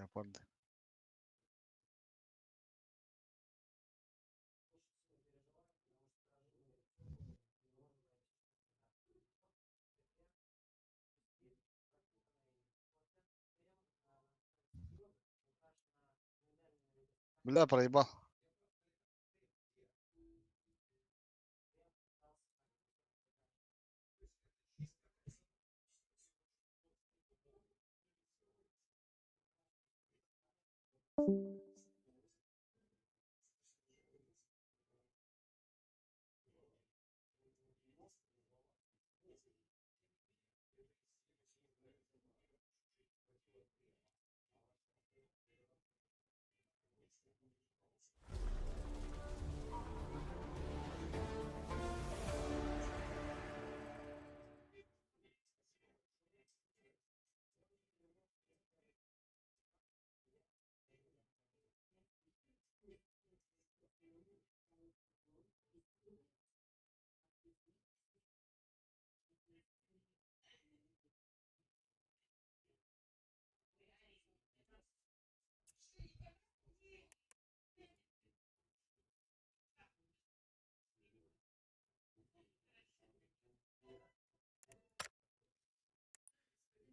yapardı. Бля, проебал.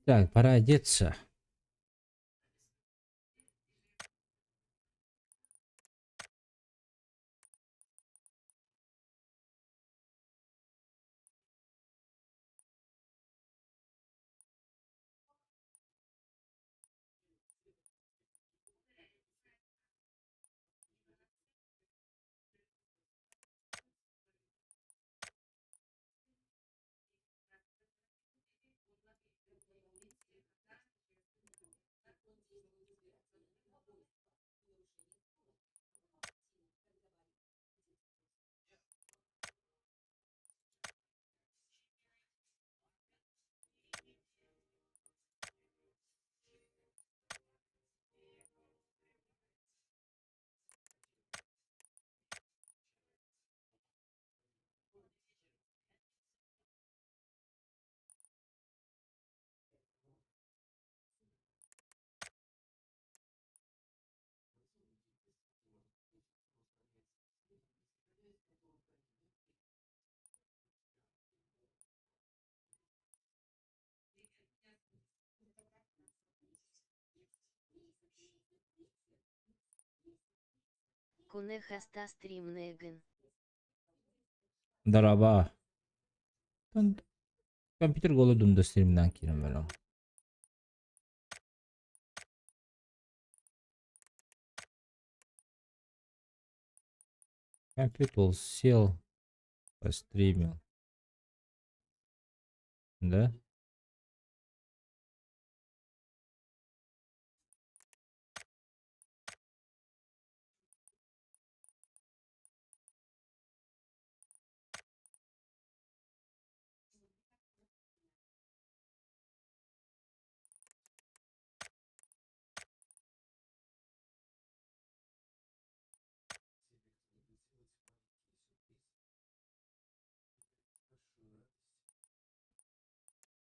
Так, пора одеться. Куне хаста стримнеген. Дараба. Компьютер голодунда стримden кирем ben. Компьютер сел, постримил. Да?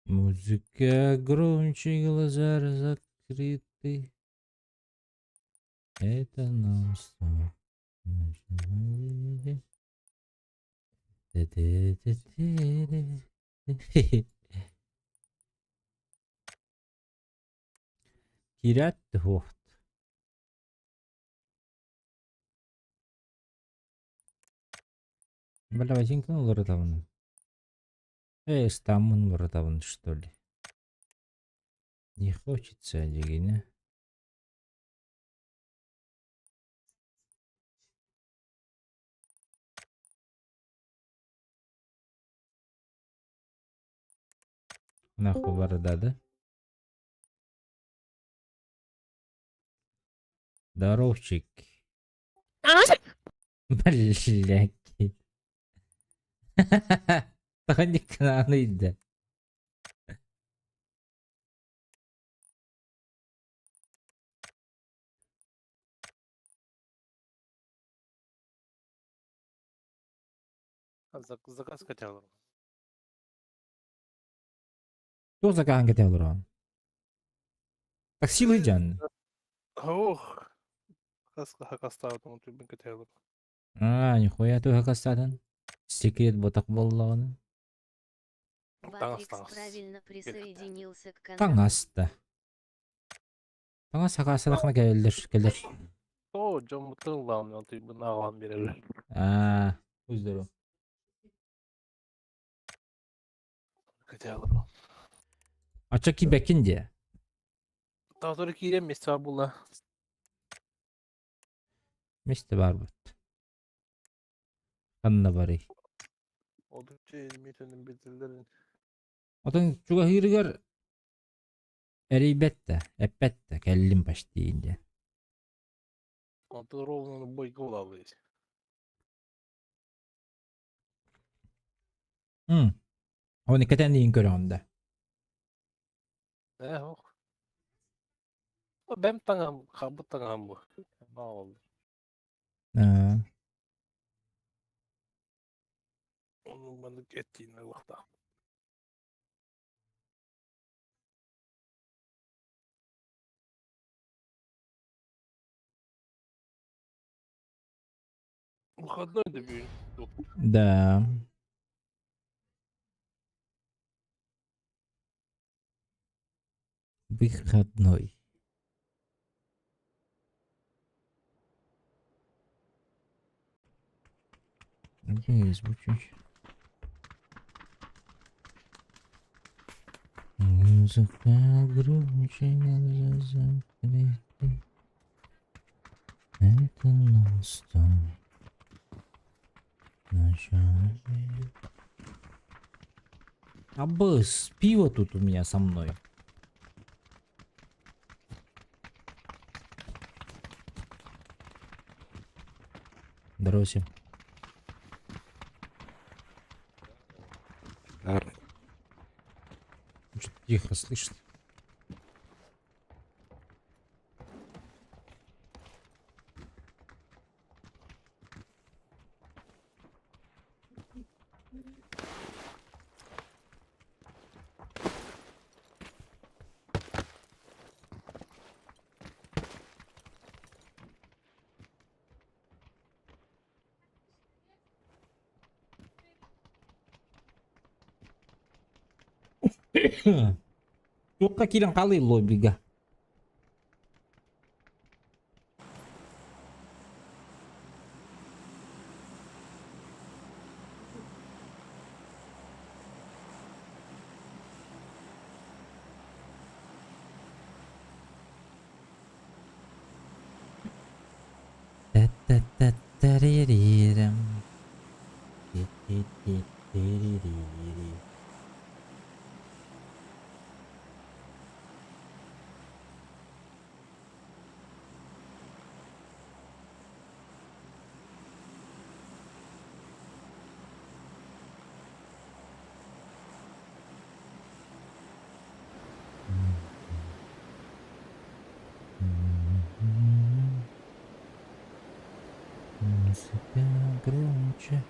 Музыка громче, глаза закрыты. Это нам стоит. Кирят хохт. Бля, возникнул воротован. Стамын воротован, что ли? Не хочется, Дигиня. Нахуй борода, да? Здоровчик. Блядь. Тони каналıydı. Заказ хотел. Кто за kanka olur o? Taksiyle can. Ох, хакастаатын түйбін кетелер. Нихуя ты хакастатын. Секрет ботак боллаганы. Батрикс Таңас. правильно присоединился к каналу. Таңаста. Таңас хакастатакына келдер. О, жомутын ламын түйбін ағалан берелер. Өздөрү. Кетелер. Ача кибекинде. Тағдыры кейрен месте бар бұла. Месте бар бут. Канна бары. Одукча елмейтінің бетілдерін. Отон чуга хиригер эрибетте, эппетте, келлим паштиинде. Аты ровно бойға олалыз. Оны кетен дейін көрөмдө. Ох. Бәм таңам, қабы таңам бұл. Мағыл. Оның бәнді кеттейін айлықта. Выходной да бүйін. Да. Выходной. Звучит. Музыка громче, надо закрыть. Это настал. Абыс, пиво тут у меня со мной. Дросим. Что-то тихо слышно. Жокка кирен калый лоббиге. Та-та-та-та-ри-ри-рам. Ти-ти-ти-ти-ри-ри-ри. Музыка громче.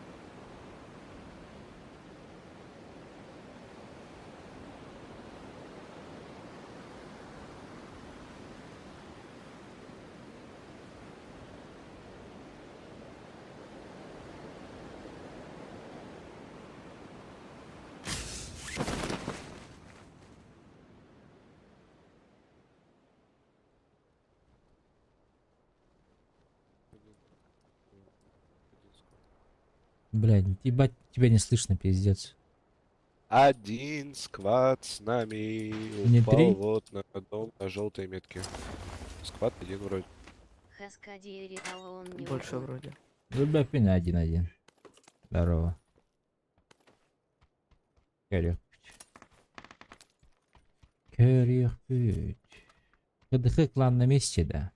Блядь, ебать, тебя не слышно, пиздец. Один сквад с нами Не упал три? вот на дом на желтой метке. Сквад один вроде. Хаскадиери, а он не Больше угол. вроде. Ребят, меня 1-1. Здорово. Керех. Керех путь. КДХ клан на месте, да?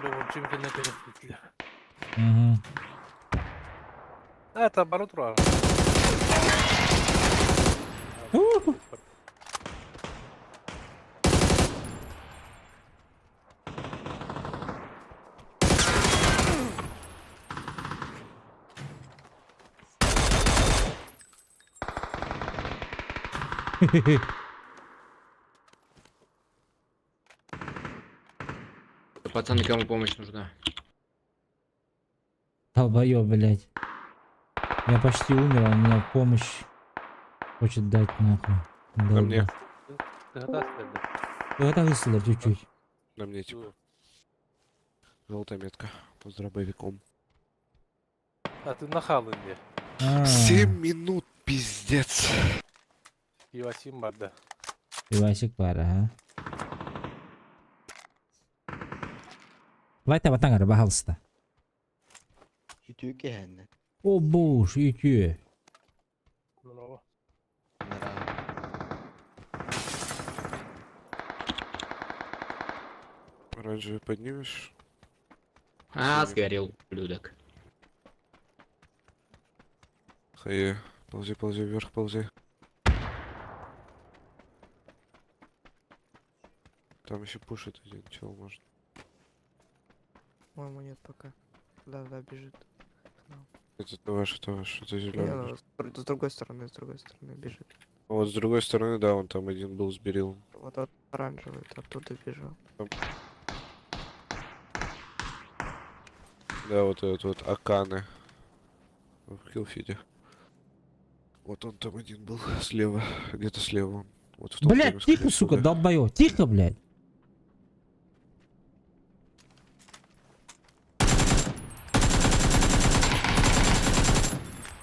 Бля, он чемпионат перепутали. Угу. А, это оборудование. Уху. Пацаны, кому помощь нужна? Долбоёб, блядь. Я почти умер, а он мне помощь хочет дать нахуй. На мне. Долбоёб. Ты готов стрелять? Ну, это выстрелил чуть-чуть. На мне типа. Ну, Желтая метка. С дробовиком. А ты на Халленде. А, 7 минут, пиздец. Ивасим Барда. Ивасик пара, ha. Laita tangar bahalsta. Tyykehän. О боже, ики. Ну, Оранжевый поднимешь? А, сгорел, ублюдок. Хае. Ползи, ползи вверх, ползи. Там еще пушит один чел, может. По-моему, нет пока. Да, бежит. Это ваш, это ваш, это Не, зеленый. ну, с другой стороны бежит. Вот с другой стороны, да, он там один был с берилом. Вот от оранжевый оттуда бежал. Да, вот этот вот Аканы. В хилфиде. Вот он там один был слева. Где-то слева он. Вот в том доме, Блядь, скорее тихо, всего, сука, да. долбоёб. Тихо, блядь.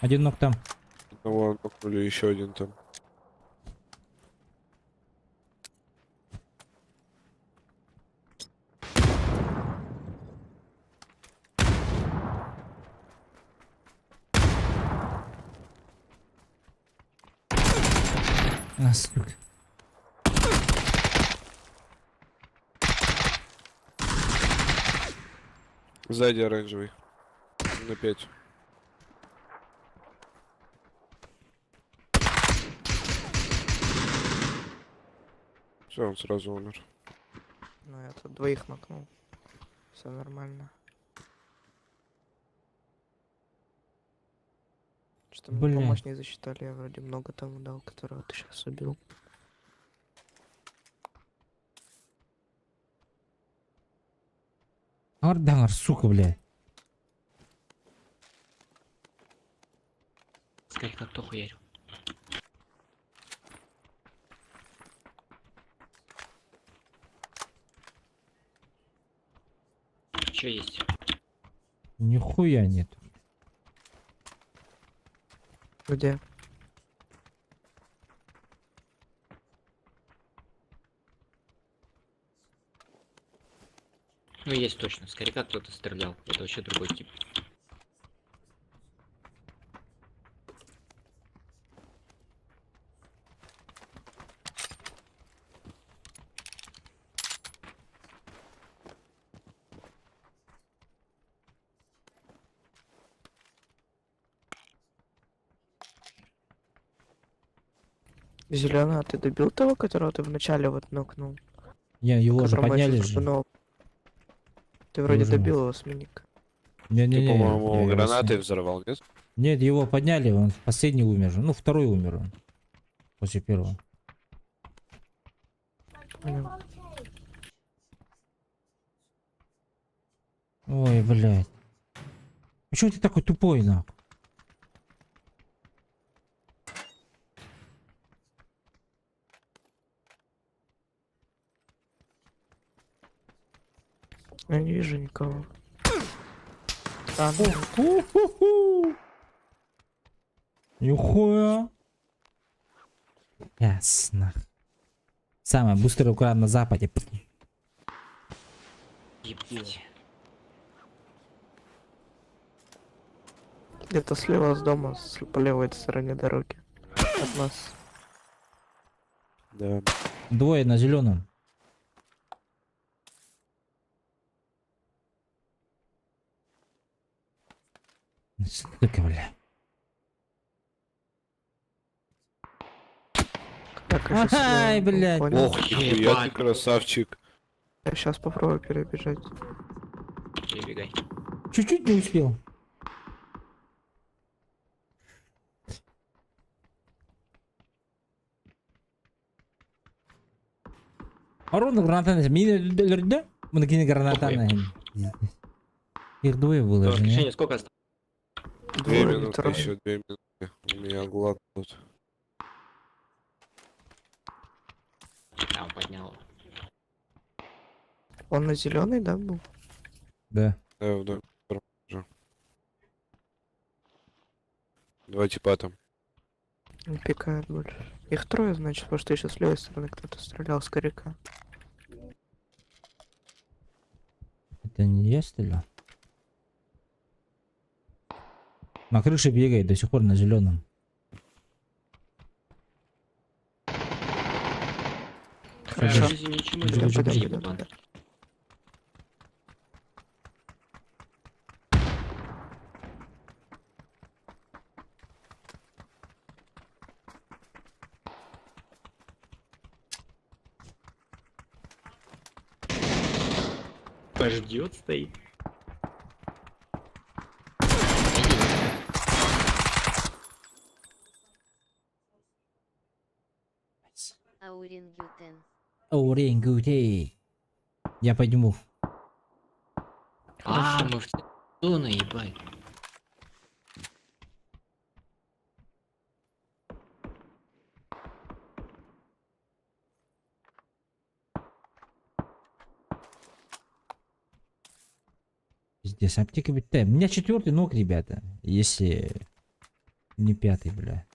Один ног там. Одного нокнули, еще один там. А, сука. Сзади оранжевый. На 5. Все, он сразу умер. Ну, я тут двоих макнул. Все нормально. Что мне Бля. помощь не засчитали, я вроде много тому дал, которого ты сейчас убил. Ардангар, сука, блядь. Скорее, как то хуярю. Че есть? Нихуя нет. Где? Ну, есть точно. Скорее, как кто-то стрелял. Это вообще другой тип. Зеленый, а ты добил того, которого ты вначале вот нокнул? Не, его же Которому я подняли щас же. рубанул? Ты вроде Его же- добил его с миник. Ты, Не-не-не. по-моему, я его гранатой с- взорвал, нет? Нет, его подняли, он последний умер же. Ну, второй умер он. После первого. Понял. Ой, блядь. Почему ты такой тупой, нахуй? Я не вижу никого. А, ну, Ху-ху-ху. Нихуя. Ясно. Самый быстрый украд на западе. Ебать. где-то слева с дома, по левой стороне дороги. От нас. Да. Двое на зеленом. Сука, бля. Так, я щас Ай, слева, блядь. понял. Ох, нихуя ты Ебать. красавчик. Я сейчас попробую перебежать. Перебегай. Чуть-чуть не успел. Оружие гранатаны. Мені дөлөрдө? Мыныкини гранатаны. Их двое было То, же, не? решение сколько осталось? 2 Двое, минуты, трое. еще 2 минуты. У меня глад тут. Там поднял. Он на зеленый, да, был? Да. Да. Уже. 2 типа там. Он пикает больше. Их трое, значит, потому что еще с левой стороны кто-то стрелял с коряка. Это не я стрелял? На крыше бегает до сих пор на зеленом. Хорошо. Жизни ничему Пойдем, не пойдем, будет, пойдем. ебан. Пождет, стоит. Аурингютен. Орангутей. Я подниму. А, мы в зону, ебать. Пиздец, аптека бит. У меня 4-й ног, ребята. Если не 5-й, бля.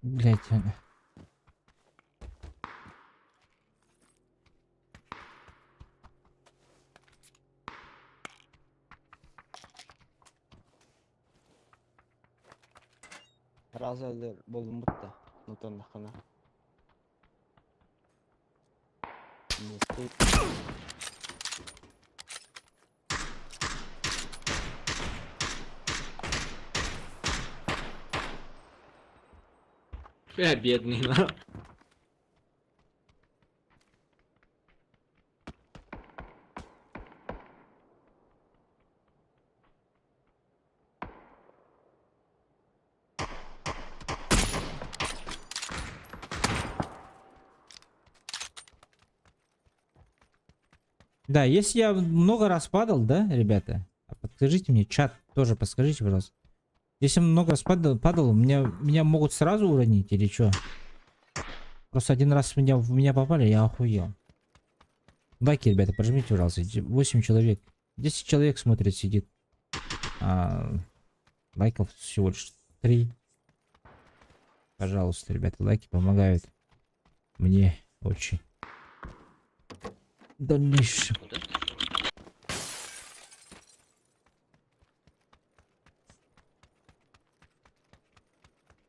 Блять. Разы әлі болдым бұтта. Нұтан мақана. Бедный, на. Да, если я много раз падал, да, ребята? Подскажите мне, чат тоже подскажите, пожалуйста. Если много раз падал, меня могут сразу уронить или что? Просто один раз в меня попали, я охуел. Лайки, ребята, пожмите, пожалуйста. 8 человек. 10 человек смотрит, сидит. Лайков всего лишь 3. Пожалуйста, ребята, лайки помогают мне очень. Дальнейшем.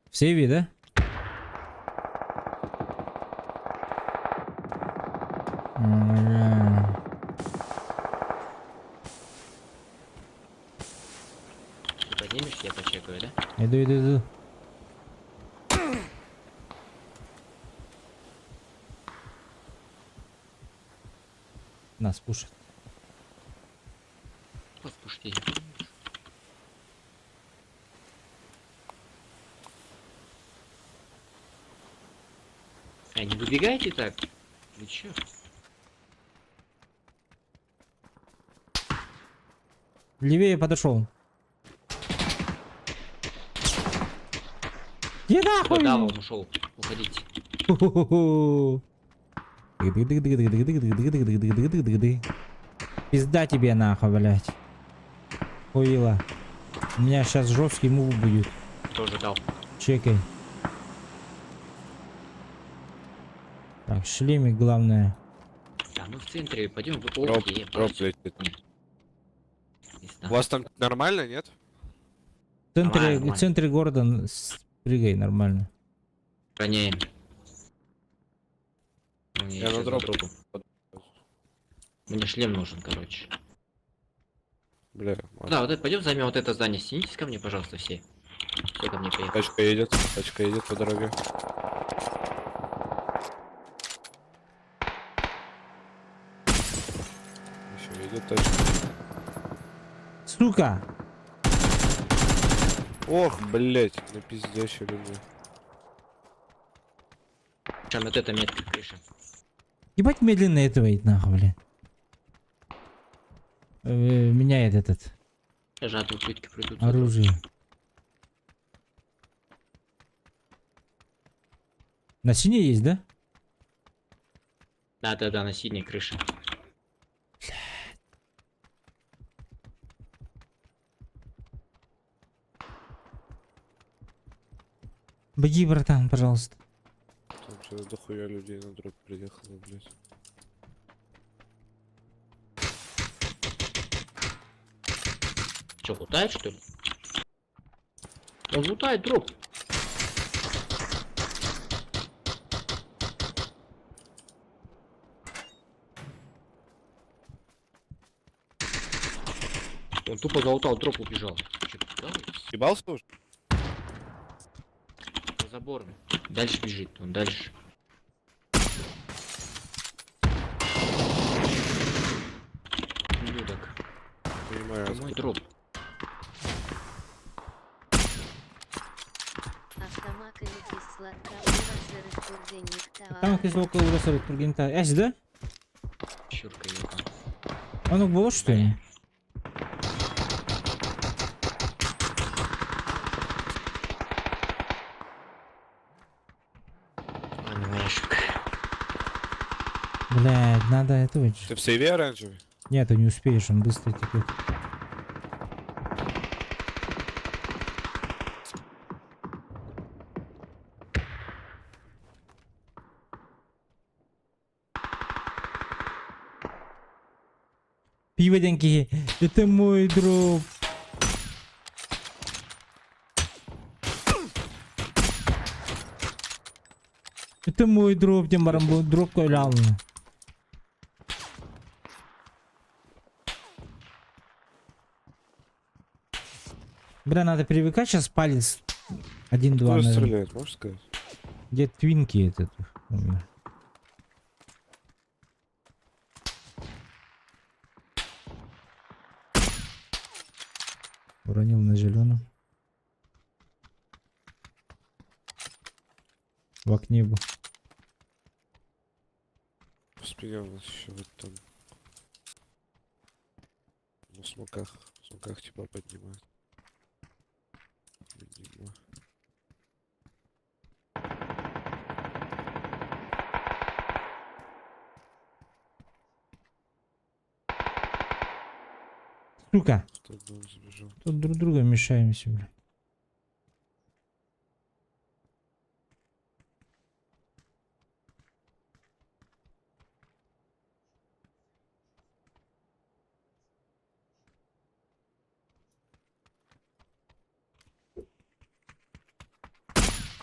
В сейве, да? Ты поднимешь, я почекаю, да? Иду. Нас пушат. Послушайте. А, не выбегайте так. Вы чё? Левее подошел. Не нахуй! Куда он ушел? Уходите. Пизда тебе нахуй, блять. Хуила. У меня сейчас жесткий мув будет. Тоже дал. Чекай. Так, шлемик главное. А мы в центре пойдем в Дроп, окей, дроп летит. У вас там нормально, нет? В центре, Нормально. в центре города прыгай нормально. Роняем. Ну, Я на щас дроп. дропу. Мне шлем нужен, короче. Бля, Да, вот это пойдем займем вот это здание. Стянитесь ко мне, пожалуйста, все. Все ко мне поехали. тачка едет по дороге. Еще едет тачка. Сука! Ох, блять, напиздящили мне. Причем вот эта метка крыша. Ебать медленно этого нахуй, блин. Меняет этот Сейчас же от упытки придут. оружие. На синей есть, да? Да, на синей крыше. Беги, братан, пожалуйста. Там что-то дохуя людей на дроп приехало, блять. Че, лутает, что ли? Он лутает дроп. Он тупо залутал, дроп убежал. Чё, да? Ебался уже? За забором. Дальше бежит, он дальше. Ублюдок. Понимаю. Это мой дроп. Автомат или кислота, вырос растургенник Там товара. кислока ураса тургента. Эс, да? Чурка его там. Оно было что ли? Ладно, моя щука. Блядь, надо этого. Ты в сейве оранжевый? Нет, ты не успеешь, он быстро текет. Пиводеньки, это мой дроп. Это мой дроп, тем барам дроп койламы. Бля, надо привыкать сейчас палец 1-2, Кто наверное. стреляет, можешь сказать? Где твинки этот? умер? Уронил на зеленом. В окне был. В спине у нас еще вот там. На смоках. В смоках типа поднимает. Видимо. Сука, Кто дом забежал. тут друг друга мешаемся, бля.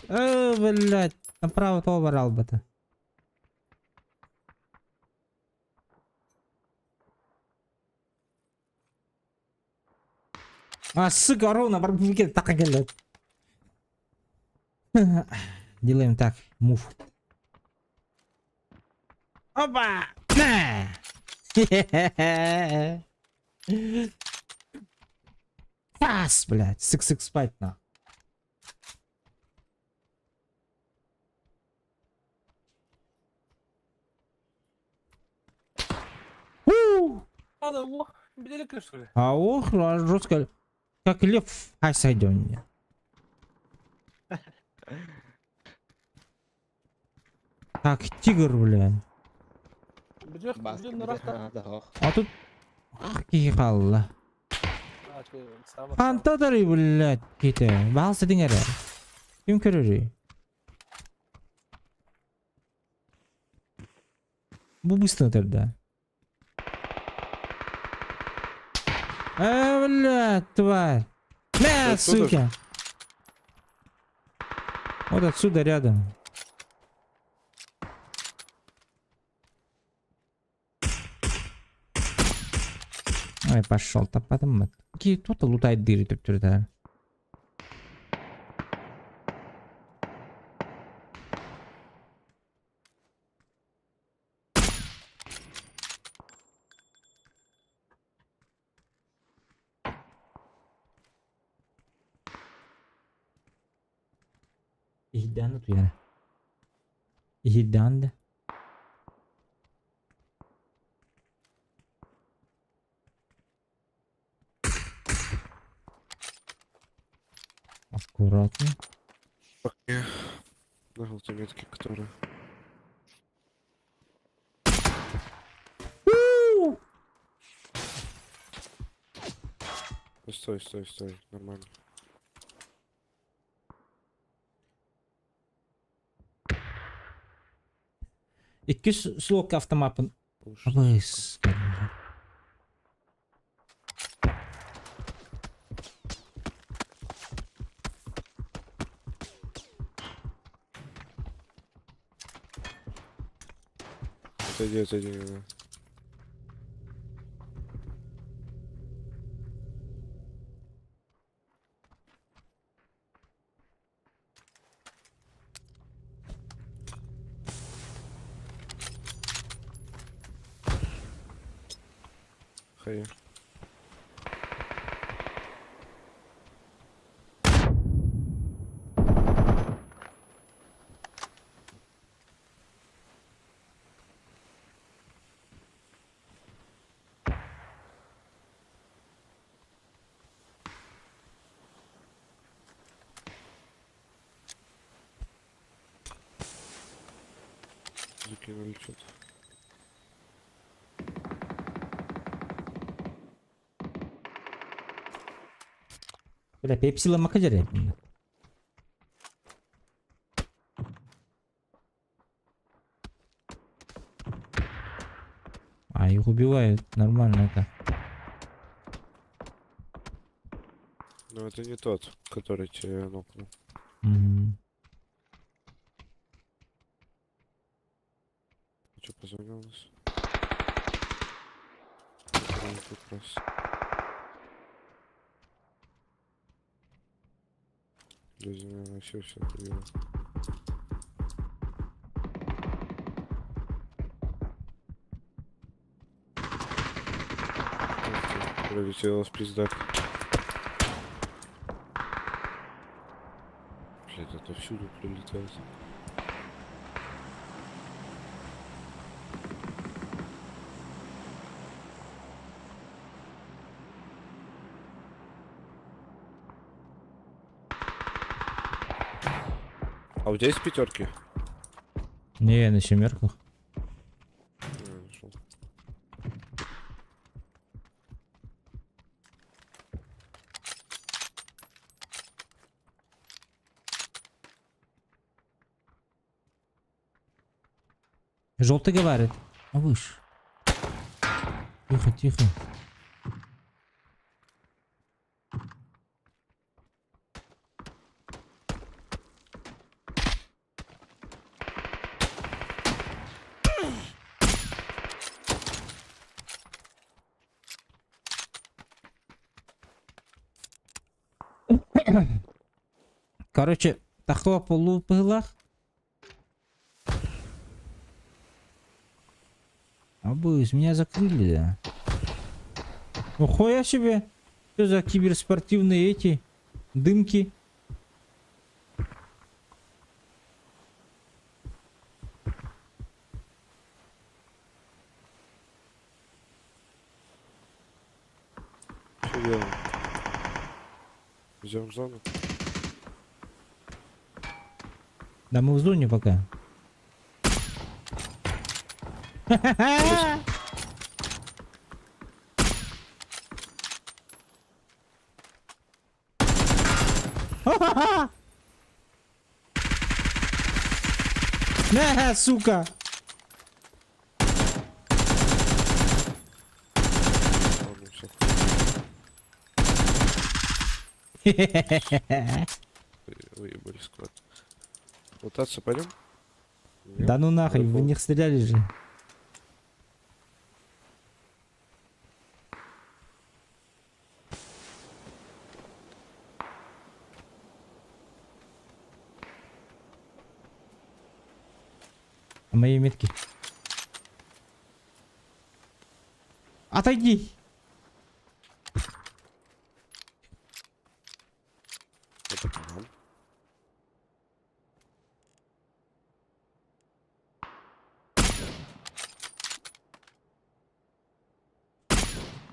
Блядь, направо то оборал бы ты. Сука, ровно, так и говорят. Делаем так, мув. Опа! На! Пас, блядь, сикс спать на. Надо его. Беделика, что ли? А ох, жестко. Как лев, ай сойдем. Как тигр, блядь. Бедек, Бас, бедек на раста. надо хох. А тут... Кихалла. А, че, самый. Хантадари, блядь, ките. Балсы дингере. Ким көрөри? Bu быстро тогда. Бля, тварь. Бля, Оттуда сука. Вот отсюда рядом. Ой, пошел, потом. Кто-то лутает дыры тут туда. Ihdan tuh ya. Ihdan da. Аккуратно. Окей. На желтой метке, которая... Стой, стой, стой. Нормально. İki slok автомапын. Уж. Абыс. Отойди, отойди. Да. Хай. Закинули что-то. Бля, пепсилama kaçar bunda. А, их убивают. Нормально это. Но это не тот, который тебе нокнул. Мгм. Что, позвонил нас? Как раз. Люди, наверное, все хуево. Пролетела в пиздак. Блядь, это всюду прилетает. А у тебя есть пятерки? Не, на семерках. Нашел. Желтый говорит. А выше. Тихо, тихо. Короче, такого полупылах. Абыс, меня закрыли, да. Ухуя себе. Что за киберспортивные эти дымки? Что делаем? Идем в зону. Да мы в зоне пока. На, сука! Выебали склад. Лутаться пойдем? Да ну нахуй, вы в них стреляли же. А мои метки. Отойди! Это к нам.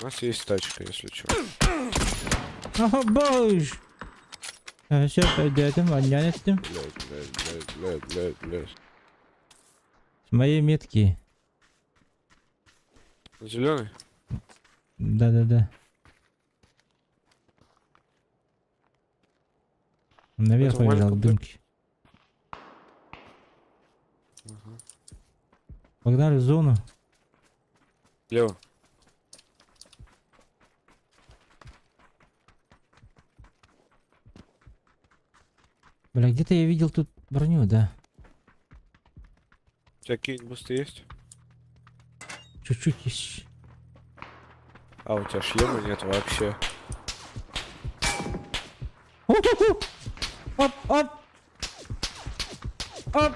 У нас есть тачка, если что. О боже! Сейчас пойдем, отнянем. Блядь. С моей метки. Зеленый? Да. Наверх В этом побежал к маленьком дымке. Погнали в зону. Лево. Бля, где-то я видел тут броню, да. У тебя какие-нибудь бусты есть? Чуть-чуть есть. А, у тебя шлема нет вообще. Ху-ху-ху! Оп!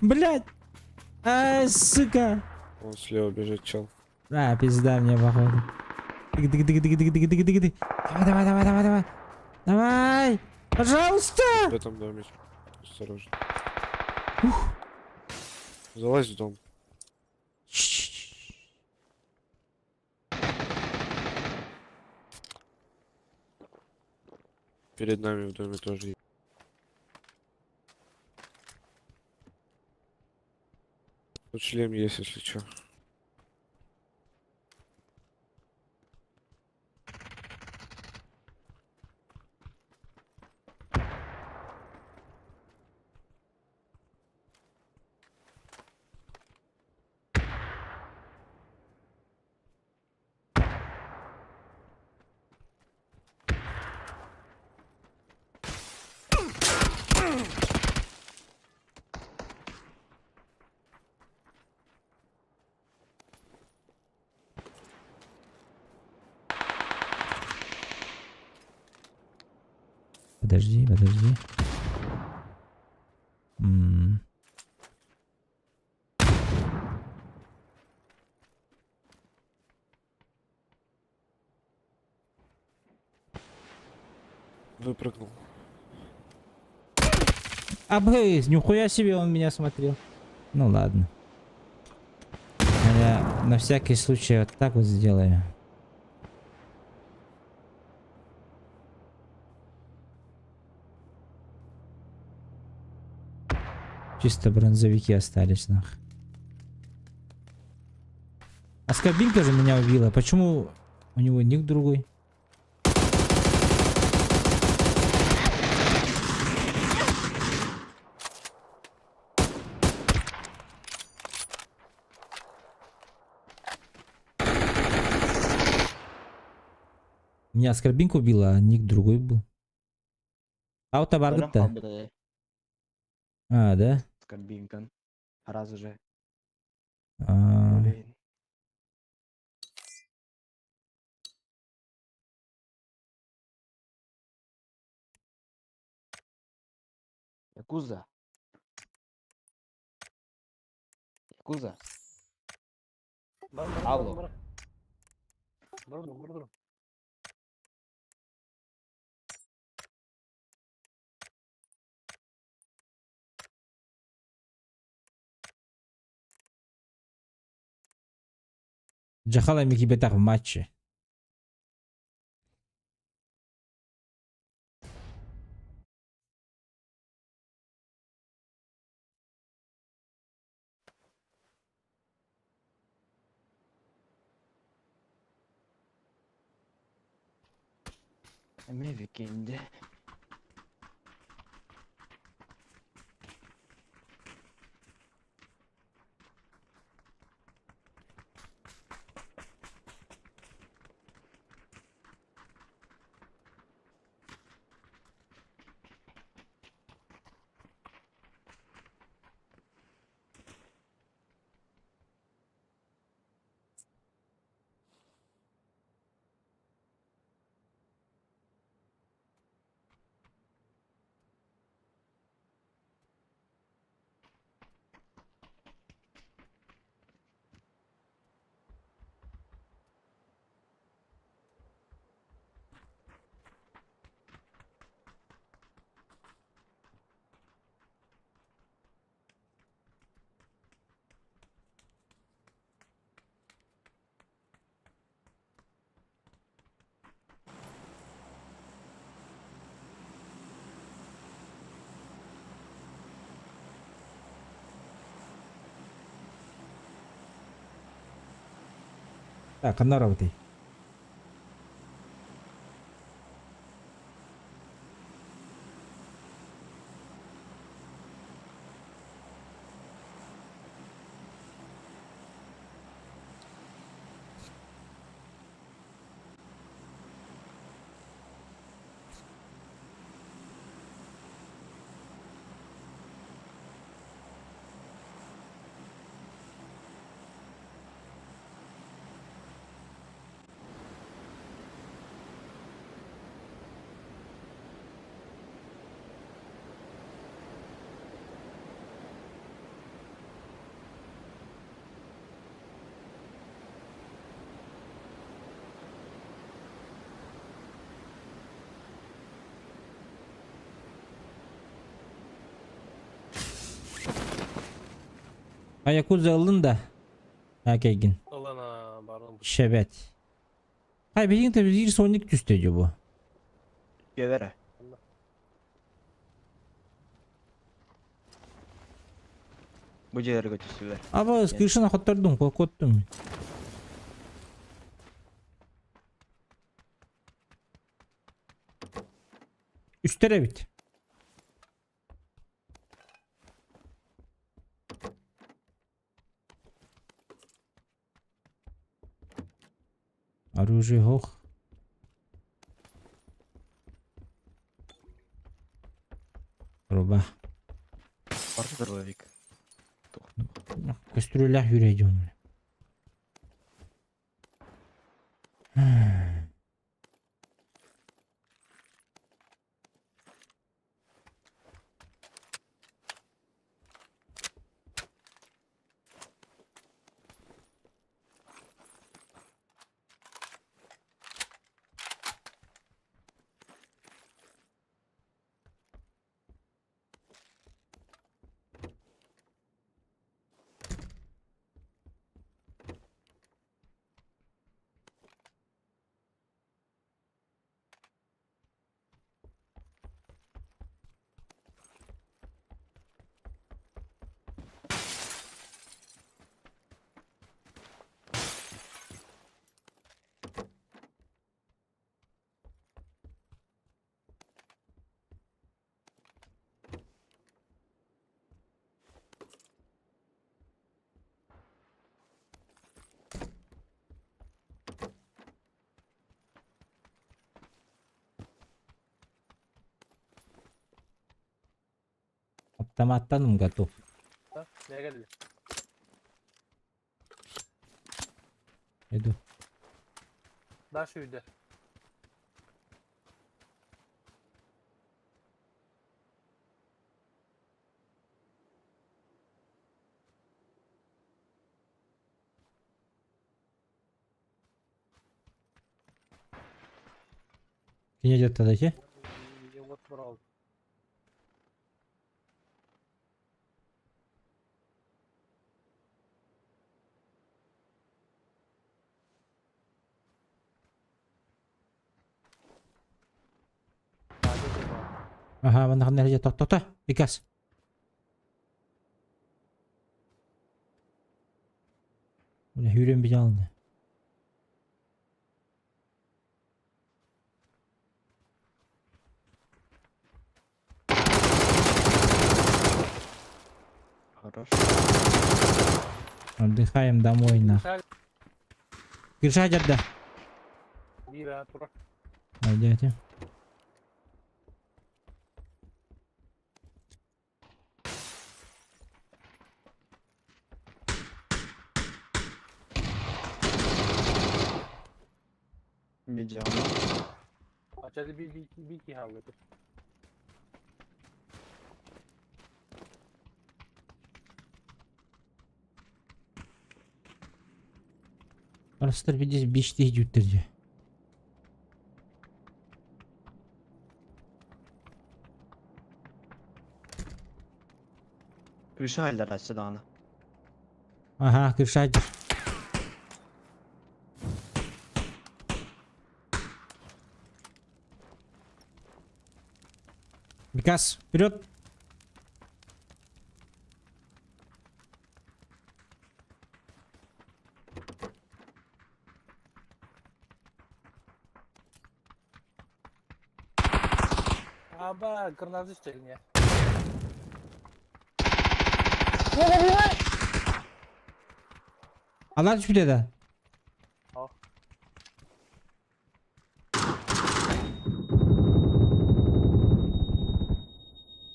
Блять! Сука! Вон слева бежит чел. А, пизда мне, походу. Дык-дык-дык-дык-дык-дык-дык. Давай! Давай! Пожалуйста! В этом доме. Осторожно. Залазь в дом. Перед нами в доме тоже есть. Тут шлем есть, если что. Подожди. Выпрыгнул. Обгрыз, нихуя себе он меня смотрел. Ну ладно. Я на всякий случай вот так вот сделаю. Чисто бронзовики остались, нах. А скобинка же меня убила. Почему у него ник другой? Меня скорбинка убила, а ник другой был. Benim Аутобаргытта. habire А, да? скарбинкан. Раз уже. А, Блин. Якуза. Алло. Durun. Джахала Микибетах в матче. Eme vikinde. Так, одна работай. Ayakuza alın da. Hakegin. Alana barın. Şebet. Hayır benim tabi bir sonluk üsteci bu. Gevere. Bu ciğeri götürsüler. Ama ıskışına kattırdım, korkuttum. Üstere bit. Оружие хох. Роба. Vardı dробовик. Кастрюля yürüyeceğim onu. Автоматтан готов. Ha? Ne geldi? Иду. Daha şöyle. Где где-то дойти? Вот брал. Aha bana nereye ta. Bikas. Bu ne hürüm bir aldı. Хорош. Отдыхаем домой на. Крыша джадда. Bir rahat bırak. Hadi. Медиана. Açarı bir iki havladı. Arasıdır bir biçti cüttürcü. Krişa haller açtı dağını. Aha крыша. Бекас, вперед! Аба, гранаты стрельни. Allah düşmüş dedi. Al.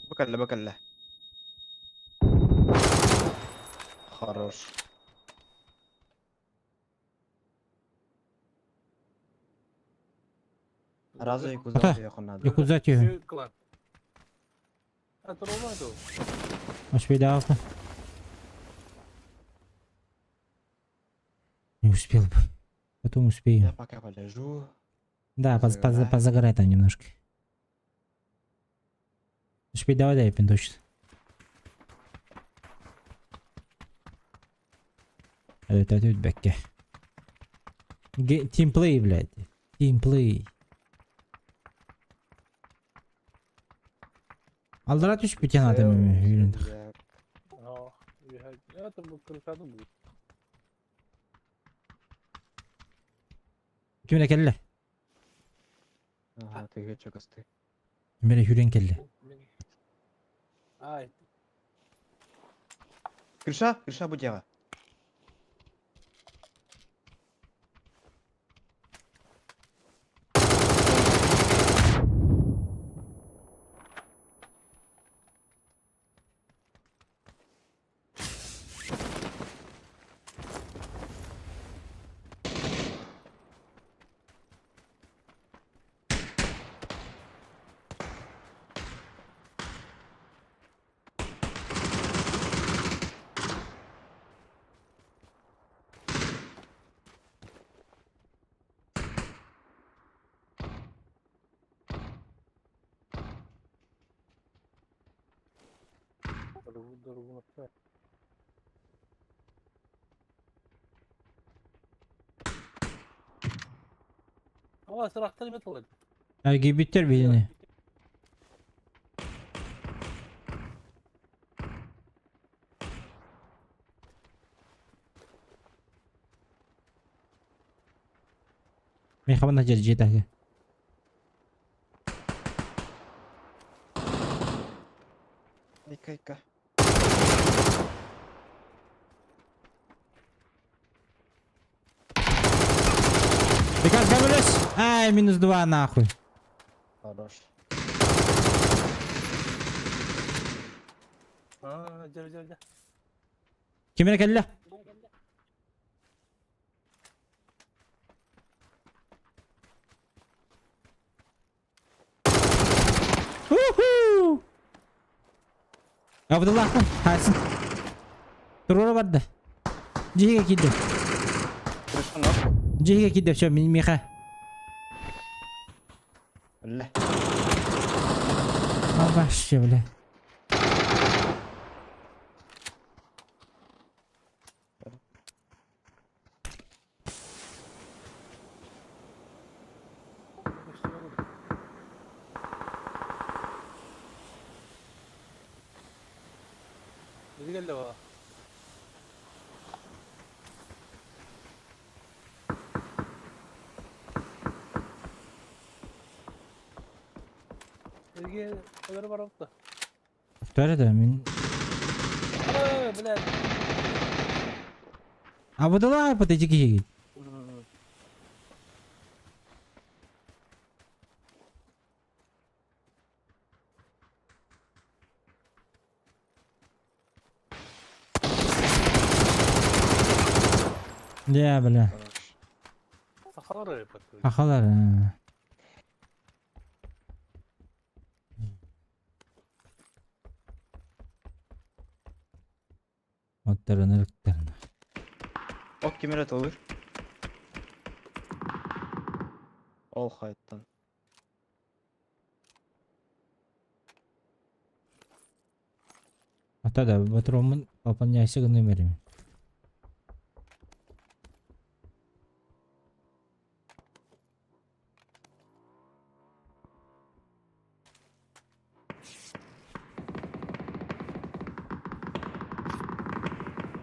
بكله بكله хорош Razı yakuzatıyor yakınlarda. Yok uzatıyor. Şey klan. Это Рональдо. Может быть, да. Не успел бы. Потом Я успею. пока полежу. Да, Позагорай. позагорай там немножко. Успей, давай, дай точно. Это бекке. Тимплей, блядь. Тимплей. Алдыра түшүп кеткен адам эми үйрөндүк. Это был крышаду будет. Кимге келди? Ага, ты чё косты. Мере үйрөн келди. Ай, Крыша будева. дорогу направь. Ала сырақтар емес олар. Гибиттер биrini. Мехабана жетеги. Айка. Приказ говоришь? Ай, -2 нахуй. Хорош. Gel. Кимге келди? Абдулlah Hasan. Турора барды. Жиге киді. Крыша нахуй. Жиге киді, все, меха. Бля. Вообще, бля. Biri geldi bana. Biri öleri var orada. Кто это? Блядь. Абдулlah подойди к Жиге. Да, бля. Хорош. Сахара yapıyor. Ахалар. Оттарын ырыктарын. Ok кемерет olur. Ол хайттан. Ата да батромун пополняйся номерами.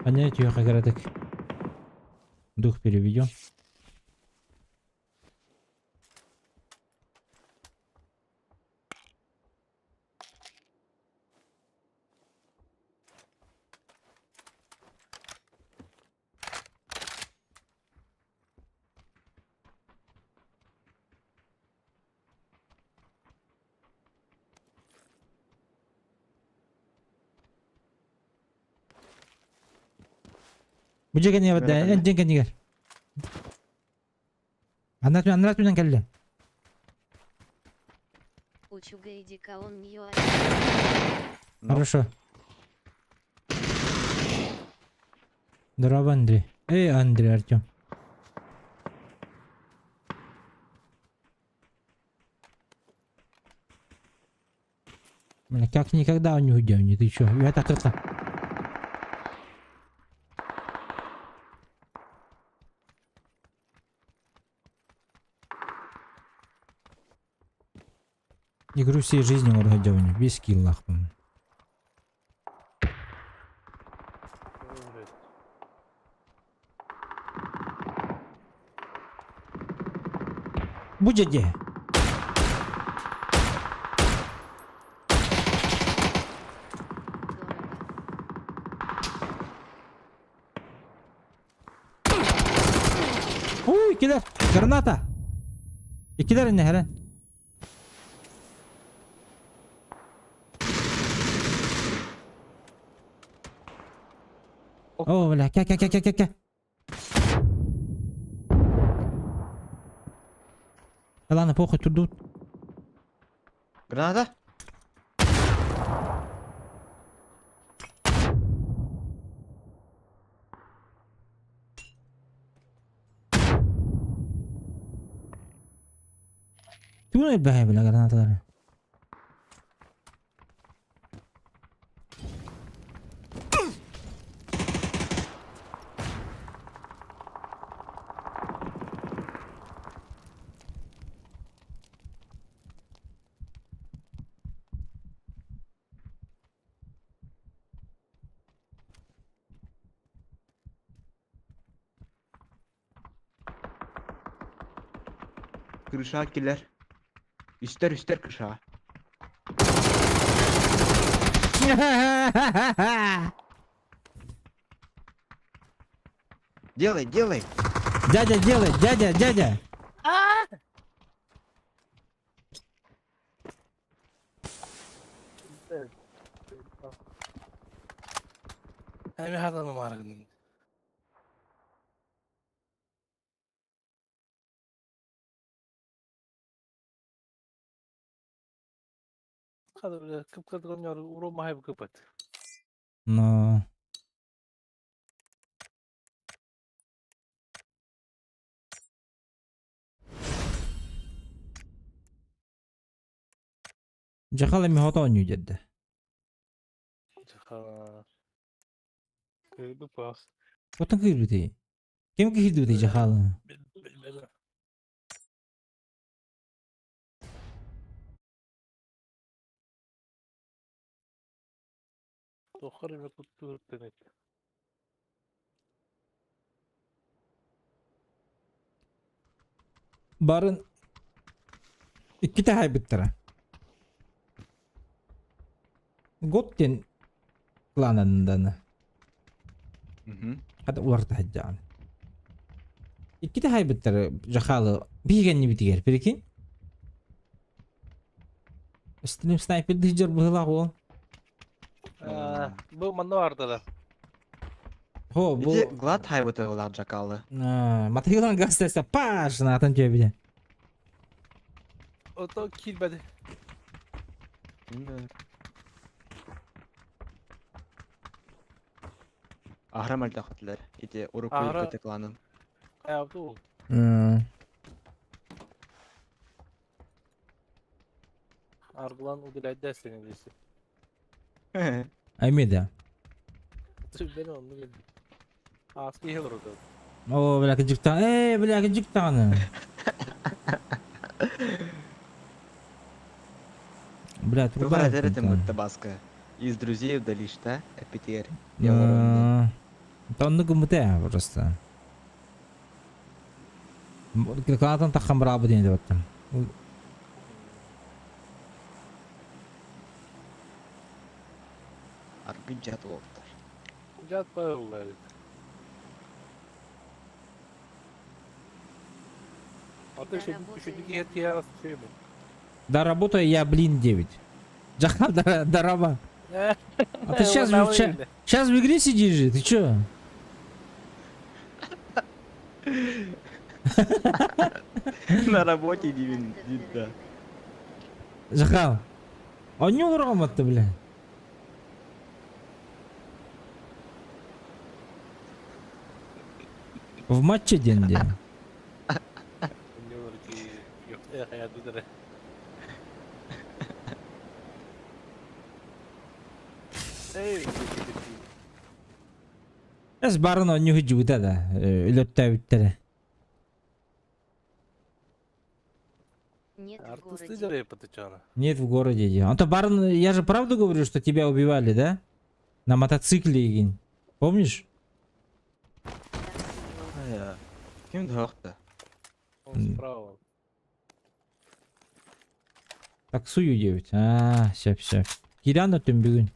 Понять ее как дух переведем. Bu ceket ne var da? Merhaba. En ceket ne gel. Anlat benden geldi. У Чугайдика он не Ну. Хорошо. Здорово, Андрей. Эй, Андрей, Артем. Бля, как никогда у него девни, ты чё? Я так это... Игру всей жизни можно девни, без киллах. Evet. Bu cece. İkiler. Granata. İkiler ne hele? Oh, бля, кя. Да ладно, похуй, тут тут. Граната? Ты не бегай, бля, гранаталары. Крыша киллер. Üster крыша. Делай. Дядя делает, дядя. Hem adamı var. Kadar kıpkırmızı oynuyor. Uğramaya bir kıpat. Но... Жахала ми хото ойнıyor деді. Ha. Bu pas. Отын күйірді дей. Кем күйірді дей жахала? Bilmem. Dokar ve kutu denet. Барын... İki tane bittire. Gotten klanından. Hadi ular da haccan. İki tane bittire жахала. Bir genni bitiger. Peki? Üstünüm sniper diyeceğim bu hıla o. Bu manda vardı da. Ho bu... Иди глотай вот этого ладжакалы. Матайlan gazetesi paş natın cebine. O da kilbedi. Аграм альтахатлар. Иди уруку Агра- көтө кланын. Ayaptı o. Argılan udilaydı dersene birisi. Аймеда. Ben onu bildim. Askı iyi olur o da. О, бля, кыжыктан. Бля, кыжыктан. Бля, Труба труба. дерете мутта баска. Из друзей удалишь, да? Эпитер. Тонны гумыта просто. Кланатан тахам рабы дейін деп аттым. Аргын жат олуптар. Жатпай олар. Аты үшүндүк ерке арасы şey mi? Доработаю я, блин, 9. Джахан, дорова. А ты сейчас в игре сидишь же, ты чё? На работе деймін дейді. Жахал. А не урагаматты, бля. В матче денде. Ne olur ki yok hayatı Ey. Эс барын он не хujуда да. Үлөттө биттери. Нет в Артисты городе. деревья потечана. Нет в городе. А то барын, я же правду говорю, что тебя убивали, да? На мотоцикле, Игин. Помнишь? Кімді хоқты? Он справа. Таксую девять. Все. Кирян өтін бүгін.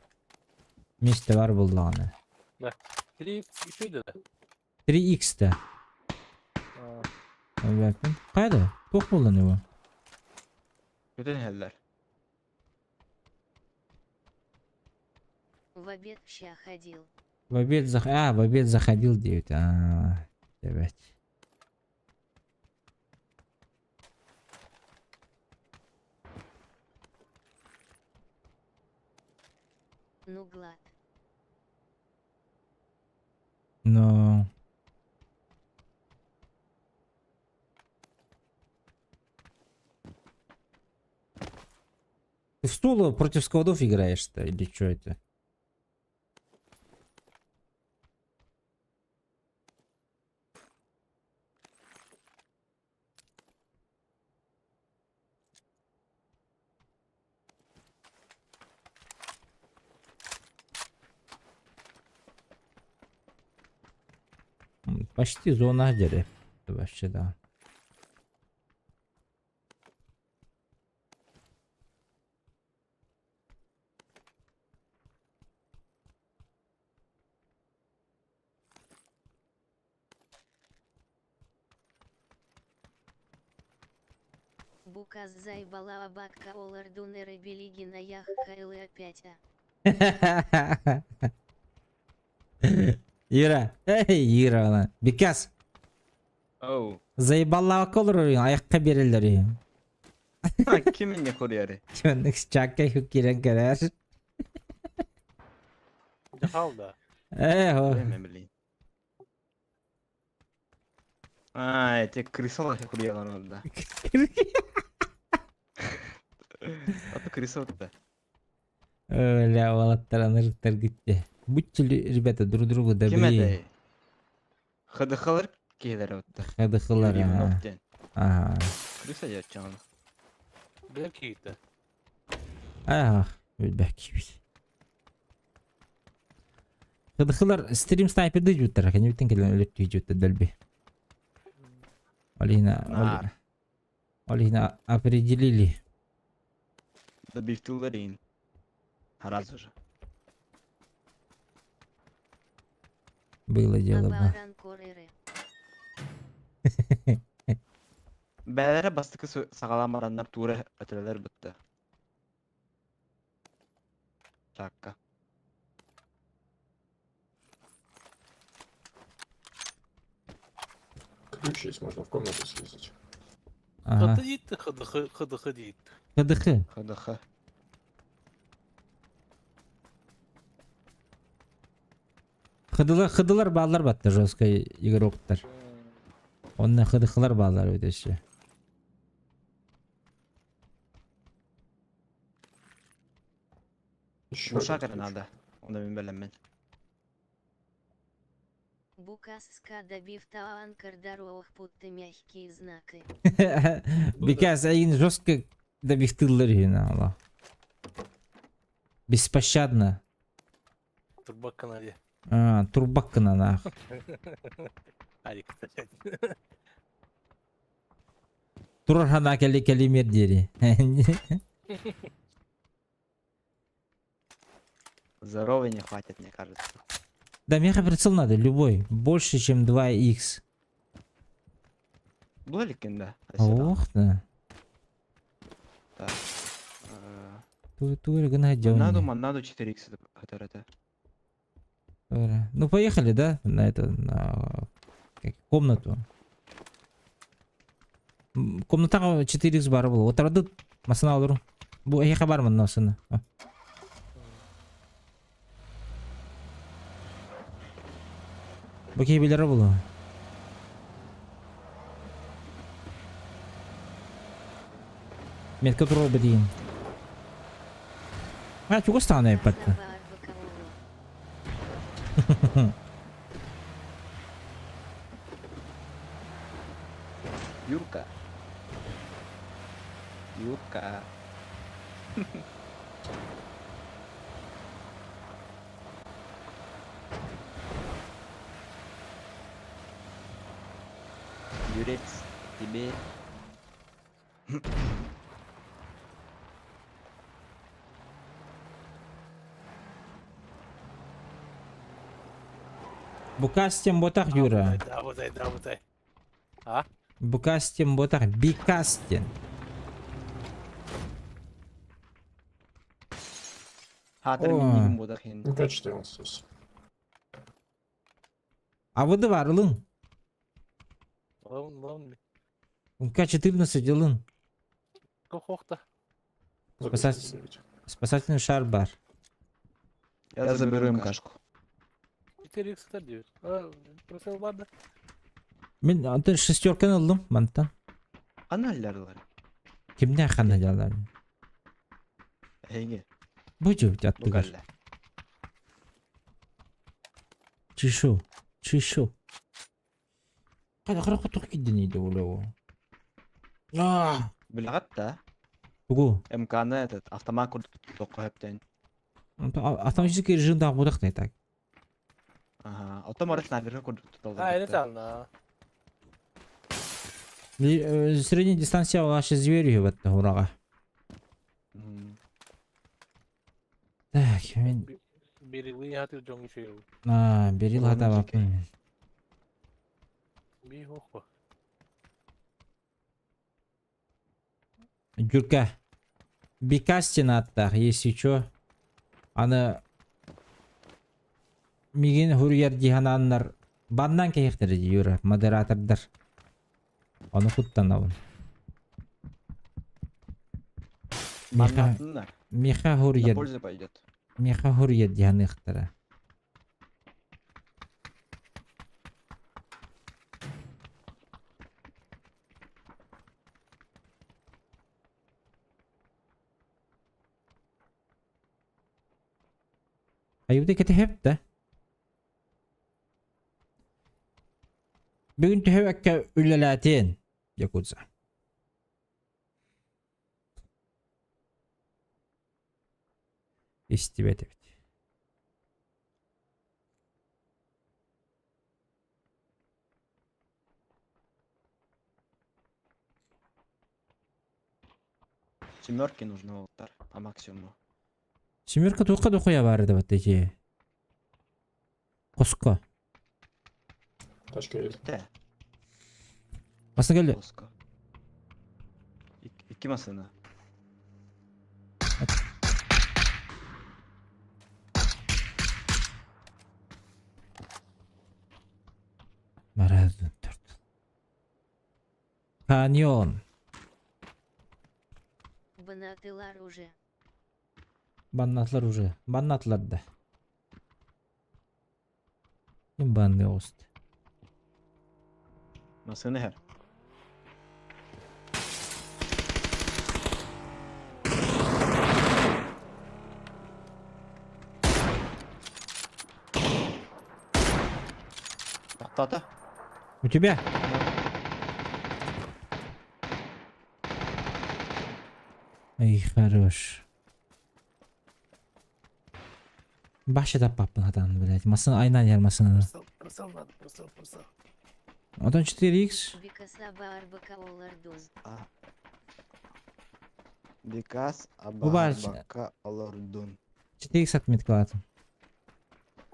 Месте бар болдағаны. Три еще да. 3x-та. Бәкін. Қайда? Тоқ болдан его. Көтен әлдер. В обед ща ходил. В обед заходил 9. Девять. Ну глад. Но... Ты в стуло против складов играешь-то? Или что это? Почти зона дерев. Вообще, да. Буказ заебала абакка олардунеры белиги на ях хайлы опять. Ира. Эй, Ира, она. Бекас. Оу. Заебалла колор аяққа берелер. Кімін не көрері? Чонник чакка хукирен керер. Jahal da. О. Білмем білейін. Тек крысалар көреген орында. Аты крыса отты. Ля, валаттаран ырыктар кетті. Будьте, ребята, друг другу Кім добрее. әді? Хыдықалар кейлер отты. Хадыхылар. Ага. Крыса дед жаңаны. Belki Өлбәк бит. Хадыхылар стрим снайперді жүттір. Кәне бітін келген өлетті жүтті дәлбе. Олихна определили. Добивтылар ең. Раз уже. Было дело, ба. Абаран кореры. Бәлері бастықы сағаламарандар тура өтілер бұтты. Шаққа. Ключ есть, можно в комнату съездить. Ага. Ходит, ходит. Хадыхы. Хыдықы. Хыдылар балдар батты жестко игроктар. Онна хыдыхылар балдар өтеші. Еще Ушақ один әрін ады. Оны мен білемін. Буказ ска добив талан кардаровых путты мягкие знаки. Бекас айын жестко добихтылар үйіна, алла. Беспощадно. Турбак канале. Турбаккана нах. Арик, кстати. Турхана кали мердери. Здоровый не хватит, мне кажется. Да, мега-прицел надо, любой. Больше, чем 2х. Было ли кенда? Ох, да. Туре гына Надо 4х это. Ну, поехали, да? На эту, на комнату. Комнатага 4x бар бул. Отурду масына алырым. Бу эйка бар мына масына. Бу кейбелери бул. Метка туру бедин. А, чуго стане патта. Саба Арбакаолу. Юрка. Юрка. Юрец, тебе. Букастем ботак Юра. Работай. А? Букастем ботак Бикастен. Хатыр О. минимум бодах хин. Ну, 5-14. Авыды бар ылың. Лам. Унка 14 жылың. Кохохта. Спасательный шар бар. Я заберу им кашку. 4x 9. Просил ладно. Мен антын шестерканы алдым манттан. Каналларлар. Кимден хана жалар? Хейге. Бужу жаттыгар. Бугалла. Чишу. Када кара кутук кидден иде улау. Билгатта. Бугу. МКны этот автомат тоққа хептен. Автоматический режимдагы будак да так. Ага. Автомат снайперға курдук туталды. А, это она. Средняя дистанция ваши звери батта урага. Так, мен Берегли хатыр жоң ишеу. берил хата бапын. Би хохпа. Гюрка. Бикастин аттах, если чё. Аны миген хурьяр дихананнар баннан кейхтер Юра, модератордар. Аны хуттан абын. Меха хурьяр. Польза пойдет. Меха хурьяр диханыхтара. Ayıbda kete hep de. Bugün tühevekke ülelatin. Yakuza. İstibet evet. Семерки нужны волтар по максимуму. Семерка туққа да қоя барды вот эти. Қосқа. Тачка есть. Те. Басына келді. Оска. İki masana. Маразын тұрды. Каньон. Банатылар уже. Баннатлар уже. Баннатлар да. Ким банны ост. Masını her. Tahta. У тебя? Ай, хорош. Башы да папын атаны, блядь. Масын айнан ярмасын. Просил. Одан 4x. Викасаба Арбакаолардун. Бекас Убар. Абарбака Алардун. 4x atmet калатын.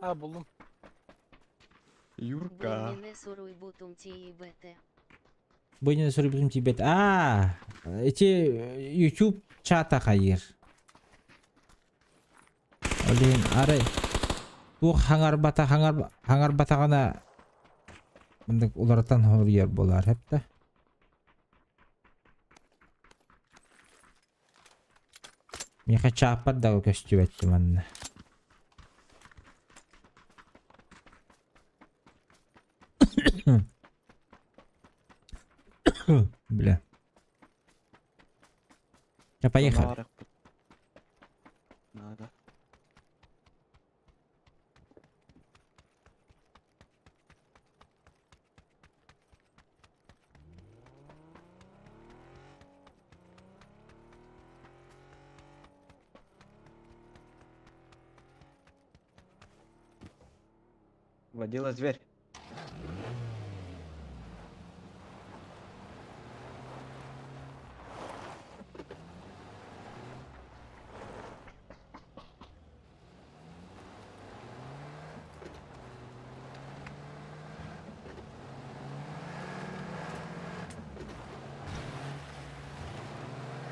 А, булдым. Юрка. Боймене суруй бутум тиебете. Бойня сөрүбүм тибет. Эти YouTube чата хайыр. Олин арай. Бу хаңар бата гана мындык улардан хорьер болар хепте. Я хочу опадал костювать, man. Бля. Я поехал. Фонарик надо. Водила зверь.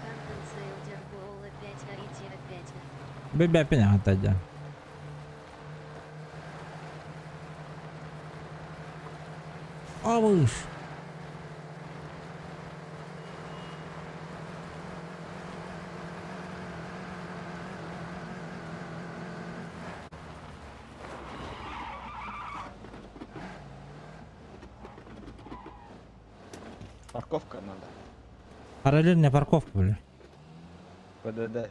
Хантен Сейлдер Боула 5 Аритира 5. Бебя пинята, да. А выш. Парковка надо. Параллельная парковка, бля. ПДД.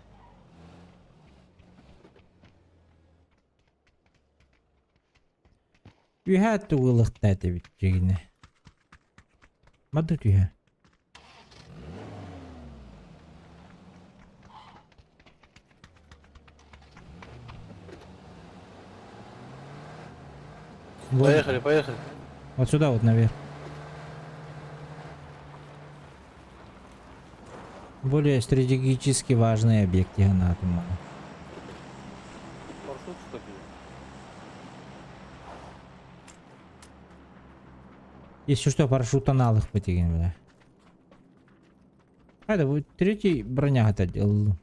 Yhä tuulla täytyy vittuikin. Mä tut yhä. Поехали, поехали. Вот сюда вот наверх. Более стратегически важные объекты Ганатума. Маршрут вступил. Если что, парашют аналог потягин, бля. Хайда, вот третий броня отдел.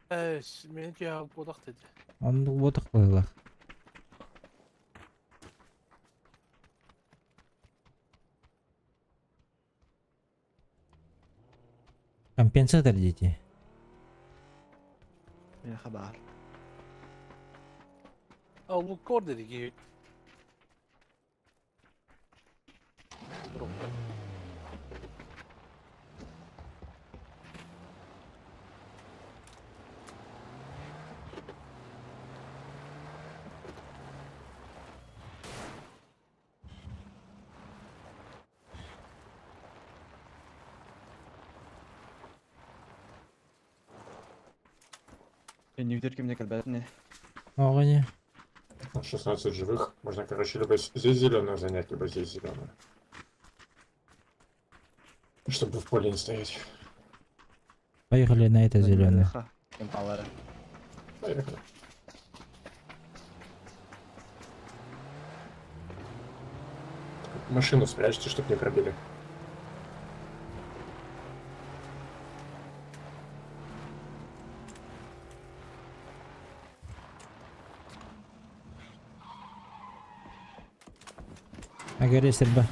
Меники бодақ деді. Он вот такой. Компенсатор дети. Мен хабар. Ал Лукор dedi ki. Я не вдерки мне кальбетни. Огонь. 16 живых. Можно, короче, либо здесь зеленую занять, либо здесь зеленую. Чтобы в поле не стоять. Поехали на это зеленое. Эмпалера. Поехали. Машину спрячьте, чтобы не пробили. На горе стрельба.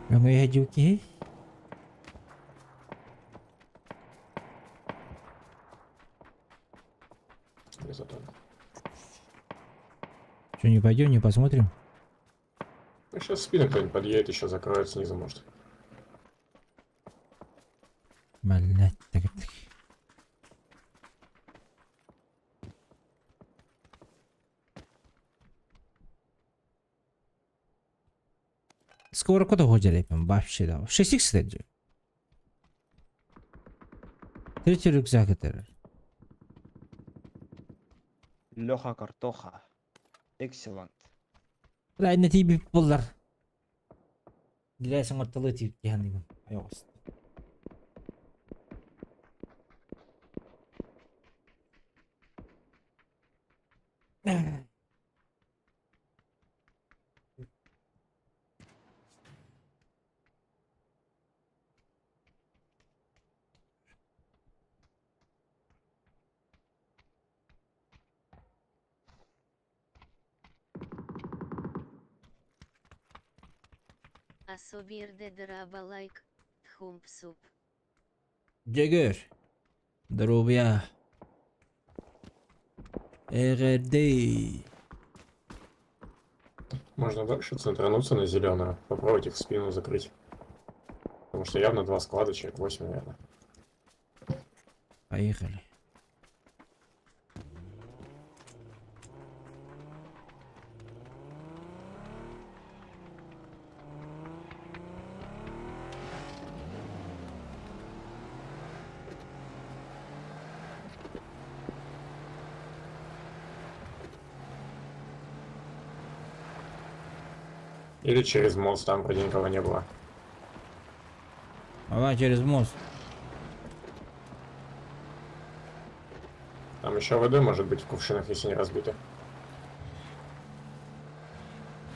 А мои гадюки? Зато. Что, не пойдем, не посмотрим? Ну, сейчас спину кто-нибудь подъедет, еще закроет снизу, может. Блять, так. Скоро куда ходили, вообще да. 6х кстати. Третий рюкзак это. Леха картоха. Excellent. Да, на тебе полдар. Для самотолоти тягнем. Айос. Особирде драба лайк. Хумпсуп. Джегер. Здоровья. РД. Можно дальше центрануться на зеленую. Попробовать их в спину закрыть. Потому что явно 2 склада, человек 8, наверное. Поехали. Или через мост, там вроде никого не было. Давай через мост. Там еще ВД может быть в кувшинах, если не разбито.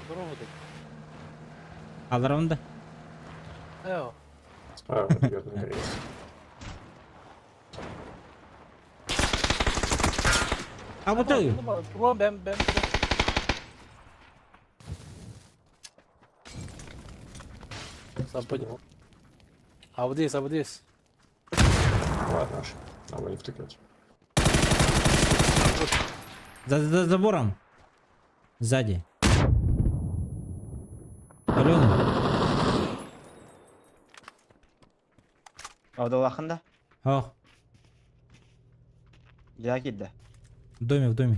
Здорово так. Алраунда. Эо. Справа идет на рейс. А вот ты. Turun ben. Sampai. Абдис. Ладно уж, надо не втыкать. За забором. Сзади. Алена. Авдалахында? Ох, Ягидда. в доме. В доме.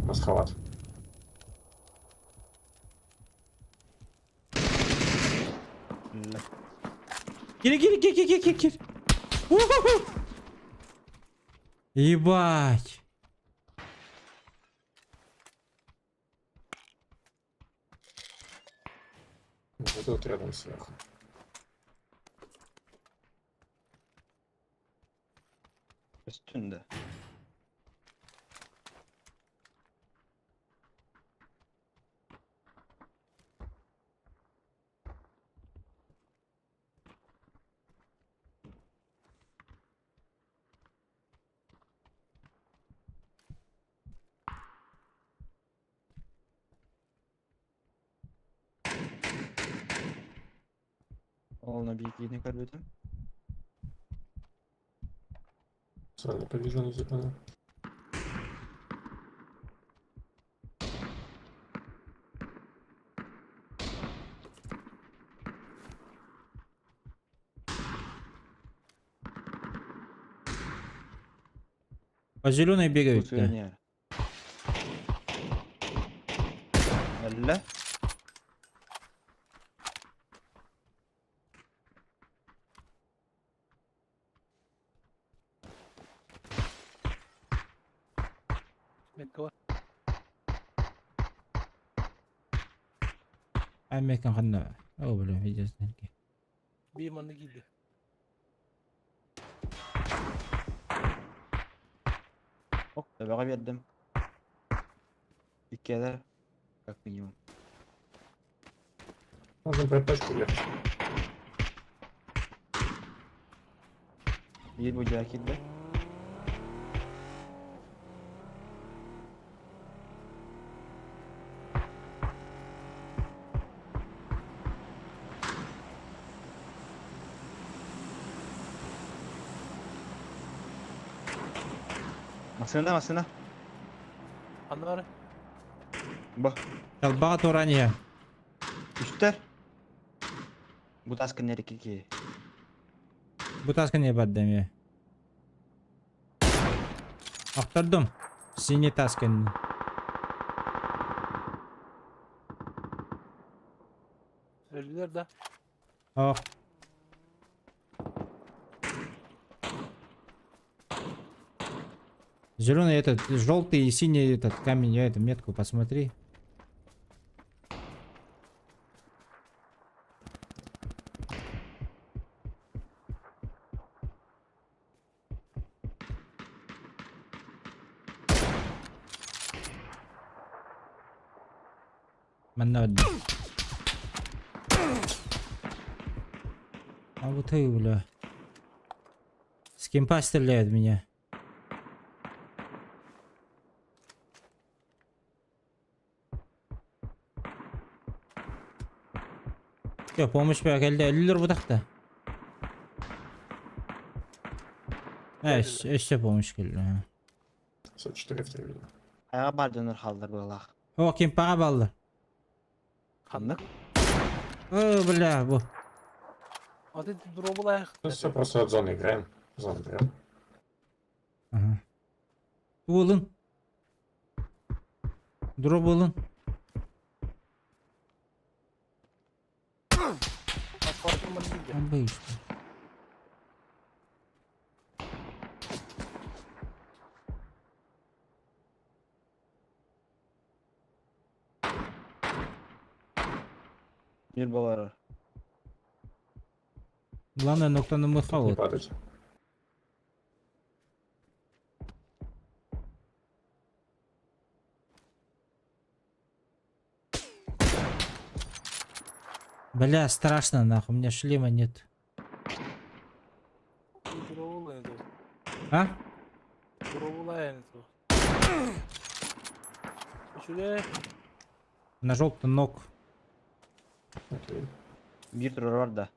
Масхалат. Кири. Уху. Ебать. Вот тут рядом сверху. Üstünde. Ona bir yine görmedim. Сразу повижу на зеленую. По зеленой Bu бегают. Да. sürünüyor. Elle. Metko var. Американ ханна. О, бля, видишь. Bir imanlı gidiyor. Ok, tabağa verdim. Bir kere. Как минимум. Можно брать тачку ехать. Bir bu Ягидда. Машина. Anlar. Bak. Талбага турания. Üstler. Bu taskın nereki ki? Бутаска не баддам я. Актырдым. Синий таскан. Öldüler de. Ох. Зеленый этот, желтый и синий этот камень, я эту метку посмотри. Манна. А вот и, бля. С кемпа стреляют в меня. Помощь geldi. 50 lira bu takta. Еще помощь geldi. 4 в 3 видно. Ayağa bardınır kaldırdı Allah. O kempağa bağlı. Kandık. Бля, bu. Вот эти дробла. Ну, все, просто от зоны играем. Зону берем. Aha. Olun. Drop olun. Bomba işte. Bir baları. Главное, нокта на мыха Не вот. падать. Бля, страшно нахуй, у меня шлема нет. Дробла это. А? Дробла это. Şuraya. На желтый ног. Окей. Bir tur var da.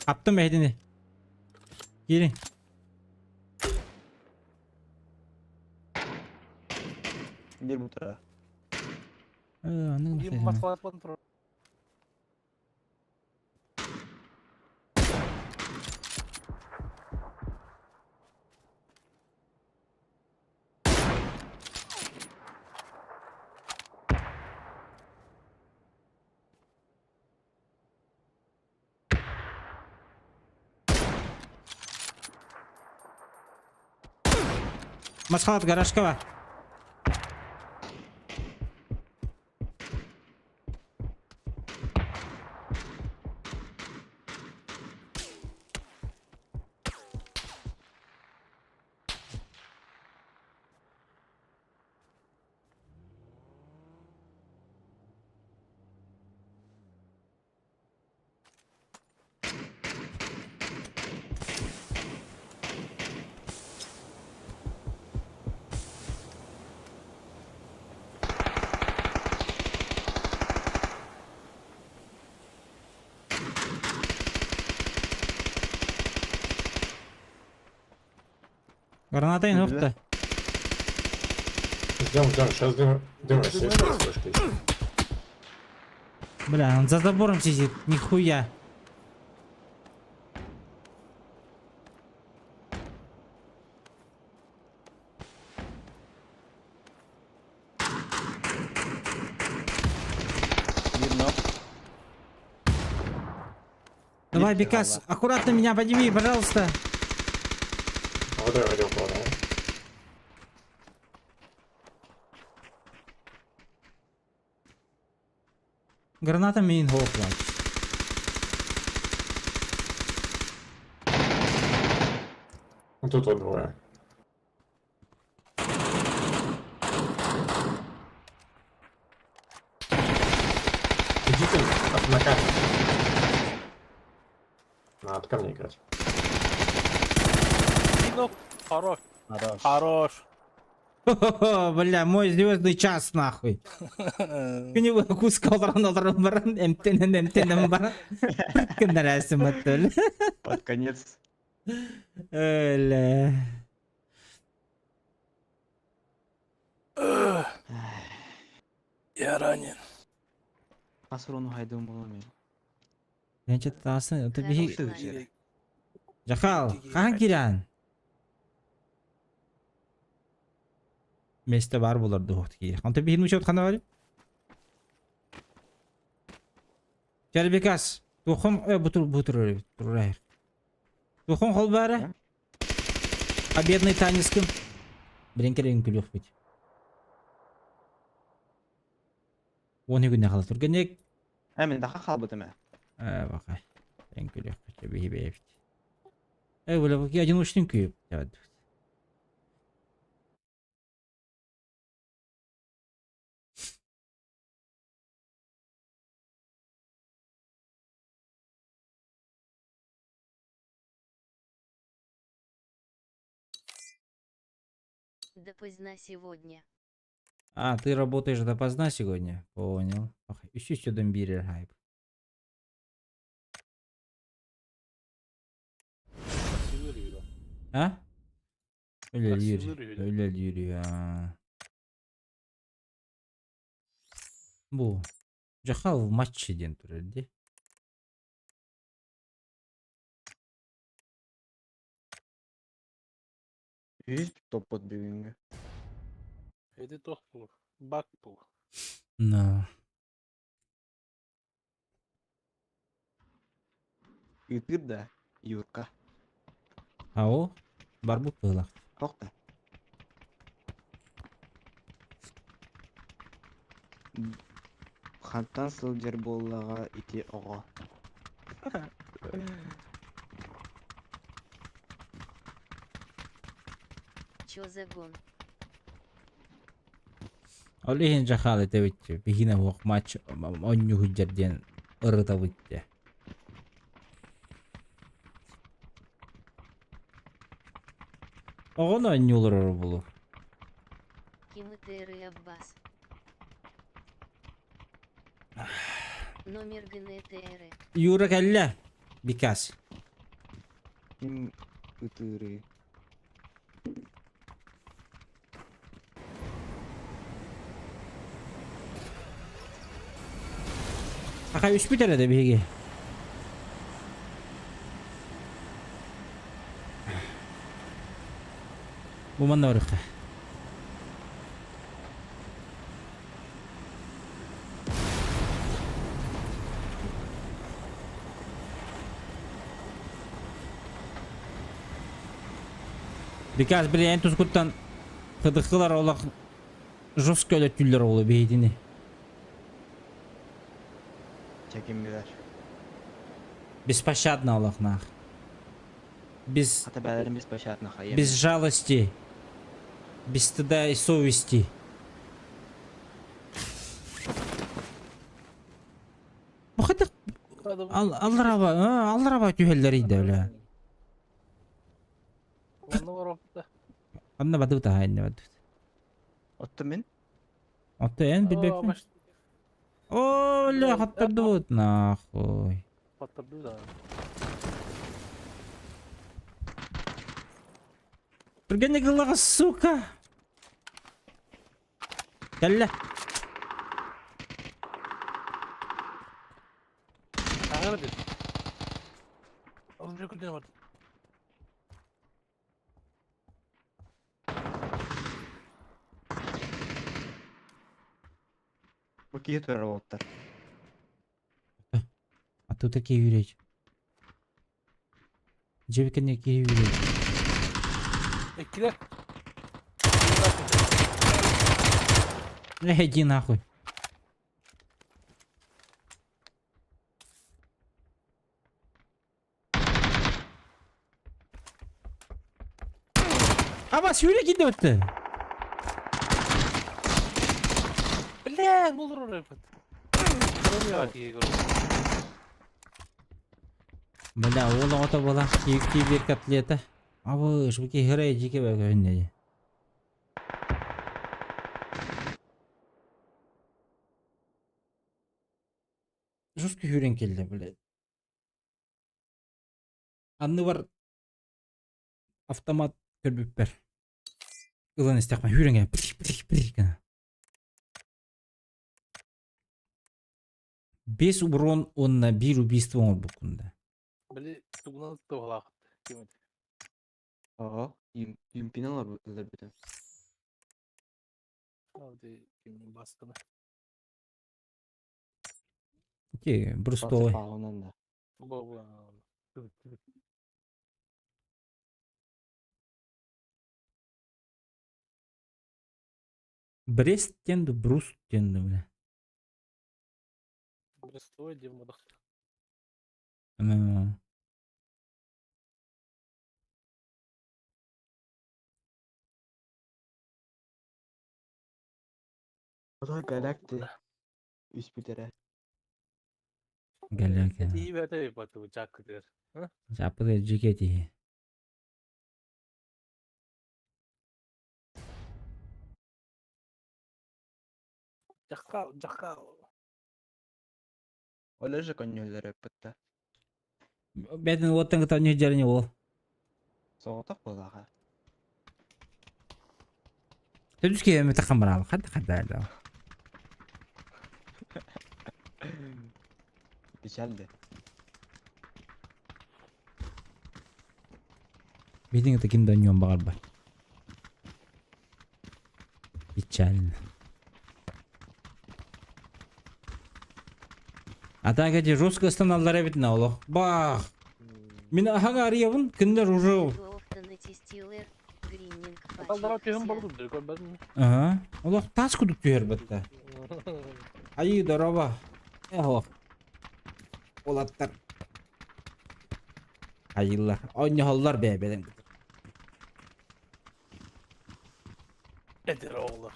Kaptım Mehdi'ni. Gelin. Bir bu tarafa. Anladın Bir mı? matfaa kontrol. Mashalat garajka var. Граната и нокта. Ждем, сейчас дым рассеется с флешкой еще. Бля, он за забором сидит, нихуя. Bir nok. Давай, Есть, Бекас, Allah. аккуратно меня подними, пожалуйста. А вот я радио да? Граната мин хопла. Ну тут вот двое. Идите на камень. Надо ко мне играть. Нок. Хорош. Хорош. Хорош. Хо-хо-хо, бля, мой звездный час, нахуй. Күні көз қалдырған отырым барын, әмтенім барын. Біріккен нәрәсім өттіл. Под конец. Öyle. Я ранен. Asır onu haydığım bulamıyorum. Bence tasın, tabii. Хорош, Şey- Ваня. Жақал, қан киран? Месте бар болар дохт кир. Он tabii 23 отқанда бар. Жарбекас, тухым, бутур, турайық. Тухым қол бары? Победный танец кім? Бірен күлік бейт. 10 күнне қала тұргенек. Әмін дақа қалбы деме. Бақай. Бірен күлік бейт. Бейі бейт. Өлі бұки одиночный күйіп. Допоздна сегодня. А, ты работаешь допоздна сегодня? Понял. Еще сюда бирер хайп. Taksimleri yürü. А? Öyle Taksimleri yürü. yürü. Öyle yürü ya. Bu. Жақа в матчеден тұрады. 100 топ подбігінгі. Hedi toh bulur. Bak bulur. На. Ütір да, Юрка. Ау? Бар бұл пылақ. Тоқта. Хантан сылдер боллаға ити оға. Чё за гон? Олеген жақалы тәуітті. Бігіне оқ матч онны хүджерден ұрыта бұйтті. Оғын онны олар ұры болу. Кимытеры Аббас. Номер ГНТР. Юра кәлі. Бикас. Ким ütірі. Ақа үш бітер әді беге. Bu manna varıqqa. Bikaz bir en tuzkuttan hıdıqılar olaq жестко өлөттүлөр олу бейдини. Çekinmiler. Беспощадно олақ нах. Без Hatta bələrin biz başarına xayyəm. без жалости, без стыда и совести. Bu kadar Adam allaraba tühelleri de öyle. onu var orada. Anne badı da aynı badı. Ottu min? Otta en bir Aa, bek. baş- Öyle hatta dut nahoy. Patladı da. Turgene gılağı suka. Kelle. Ağır bir. Az önce kulüne vardı. Bu kiye törü otlar. А тут такие юрить. Джевика не такие юрить. İkiler. Иди нахуй. А вас Юрий gidiyordu. Блин, olur oraya pat. Kırılmıyor ki Igor. Бля, ола ота бола. Киевки бир котлета. А вы ж бики грей жике бөгөнне. Жестко хүрен келди, блядь. Анны бар автомат көрбүп бер. Ылан истекмай хүренге. Бес урон он на бир убийство он букунда. Били тугунан тугала. Kimin? Aa, yumpinalar bütün. Hadi kimin baskını. Ки, брустовый. Ondan da. Bu. Брест тенді, Бруст тенді, бля. Брестовой демодах. Ана. Отой галакти. Üst bitere. Галяк. İyi verdi batı bıçak kıdır. Жапыды жекети. Жаққа. Öyle же konyolar yapıttı. Бәтін оттың кыта не жеріне ол. Soğutak bolağa. Төдүске эми такам баралы. Хадда әлі. Güzeldi. Бетің кыта кимді ойнуан бағар бар. Печально. Атаға де жестко останавливали бетіне олық. Бах! Мен ахаға арыябын, күндер уже... Офтаны тестилер, гриннинг Қалдыра тегін пачек болды, көрмедім. Ага. Олық тас күдік түйер бітті. Айы дороба. Олық. Олаттар. Айылар. Ойнығалар бәбеден. Edir oğlu.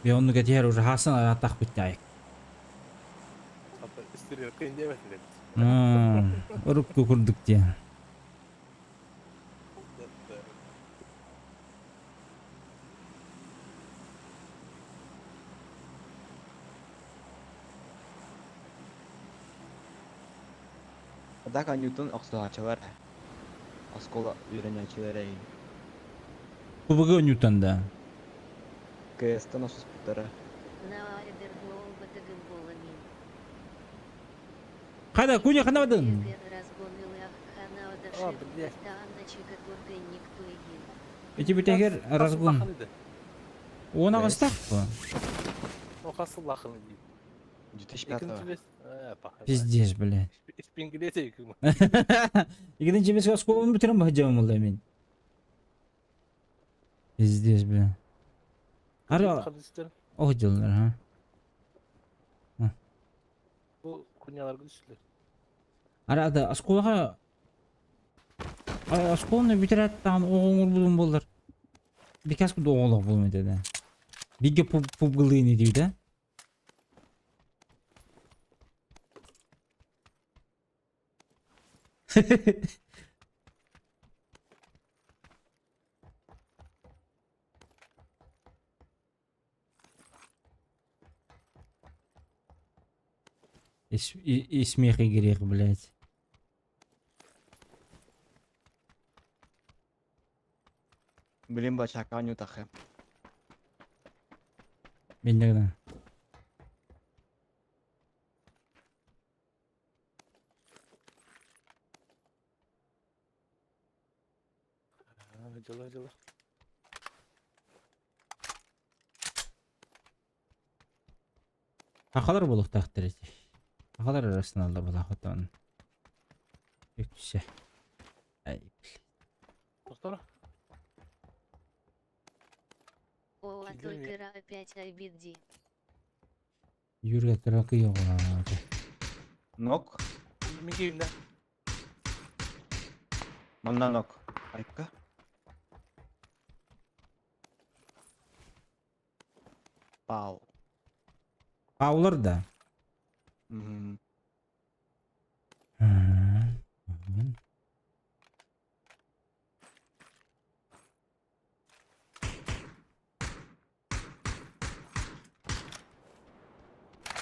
Ve onu getiriyor уже Hasan atak bitecek. Hatta istiriyor, kıyın demesin. Uruk kukurduk diye. Однако Ньютон оксугачылар. Оскола үйренячилер әйін. Кубыгы Ньютонда. КСТ-ны суспуттары. на айдер гол батыгын боламин. Қайда, көне қанавадың? Разгонылы хана А, одашир, блядь. таанна чигатургай никто един. Эти бітегер разгон. Ona қыстақ па? O kasıl lakını değil. 2005-го. Пиздец, блядь. İspingilete yıkımı. Екінші беске школаны бітірім ба жауым олда мен. Пиздец, блядь. Ара, ох жылдар, ha. Bu kunyalar güçlü. Арада, асколаға... Асколаны бітірәт тағын оғыңыр бұлым болдар. Бекас күді оғылық болмайды да. Биге пубгылыны дейді. И смех и грех, блядь. Блин, бачака Ньютахе. Мен негден. Жылы. Ақалар болып тақтыр еті. Ақалар арасынан алда бұл ақытан. Өктісе. Әй, блядь. Dostlar. О, а Фига только мне. опять обиди. Юрга кыракы yoğun. Нок. Мигеймде. Манна нок. Айпка. Пау. Ağlar da. Мгм.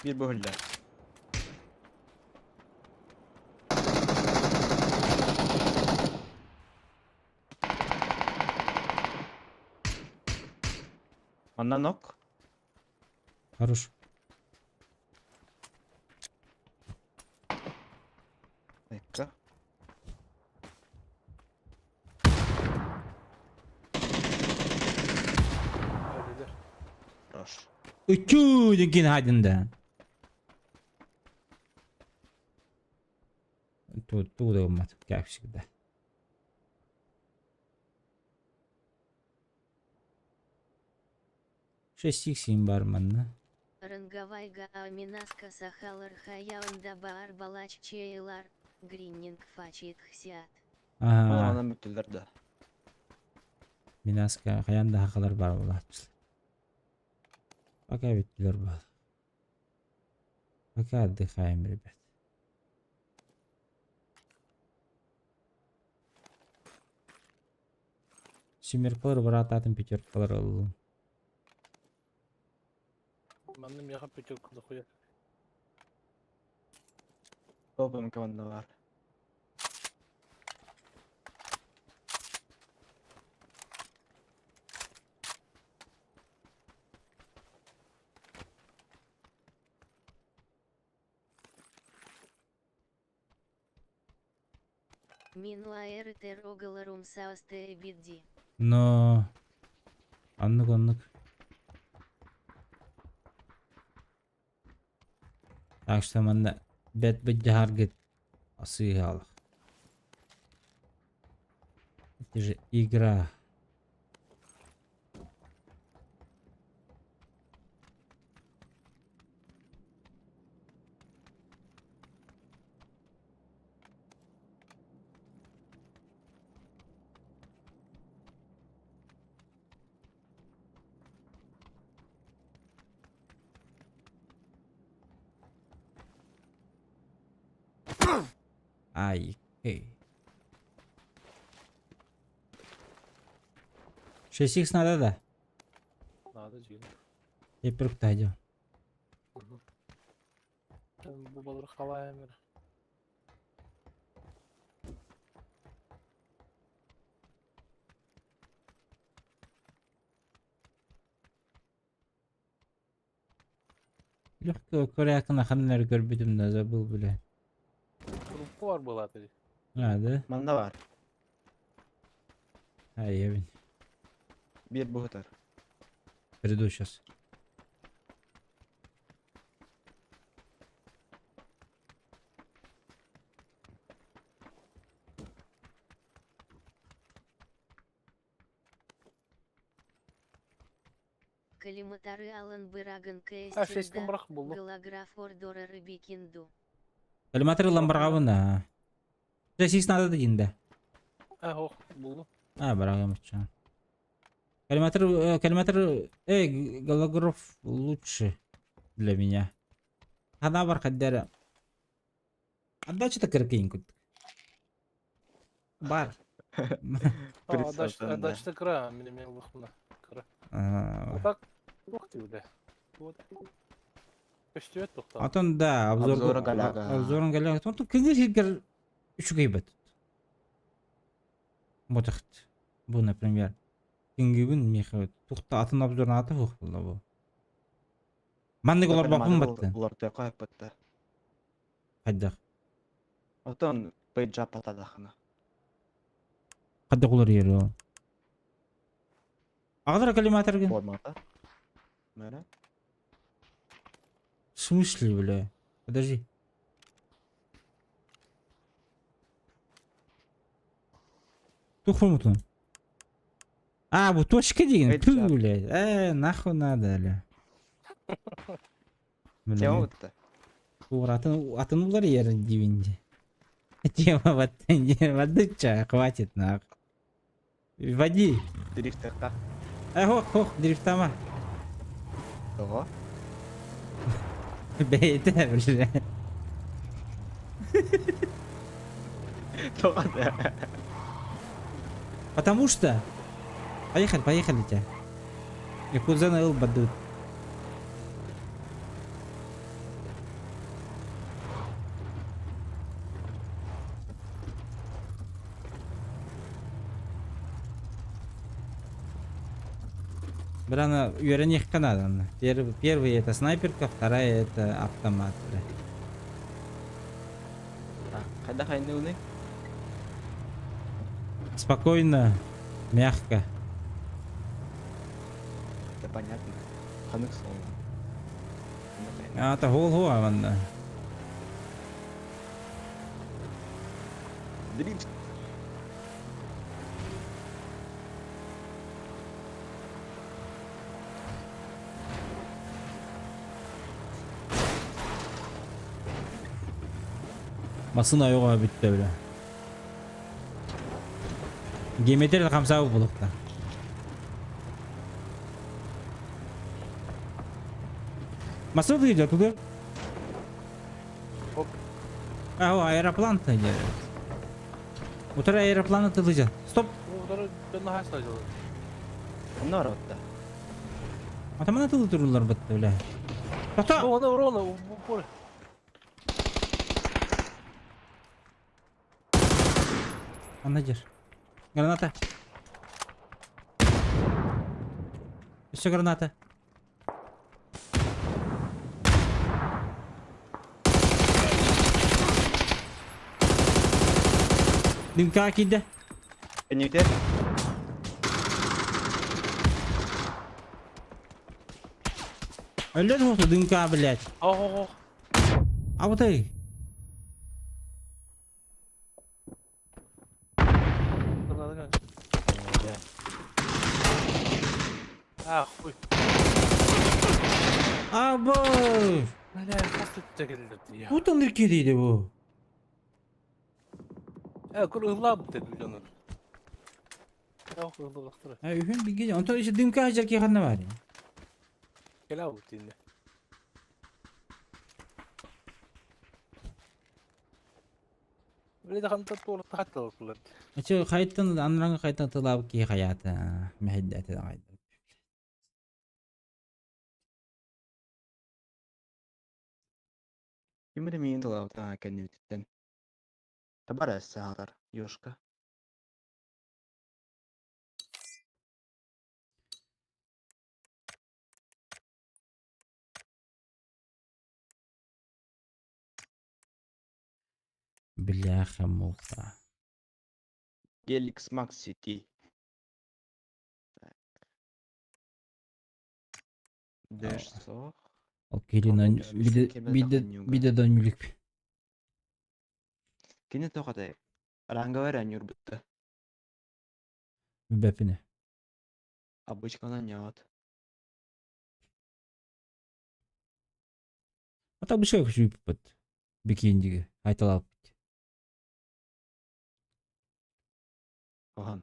Bir böyle. Манна нок. Хорош. Айпка. Öyledir. Хорош. Üçü dükkan hadinde. Тудомат, как всегда. Шестиксин барман, Рангавайга Аминаска Сахалар Хаяунда Баар Балач Чейлар, Гриннинг Фачит Хсиат. Ага, Анам бүтүлдөрдө. Минаска хаянда хакалар бар болат. Пока биттилер бол. Пока отдыхаем, ребят. Семеркалар брат атым пятеркалар алуу. Манным яха пятерку захуя. Топым команда бар. Минуаэры Терогаларум Саусте Бидди. Но аннык. Так что манда бет бджаргет асыгал. Это же игра. Ай, эй. 6х надо, да? Надо жин. Я перептадил. Bu balır halaya emir. Легкого корякна ханнер görmedim de забыл, бля. Группа var была ты. А, да? Манда бар. А, я вин. Бир бухтар. Приду сейчас. Калиматары Алан Быраган А 6 Кэстинда. кумрах булду. Галаграф Ордора Рыбикинду. Калиматыр ламбаргабына. 6х надо да инде. Ох, булду. А, барагам чан. Калиматыр, голограф лучше для меня. Она бар хаддера. Отдача-то кыркейн кут. Бар. Дачта кра, мен лыхмына. Кра. А, Так, ух ты, бля. Вот. Көстөт тохта. Атон да, Обзоры галяга. Обзорын галяга. Тон кыңгыр хиргер үчү гейбет. Мотахт. Бу, например. Кыңгыбын мехет. Тухта атын обзорын аты хук булда бу. Манны голар бакын батты. Булар текай патта. Кайдак. Отон пейджа патадахына. Кайдак голар ери ол. Агдыр калиматыргын. Формата. Мэра. В смысле, бля? Подожди. Тухмутун. А, bu точка деген. Это Ту, жар. блядь. Нахуй надо, бля. Тема бутта. Атын улар ерін дивинде. Тема баттан воды хватит, нахуй. Води. Дрифтерка. Хох, дрифтама. Того. Бейте, бля. Того, да. Потому что... Поехали тебя. И кузена ил бадут. Брана, уверенных Канада. Первый это снайперка, вторая это автомат, бля. Кайда хайны уны? Спокойно, мягко. Да понятно. Ханык сон. А это гол-гол, аванна. Дрим. Masın ayığa bitti öyle. Gemeter de kamsa bulukta. Masıl duyacak tudur. Hop. Ha o aeroplan tayı. Bu tara aeroplan atılacak. Stop. Bunları ben daha sayacağım. Ne var orada? Ataman atılı dururlar battı öyle. Bata. Ona bu. Anladır. Granata. Еще граната. Дымка киде. Коннектор. Öldü mü dımka блядь? Oh. А вот и. Ah uy. Abo. Ne nasıl çekildi ya? Bu tandır kediydi bu. Kırıklar mı dedi canım? Kırıklar. Ha ühün bir gece. Ondan işte dımka hacer ki kanne var ya. Gel abi dinle. Böyle de kanıta doğru hatta oldular. Açı kayıttan anlarına kayıttan tılabı ki hayatı. Mehiddeti de kaydı. Kimde mihin tuolla tää kennytitten. Tabaressa hatar, Joska. Бляха муха. Gelix Max City. Дэш сох. O kelin bir de dönülük. Kini tokate. Ranga veren yurbutta. Mübepine. Обычкана нет. Hatta bir şey yok şu ipet. Bikinci. Haytalap. Ага.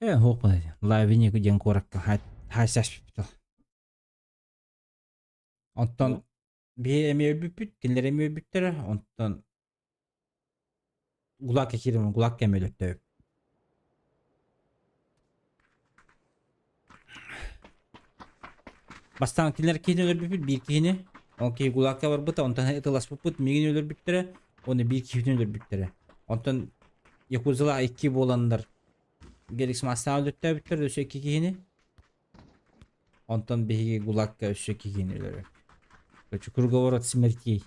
Hoppa. Live'ini kujen korak. Haysaş bitti. Ondan bir emiyor büpüt. Kinler emiyor büttere. Ondan kulak ekirim. Kulak kemiyor döp. Bastan kinler kini ölür büpüt. Bir kini. Okey kulakka var bıta. Ondan ıtılas büpüt. Migin ölür büttere. Onu bir kini ölür büttere. Ondan Yakuza'la iki olanlar. Gelix Mastan ölür büttere. Öşe iki kini. Ondan bir kulakka öşe iki kini ölür. Короче, круговорот смертей.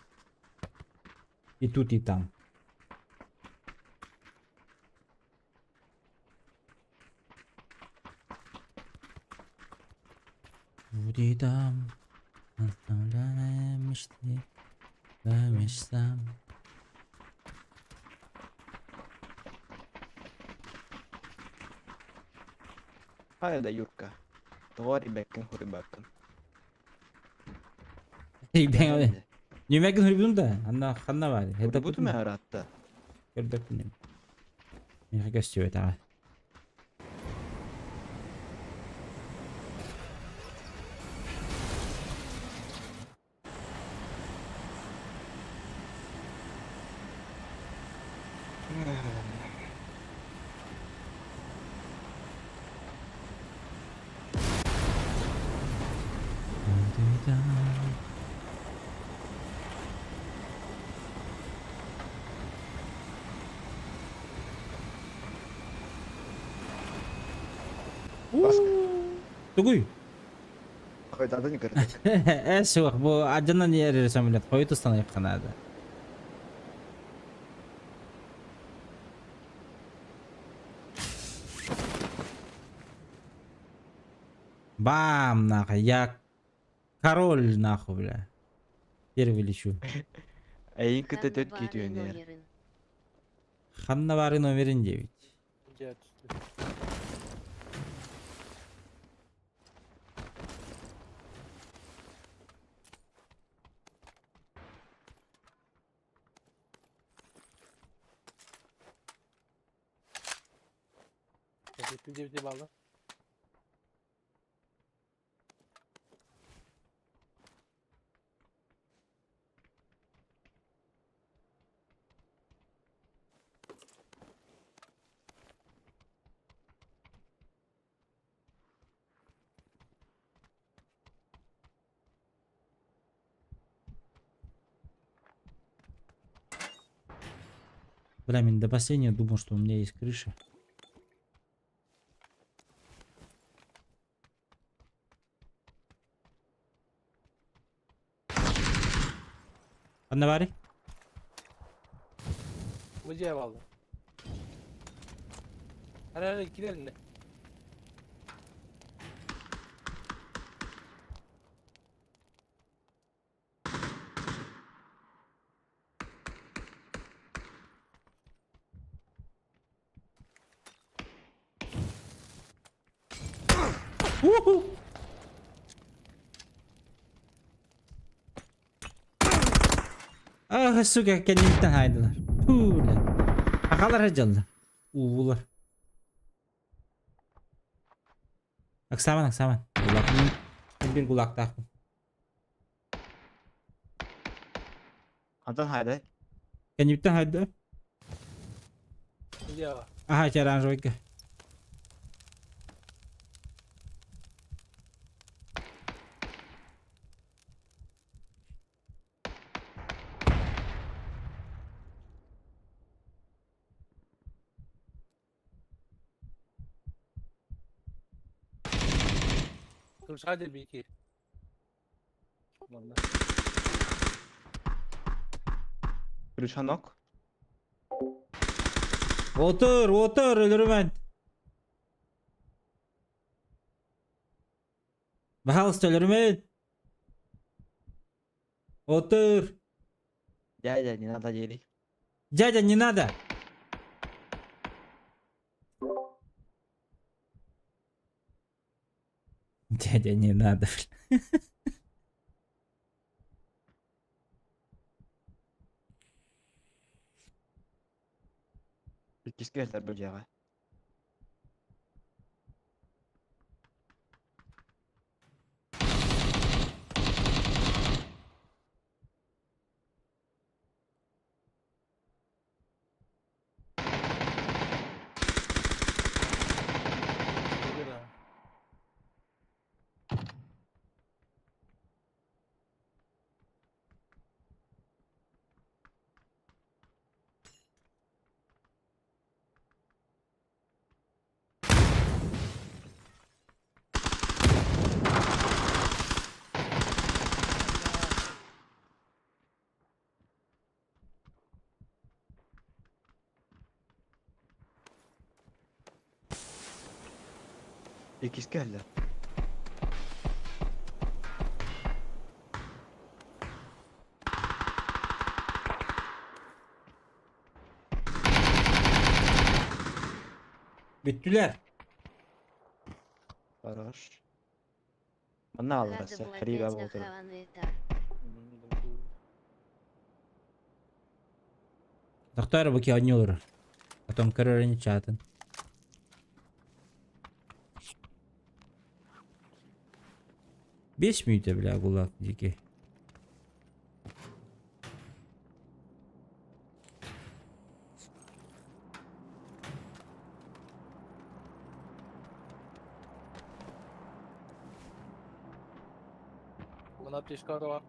И тут, и там. Вудидам, оставляя мечты, да мечтам. Hayda Jurka. Tori becken huri backen. Ben öyle. Yemek hırbım da. Anna var. Huri butu mu yarattı? Gördük benim. Ne gösteriyor daha. Tunggu. Hayda da ne kırdık? Esok bu ajandan yer samlet. Koy tustan yakın ada. Бам, нахуй, я король, нахуй, бля. Первый лечу. Эйин кыта төт кетиyor ne? Ханна бары номерин 9. Gel. Bir bağla. Бля, мен до последнего думал, что у меня есть крыша. Anne bari. Bıcıya bağla. Hadi gidelim de. Ah suka kendimden haydılar. Puh. Akalar hacaldı. Uğular. Aksaman aksaman. Kulakın. Bir kulak takım. Anton haydi. Kendimden haydı. Bıcıya bağla. Aha çaran royka. Dur sadece bir iki. Vallahi. Gülüşen nok. Otur otur ölürüm ben. Bahalst ölürüm ben. Otur. Дядя, не надо делить. Дядя, не надо. Дядя, не надо. Ülkesi geldiler böceğe. Bıcıya. İkisi geldi. Büttüler. Хорош. Bana al Рада burası. была Хриба опять болтыру. нахаваны это. Доктор bu ki anne olur. Потом körörünü çatın. Beş müydü bile kulak diki. Buna ateşkar var.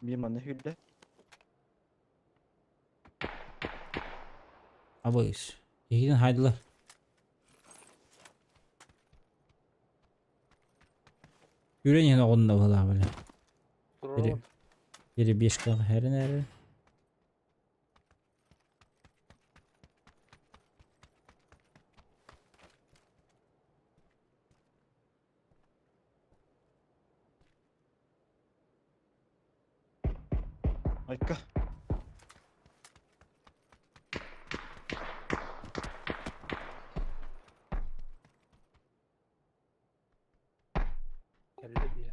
Bir mana hülle. Абайыз. Егиден хайдылар. Үйренен оғында бола бөлі. Тұрар. Бері 5 қағы әрін әрі. Moikka. Kelle diye.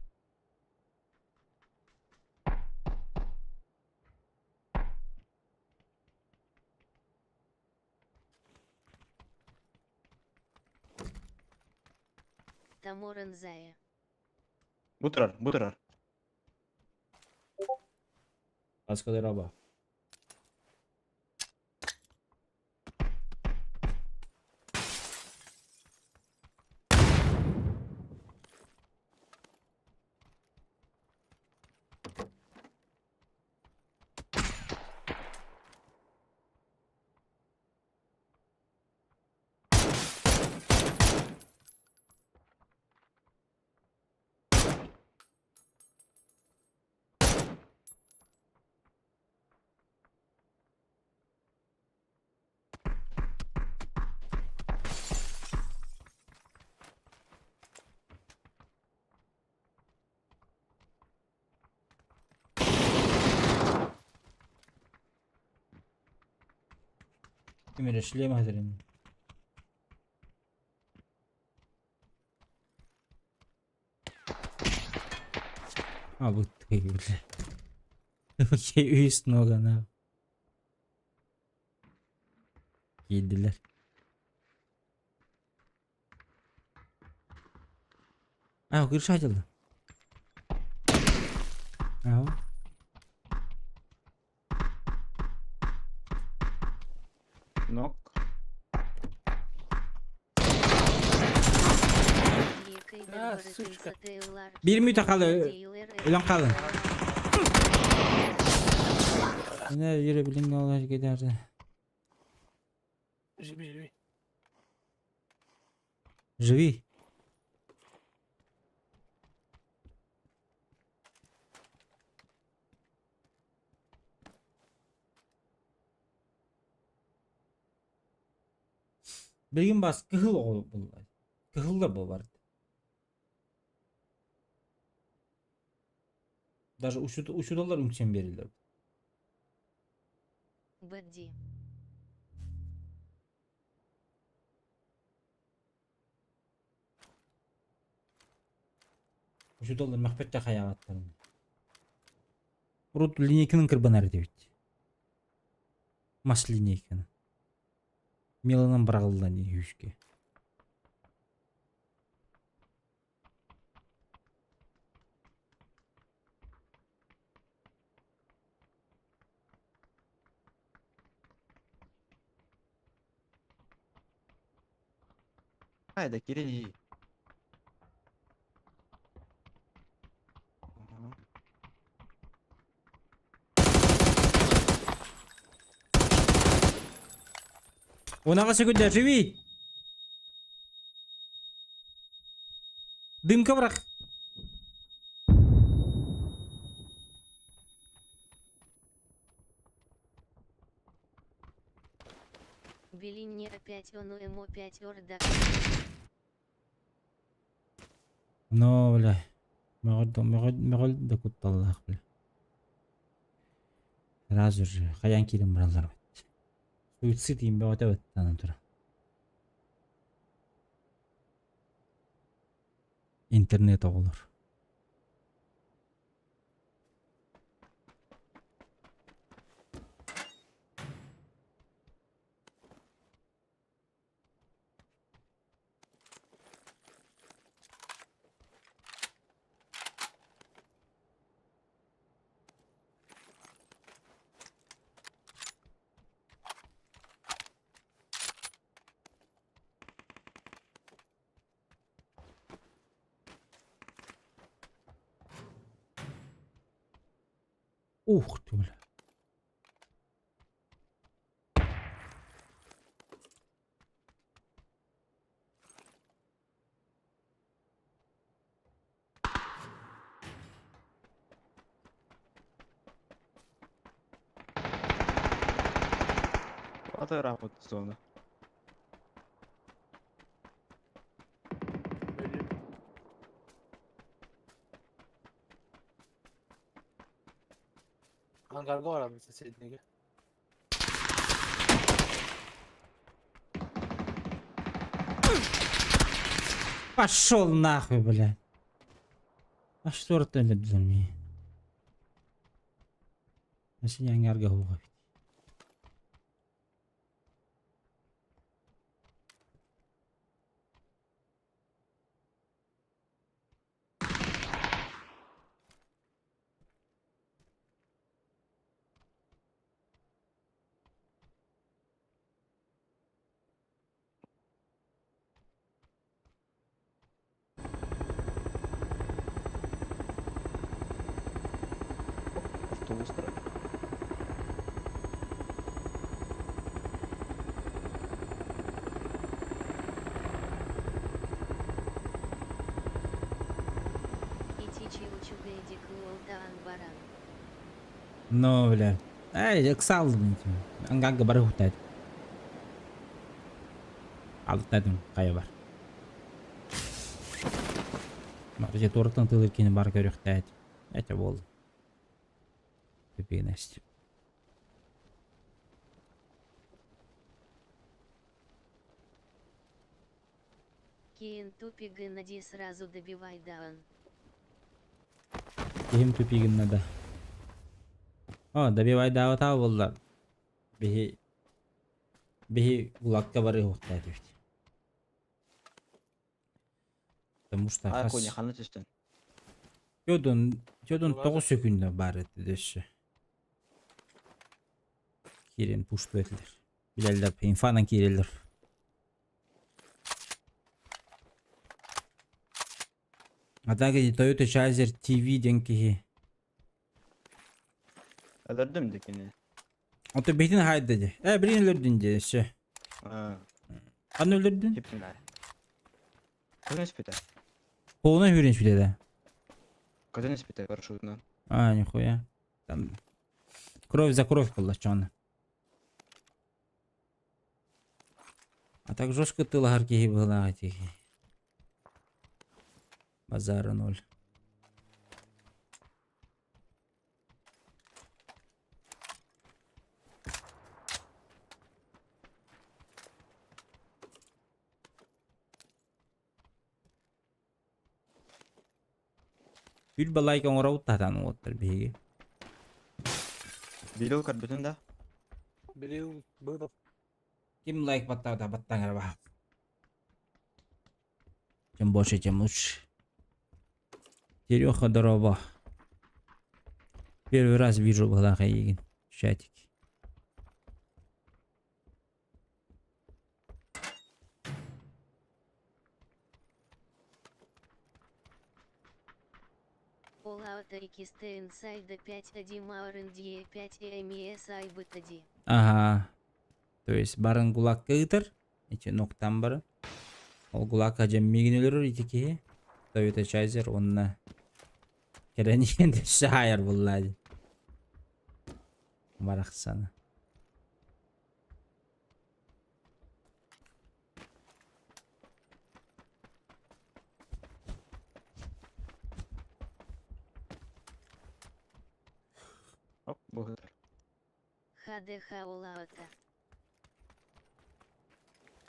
Таморан Зая. Butrar. Басқадар аба. Кемере шлем хәзерин. Вот ты, бля. Okey, üstüne o gana. Yediler. Ha, kırış açıldı. Ha. Knock. Сучка. Bir müte kalı. Ulan kalın. Yine yürüyebilin ne olur giderdi. Живи. Живи. Bir gün bas kıhıl o bunlar. Kıhıl da bu vardı. Даже ушудалар үмчен берилер. Бадди. Ушудалар махпетте хаягаттарын. Урут линейканын кырбанары дебит. Мас линейканы. Меланан барагылдан үйүшке. Haydi Kirill. Ага. Онага секунда живи. Дымка брак. Белинне опять оно эмо 5 орда. No, бля. Мегал да кутталлах, бля. Сразу же хаян килим бралар. Суицид им бе өтөбөт анан тура. Интернет оголор. Ух ты, бля. Ата рахмат зона. Ангарга барамын соседнеге. Пошел нахуй, блядь. А что это для меня? А сегодня ангарга хуга. Автобустар. Итичи учугайди кулдаан баран. Ну, блядь. Эй, эксал, блядь. Ангарга бары хутает. Алтадым, кая бар. Маржи туртын тылы кені бар көріқтәйді. Әте бол. Пепейнәсті. Кейін тупига нади сразу добивай даун. Кем тупигін нада. О, добивай дава тау болдар. Бехи улакка бары хутайды. Потому что А хас... коня ханы түстен. Жодон 9 секундда бар еді дөші. Керен пушты етілер. Білелдер, инфанан керелдер. Атаға Toyota Chaser TV денкеге. Öldürdüm de kini. Ото бейтін хайд dedi. Бірін өлірдің де ше. Аны өлірдің? Hepsini. Kadın ispite. Қолына үйренші деді. Kadın ispite парашютынан. А, нихуя. Там кровь за кровь была, чё она. А так жестко тыл гаркеги была этих. Базара 0. Бір балайка оңырау татан оттыр беге. Билеу карбютын да. Біреу бұрып. Ким лайк баттауда баттаңыр ба. Чем больше, тем лучше. Тереха дрова. Первый раз вижу балаха еген. Чатик. Олаута и кисты инсайда 5.1 маурендие 5 эмиэс айбытади. Ага. То есть барын гулакка ытыр. Эти ноктан бары. Ол гулакка жем мигнелер итики. Toyota Chaser онна. Керенен де шайыр буллады. Барақсаны. Оп, бұғытыр. ХДХ Олаута.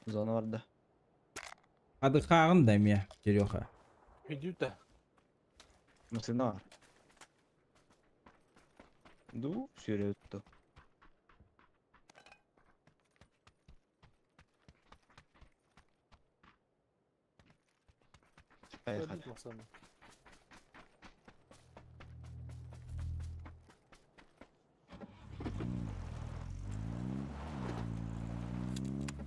Зона vardı. Ады қағын да мия, Тереха. Үйдюта. Mısırda var. Du süre tuttu. Hayır hadi. Masanı.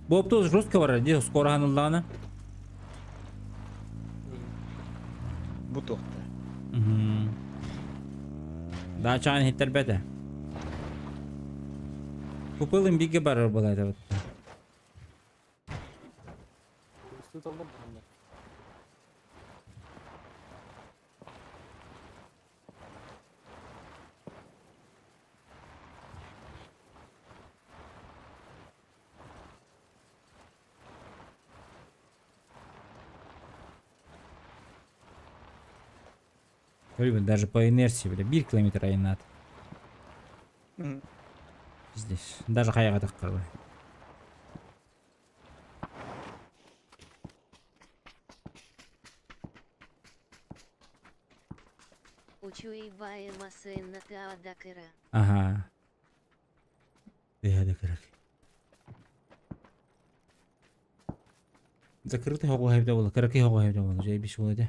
Боптоз жестко бар, де скорғанылдағаны. Bu tohtu. Да, чайын хиттер бәді. Купылын биге барыр болайды. Üstü talım bunda. Говорю, даже по инерции, бля, 1 километр айнат. Мгм. Здесь. Даже хаяга таққыр. Учуй бае масын на таадакыра. Ага. Да, короче. Закрытый хого хайпта болды. Караки хого хайпта болды. Жай биш болды.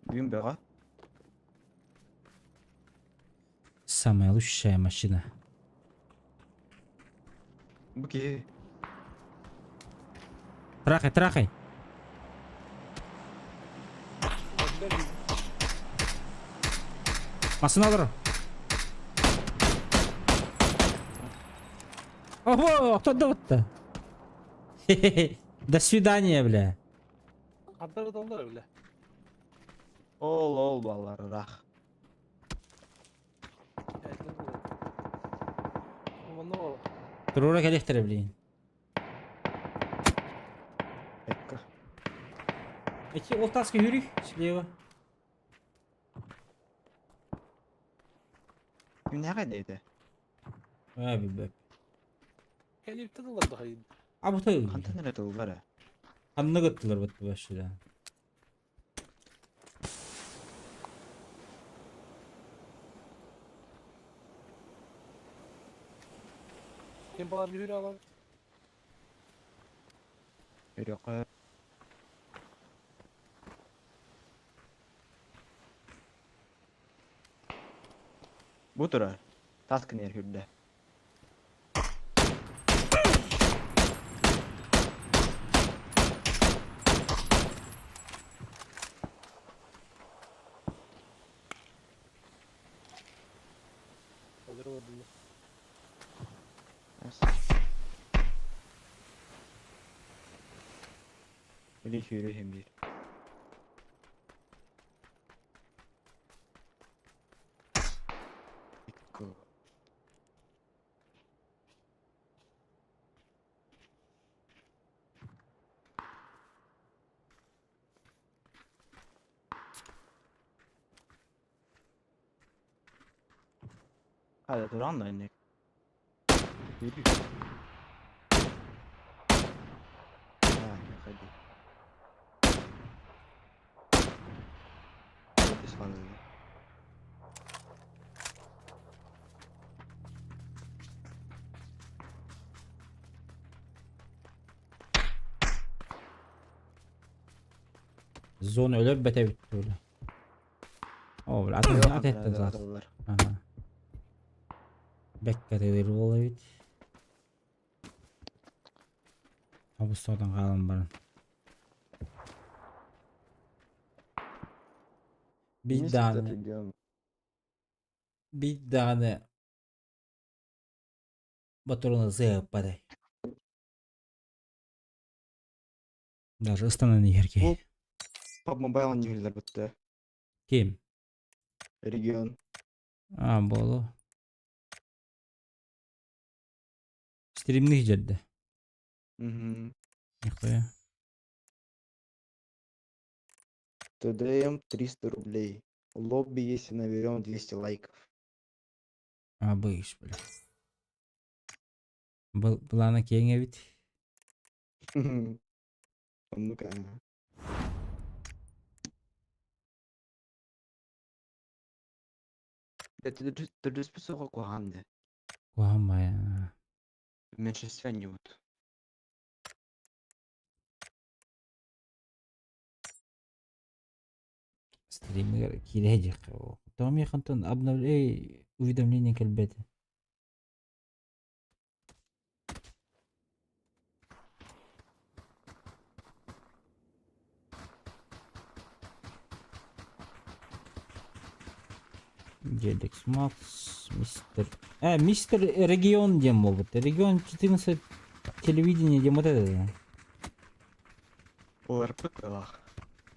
Бүйін беға. Самая лучшая машина. Бүке. Трахай, трахай. Машина алыр. Ого, кто да-то? До свидания, бля. Қандар адамдар бля. Ол балалар рақ. Турурак электро, блин. Экка. Эти олтаски юрий слева. Не қайдайды? Abi be. Келиптен олар да қайын. Абы той. Қантан рет ол бары? Анны göttüler battı başlıda. Кен балар үйре алам. Үйреқі. Бұ тұрар. Таскын еркірді. Olur oldu. Или үйре хемдер. Hadi duran da innek. Yürü. Hadi. Hadi sana. Zona ölür bete bitti öyle. O böyle at etti zaten. Aha. Bekleteleri olabilir. Abustardan kalan barın. Bir tane Батурына зэпадай. Даже останови ерке. Ол Pub Mobile не билер бітті. Ким? Регион. А, болу. Стримных жерде. Мгм. Нихуя. ТДМ 300 рублей. В лобби, если наберем 200 лайков. А, быш, бля. Была на кенге ведь. Ну-ка. Ты список куанды. Куамая. В меньшинстве не вот. Стример киредик. Там я хантон обновляй уведомления кальбеты. Геликс Макс, мистер Регион дем могут. Регион 14 телевидение дем вот это. ОРП кылах.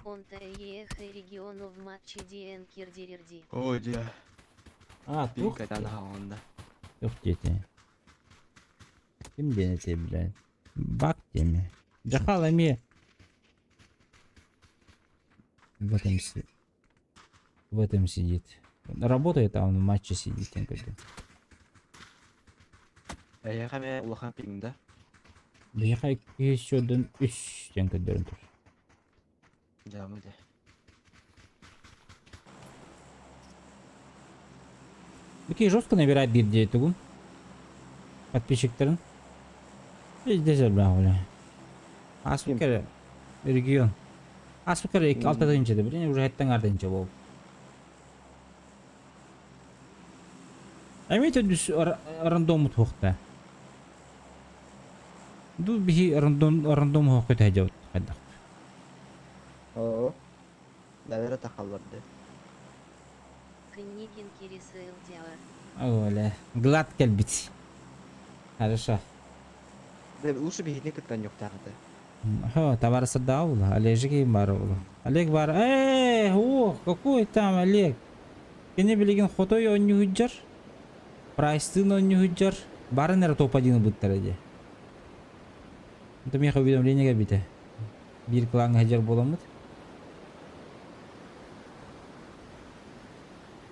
Он-то ехай региону в матче Диэн Кирдирирди. О, дя. А, тух. Пинкадан хаонда. Ух дети. Ким денете, блядь. Бак теме. Джахалами. В этом в этом сидит. Работает, а он в матче сидит. Я говорю. Я хаме улахан пингда. Бияқай кесёден үш теңкедерін тұр. Дамыды. Бикей жестко набирает бирде тугун. Подписчиктерін. Здесь бля. Аспекер регион. Аспекер 6-ынчы да, біріне уже 7-ынчы болып. Әмет өдіс рандому тоқта. Ду бихи рандом хоқы тәжеуд қайдақ. О. Давера тахалларды. Книгин Кирисы Элдиар. Оля, глад кәлбит. Хорошо. Лучше бегитник тыктан yok тағыды. Хо, товар сада ол, Олежки бар ол. Олег бар. О, какой там Олег? Кене білеген хотой онны хүджар. Прайстын онны хүджар. Барын әрі топ-1 бұттар әде. Это меха уведомление бите. Bir klan hajar bolamıd.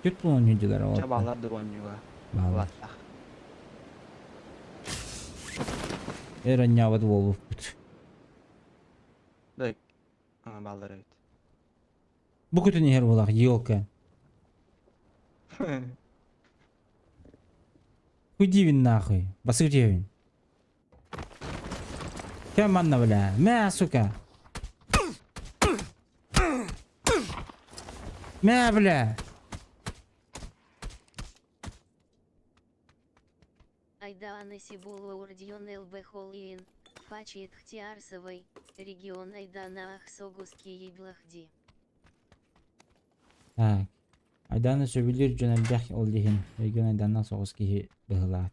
Kötü oyuncular var. Çabalardır oynuyorlar. Bağlar. Vallahi. Eren yavadı bol but. Дай. Ага, балдар evet. Bu kötü neher bolak yolka. Худи нахуй. Басыгдевин. Кем манна бля? Мя, сука. Мя, бля. Айдааны Сибулу Урдион ЛБ Холиин, Пачит Хтиарсовой, регион Айдана Ахсогуски Еблахди. Так. Айданы сөбүлөр жөнөлбек ол деген. Регион айданнан соғыс кихи быгылат.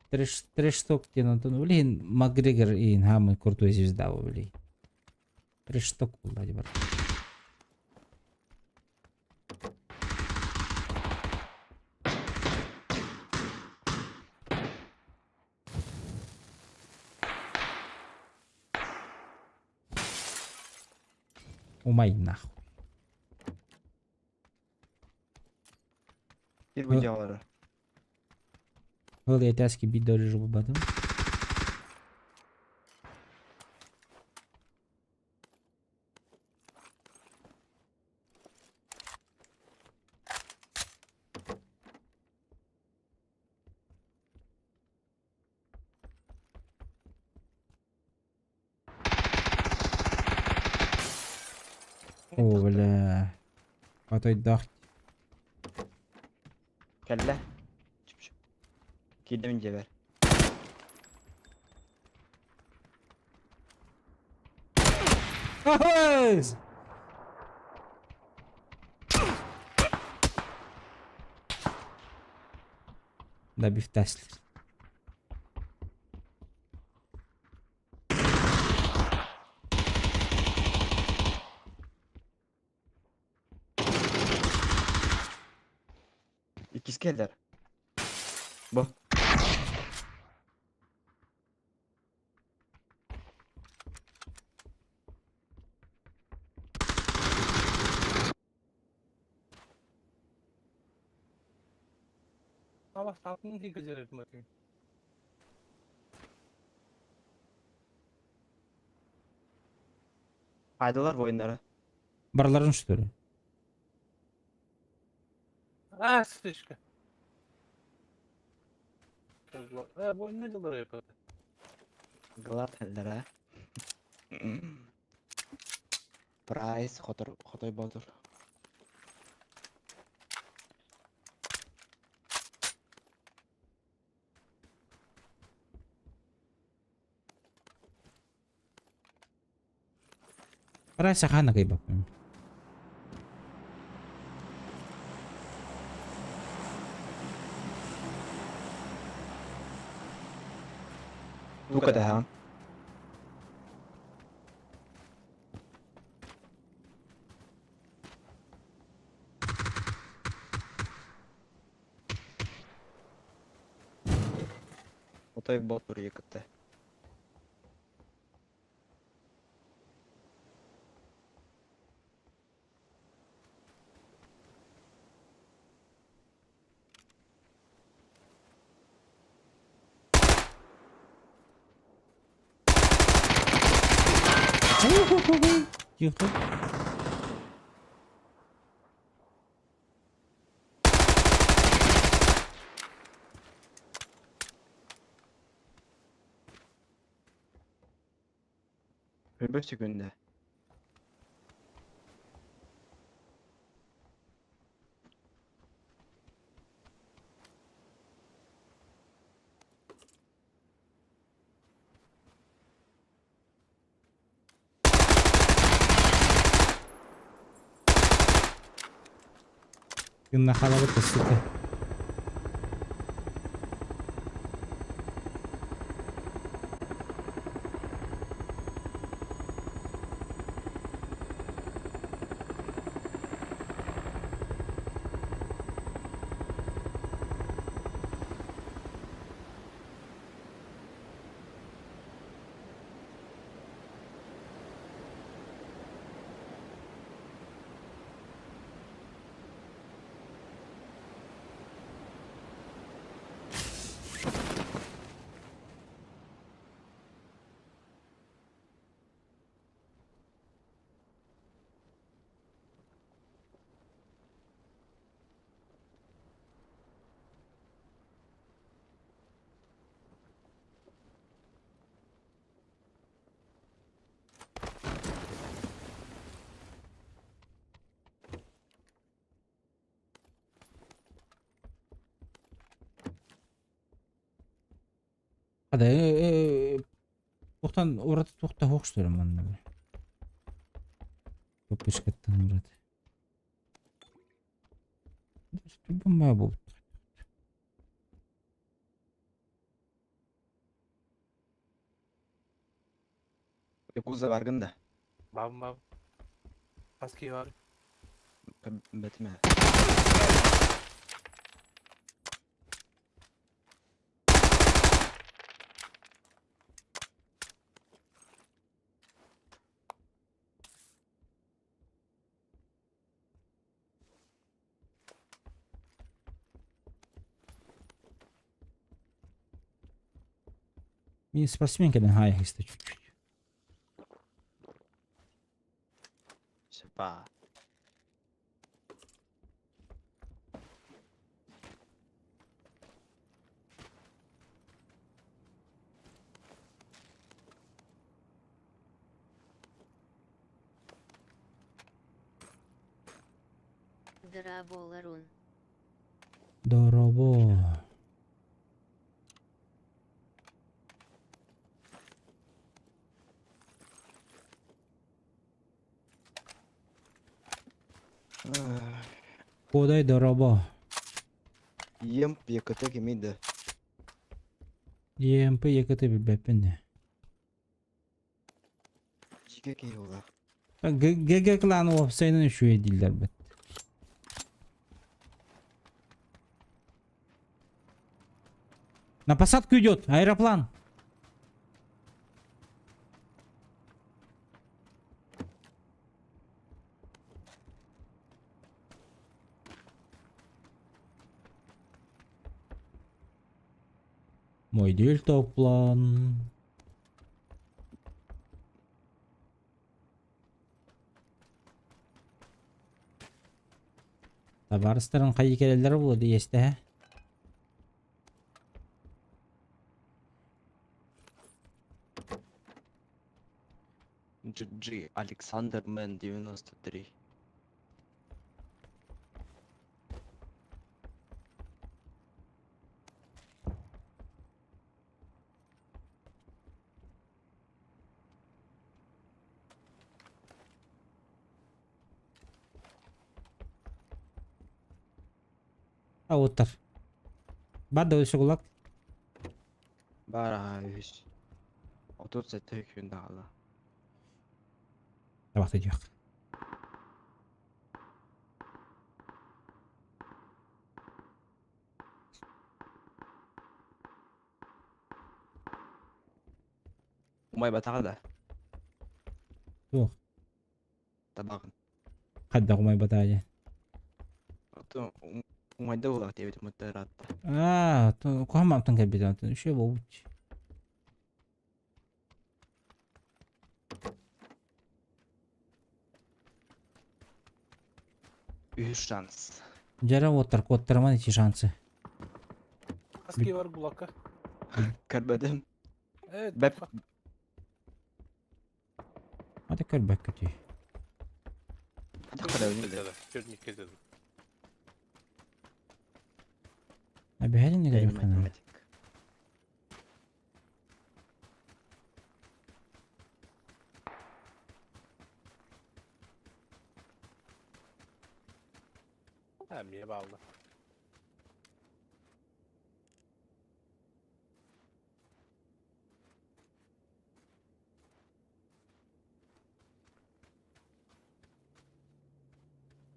Трешток деген он блин Макгрегор и хамы крутой звезда блин. Трешток вроде бы. Умай нахуй. Bir bu cevabı. Был я тяжкий бить даже живу батон. О, бля. Атай дах. Kelle. Çıp çıp. Kildim ceber. Да бифтасли. İkisi keller. Bu. Ama sapını değil gıcırık bakayım. Faydalar bu oyunlara. Барларын что ли? Ah sıçka. Bu oyun ne dolar yapar? Glat ellere. Price Xotoy Batur. Райса хана кайбак. Bu kadar ha. Xotoy Batur yıkıttı. Тихо. Bir секунда. Кына халабыта, сука. Hadi to'xtan, o'rada to'xta, o'xshayman mana. Ko'pishkatdan o'rada. Bunday bo'ldi. Yakuza varganda. Bam. Paski var. Bitme. Min спортсменка на хаях есть чуть-чуть. Сепа. Драво Ларун. Дорого. Кодай дорого. Ем yakıta kimiydi? EMP yakıtı bir bepende. Jike kiyola. GG klanı offside'ını şu edildiler bet. На посадку идет аэроплан. Мой дельтаплан. Табарыстарын қай келелер болады есте. GG Александр Мэн 93. Ауыттар. Бады өлші құлақ. Bara 100. 37 hükümde hala. Табақты жоқ. Umay batağı da. Жоқ. Tabağın. Қадда құмай батады. Umayda olaq deyip muhtemelen hatta. Қоғамаптың кәбеді. Үші болып. 3 шанс. Жара оттар, коттарман эти шансы. Kaski var kulakka. Көрбөдүм. Evet. Бәп. Hadi körбәк көтүй. Çözünü keselim. Abi hadi ne gerek kana. Математик. Hem niye bağlı?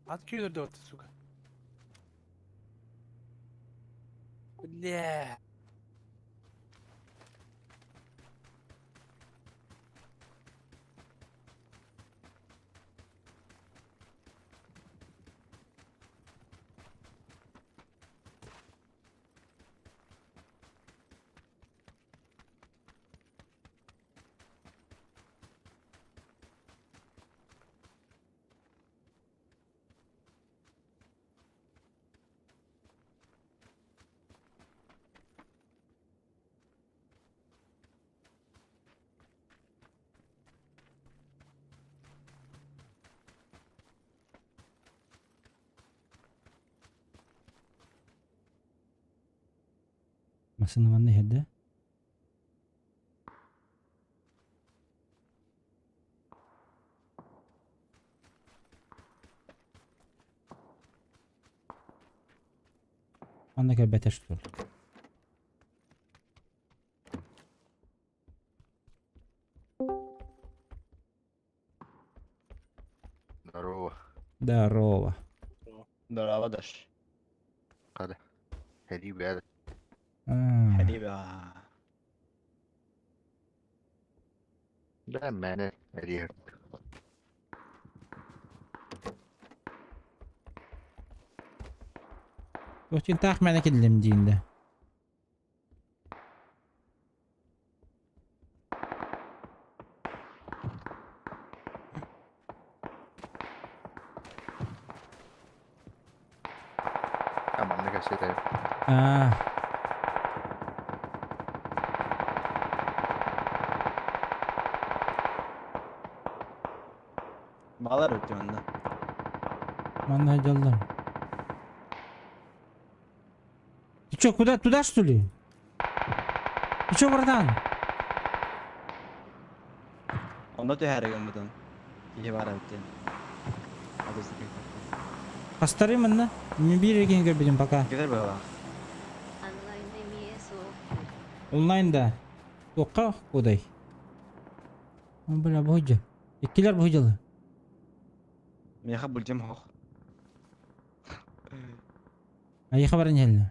At köyleri de orta suka. Bля. Masını var ne hede? Anda körбәтә что ли? Здорово. Здорово. Здорово, Даш. Ребята. Ребят. Да, мене рер. Ötün tahmine kildim diyinde. Tamam ne kadar Балар өтті мында. Мanda жалдым. Ты чё, куда? Туда что ли? Ты чё, братан? Онда төхәреген бұдан. Ие бар өтті. Постарымын да? Не бери екен көрбедім пока. Кетер бала. Онлайн МСО. Онлайнда. Тоққа кудай. Бля, бұйджы. Еккелер бұйджылы. Меха бүлтем хоқ. Ай хабарын елі.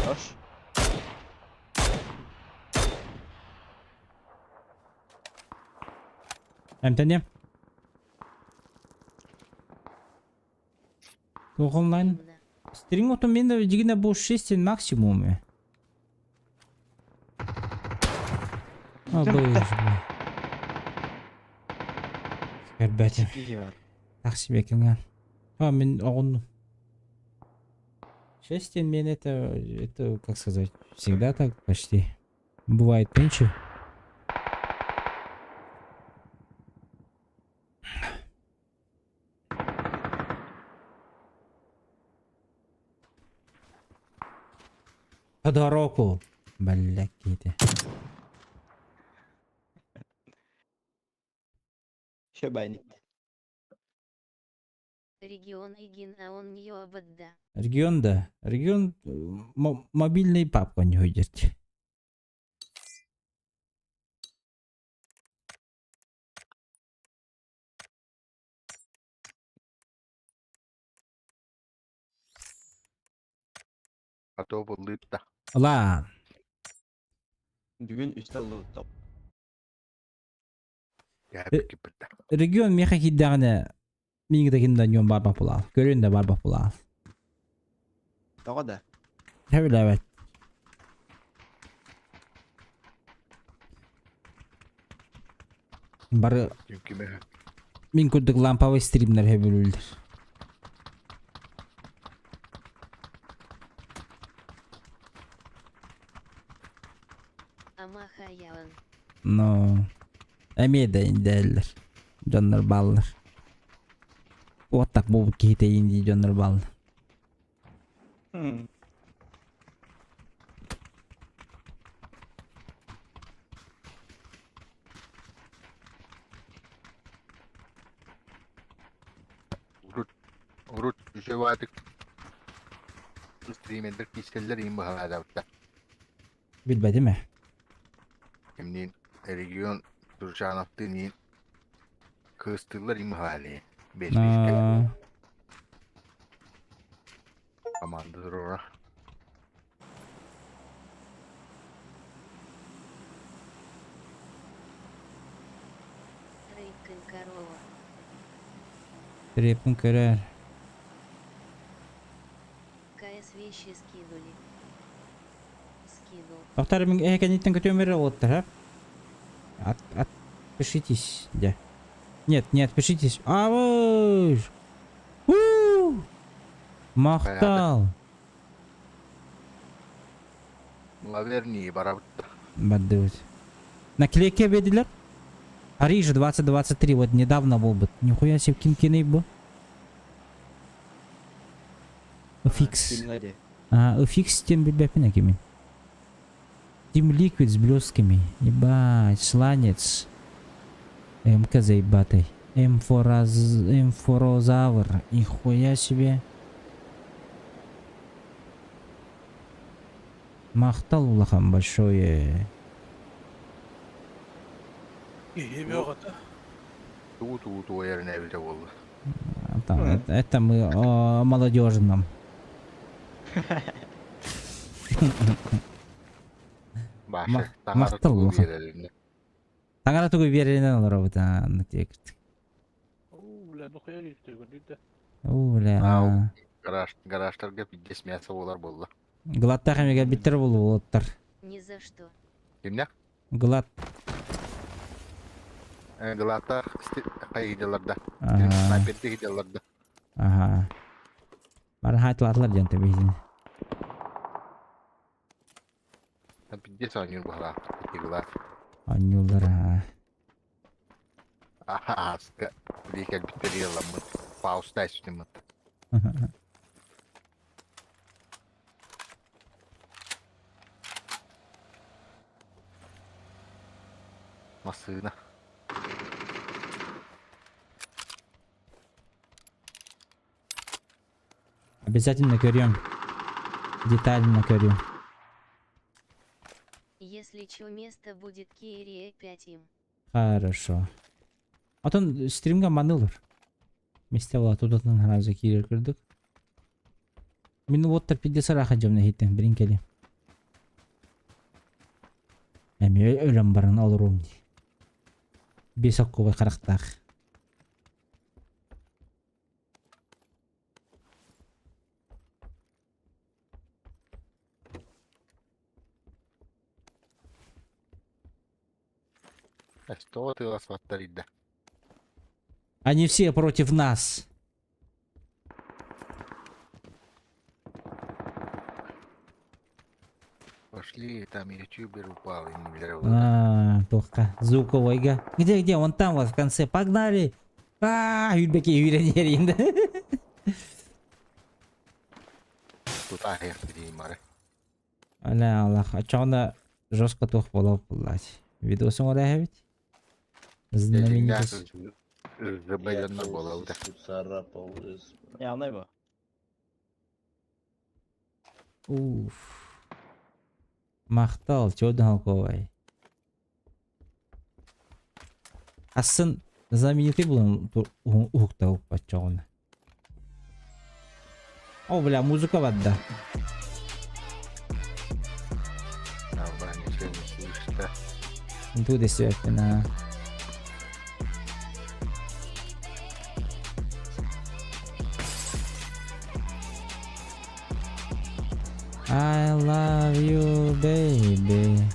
Дош. Әмтәне. Тоқ онлайн. Стрим отын менде дегенде бұл 6 максимумы. Бұйж. Көрбәтім. Ие бар. Тақсып екенген. Мен оғындым. 6 мен это, как сказать, всегда так почти. Бывает меньше. Подороку. Бля, какие-то. Шебайник. Регион Игин, а он не ободда. Регионда. Регион мобильный папка не уйдет. А то буллытта. Ладно. Бүгін үсті ұлы топ. Я кипірді. Регион меха киддағыны мингдегинда ньон барба пулал. Көрінде барба пулал. Тоға да. Тәбілі әбәт. Бары Ким-киме. мен көрдік ламповый стримдерге бөлілдер. Амаха ялан. Но әмедейін дәлдер. Жонлар баллар. Оттақ болып кетейін дей жонлар баллар. Урут düşevadık. Streamer'dir kiseller in bahala da. Білбәді ме? Emnin region Turcanaftı ni kıstırlar in bahala. 5 Но... Komandadır ora. Рейкин корова. Трепін көрер. КС вещи скинули. Скинул. Тоқтар мен әкәнеттен көтемері оттыр, Отпишитесь, да. Нет, не отпишитесь. Авыш! Мақтал. Лаверни барабыт. Баддывать. Наклейки обедилер? Париж 2023, вот недавно был бы. Нихуя себе кинкиный был. Фикс. Стримнаде. Фикс тем бебяпина кими. Тим Ликвид с блестками. Ебать, сланец. МК заебатой. Эмфорозавр. Нихуя себе. Мақтал улахан большое. İyi bir o kadar. Ту yerine evde oldu. Это мы о молодежном. Başı. Maqtal olsun. yerlerinde. Таңара түгіл берерінен олар ауыдан. Ulan okuya gitti günlükte. Уля. Garajlarga piddes мясо olar boldu. Гладта хамега биттер болу оттар. Ни за что. Kimler? Глад. Galata gidiyorlarda. Ага. Sniper'de gidiyorlarda. Ага. Бары хайтыларлар жанты бейзін. Piddes oynuyor bu hala. Gidiyorlar. Анюлдар. Aha aska. Diye bitiriyorlar mı? Pausta işte mı? Masığına. Обязательно көрем. Детально көрем. Если чё, место будет Кири 5 им. Хорошо. Атон стримге манылыр. Месте была тудатан разы кирер кырдык. Мен оттар 50 раха жамна хиттен бринкели. Эми өлөм барын алырым. Бес оккубай карактак. Что ты вас повторить, да? Они все против нас. Пошли, там ютубер упал и не верил. Тока. Звуковойга. Где? Вон там вот в конце. Погнали. Юльбеки юренеринде. Тут ахер переймары. Аля Аллах. Ачауда жестко тох болов булать. Видосын орая ведь? Знаменитость. Забайонно было. Явно его. Уф. Мақтал, чёрный халковый. Асын знаменитый был ухта упачён. О, бля, музыка вода. Ничего не слышишь, да? Тут действительно. I love you, baby.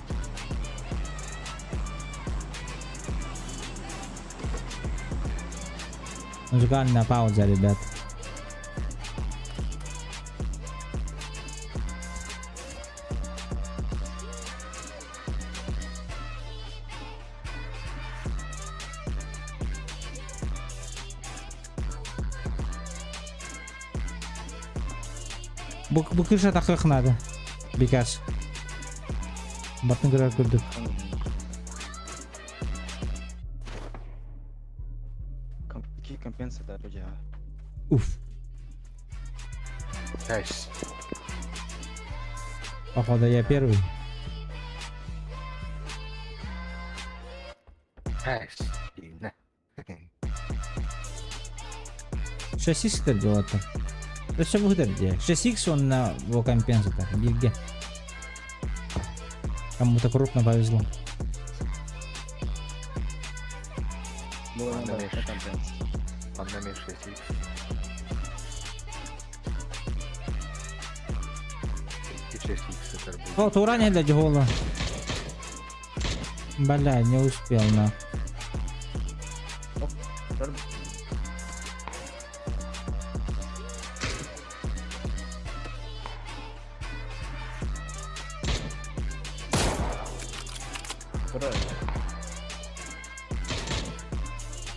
Музыкальная пауза, ребят. Bu kışa takık nadı. Birkaç. Batın kırar kırdık. Какие компенсаторы у тебя? Uf. Эйс. Походу я первый. Эйс. Не. 6x diyorlar. Все bu kadar diye. 6x он на его компенсатор. Беги. Кому-то крупно повезло. Было Ладно, надо Миш. компенсатор. Ладно, Миш, 6х. И 6х это будет. О, туране для гола. Бля, не успел на.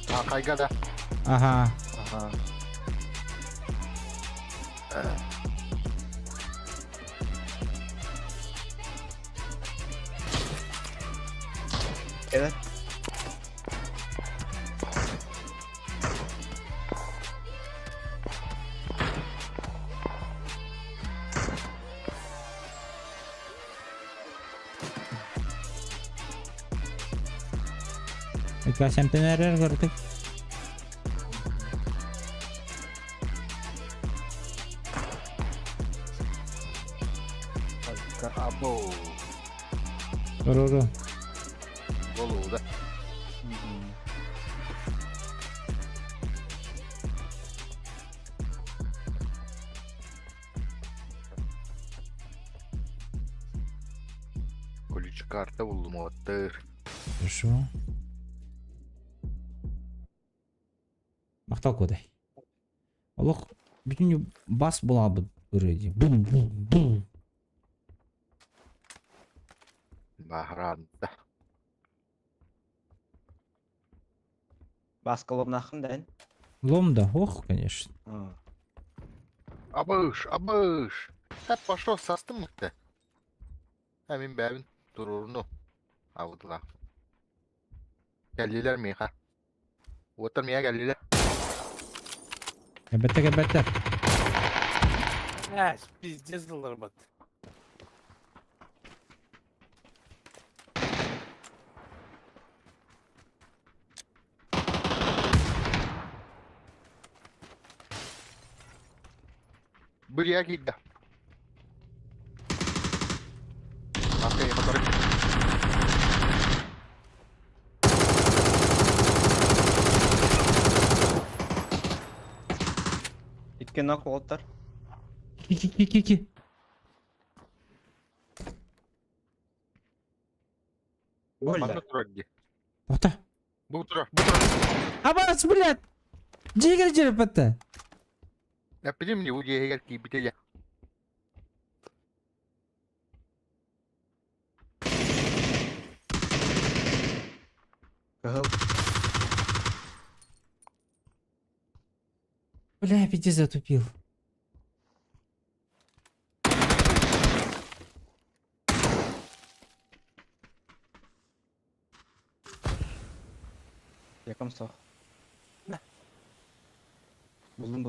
А, Кайгада. Ага. Ага. Это? Birkaç neler gördük. Або. Doğru. Голову, да? Ключ карта улмотыр. Хорошо. Мақтал кодай. Олық бүтін бас болады үреді. Бум. Багранда. Баскалов нахын да? Лом-да, ох, конечно. Абыш, абыш. Сәт пошо састым мықты. Әмин бәбін тұрурыну. Ауытыға. Gəlдилер мейха. Отыр мейха gəlдилер. Кәбәттә. Эш, пиздец доллар. Buraya gitti. Arkaya motoru. İtken nak oldular. Ки. Больно. Тоқта. Бұл тұра. Абас, блядь! Жегер жеріп бітті. Я білем не өте егер кейбітелі. Кагыл. Бля, пиздец затупил. Якам сақ. Бұлын.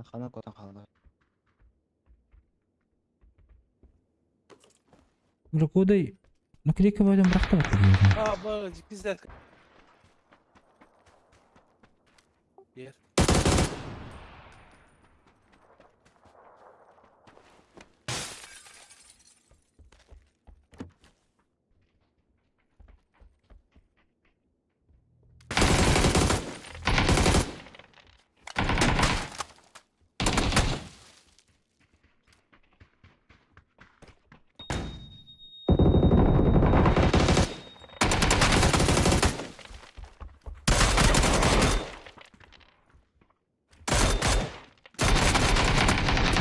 Хана котан қалды. Рукодай. Ну клика в этом рахту. Абы, пиздец. Diğer.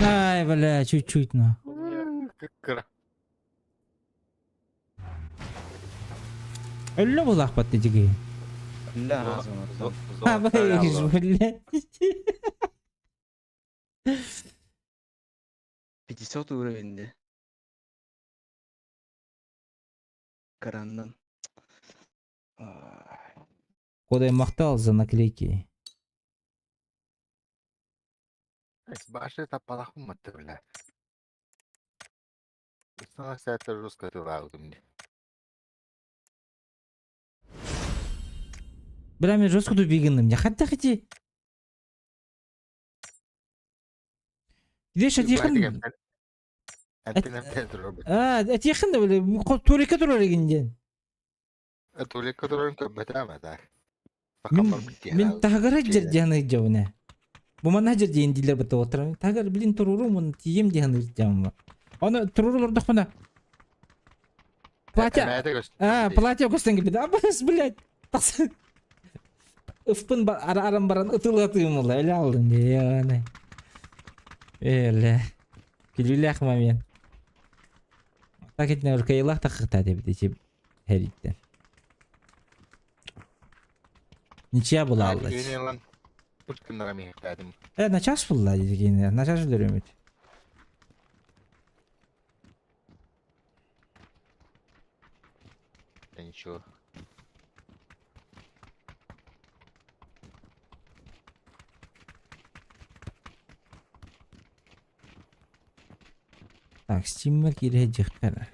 Ай, бля, чуть-чуть, ну. Как кра. Ölü bu lahbat dedi. Ля, разум, разум. Ha bayış, бля. 50 уровеньде. Крандан. Ай. Кодай мақтал за наклейки. Баши это палахматты, бля. Sana saatte ruska tılağdım diye. Бля, мен жесткую бегінім. Я хатта хати. Гидеш атиқын. Әттен Петро. Атиқын да бля. Турека турар егенден. Әтулек кадырын көббетәмә дә. Мен тағыра жердяны жауына. Бумана жерден дилер бітті отырам. Тағыр білін тұруру мұны тием дияны жауына. Оны тұруру лордық мұна. Платья. Платья көстен келбеді. Абас, блядь. Тақсы. Ыфпын арам баран ытылы атыым олы. Әлі алдым. Яны. Әлі. Күлілі ақыма мен. Так етіне үркайылақ тақықта деп десіп. Хәриттен. Ничья была аллач. На час была, дедикин. На час дөрөмөт. Ничего. Так, стимма кире жаккара.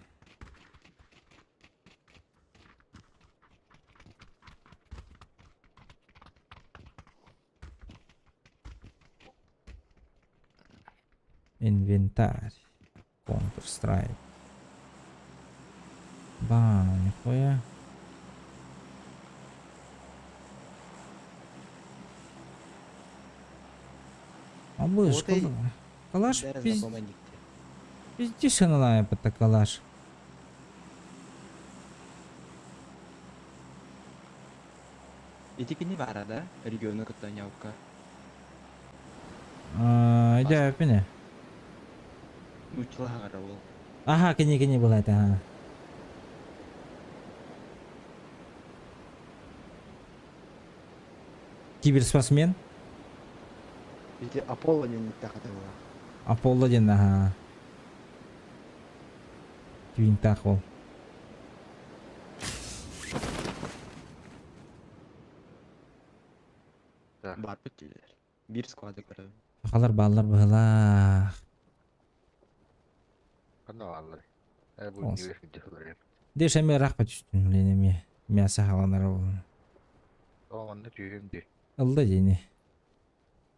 Инвентарь. Counter-Strike. Ба, нихуя. А будешь Вот и- калаш Дәрі запомандик. пиздишь она это калаш. Итики не бара, да? Регионы катанявка. Иди опять. Учлагара был. Ага, кини была это. Ага. Киберспортсмен. Эти Аполло не так это было. Аполло ден, ага. Твинтах ол. Бар бітелер. Bir squad'ı görev. Қалар балалар бұғыла. Қандай аллар. Бұл Olsun. не өшін Деш әме рақпа түстін, білен әме. Мяса қаланар ол. Оғанда түйемде. Алда дейіне.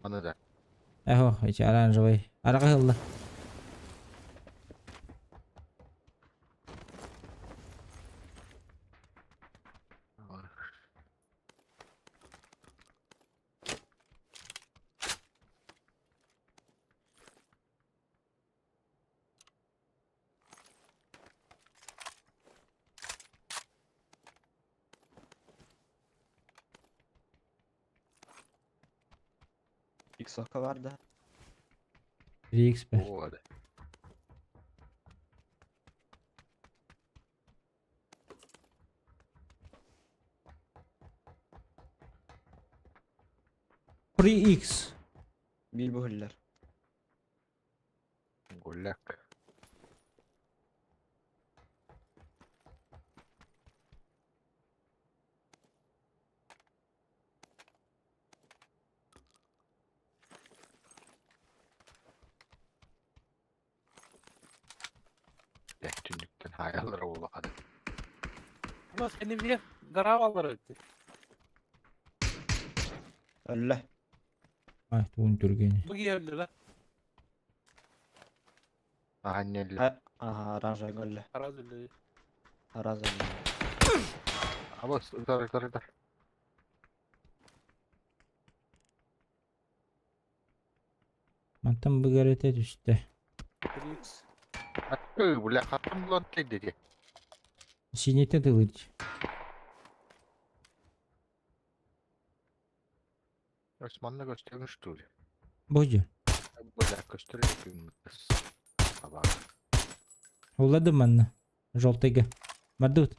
Аны да. Әхо, әйчі аран жабай. Араға алда. X-Oka vardı. 3x be. О, да. Free X. Bir bu hüller. Гуляк. Түндіктен hayalları oldu hadi. Ama seni bir garavalar öttü. Ölle. Ay tuğun türgeni. Bu geldi lan. Anneler. Ага, оранжевая голля. Araz öyle. Оранжевая. Ama ıtar. Mantım bu garete düştü. 3x. Bля, hatım lan dedi. Sinete dılıç. Osmanlı göstermiş что ли? Bocu. Bля, gösteriyor. Aba. Ulladım ben. Желтыга. Мадут.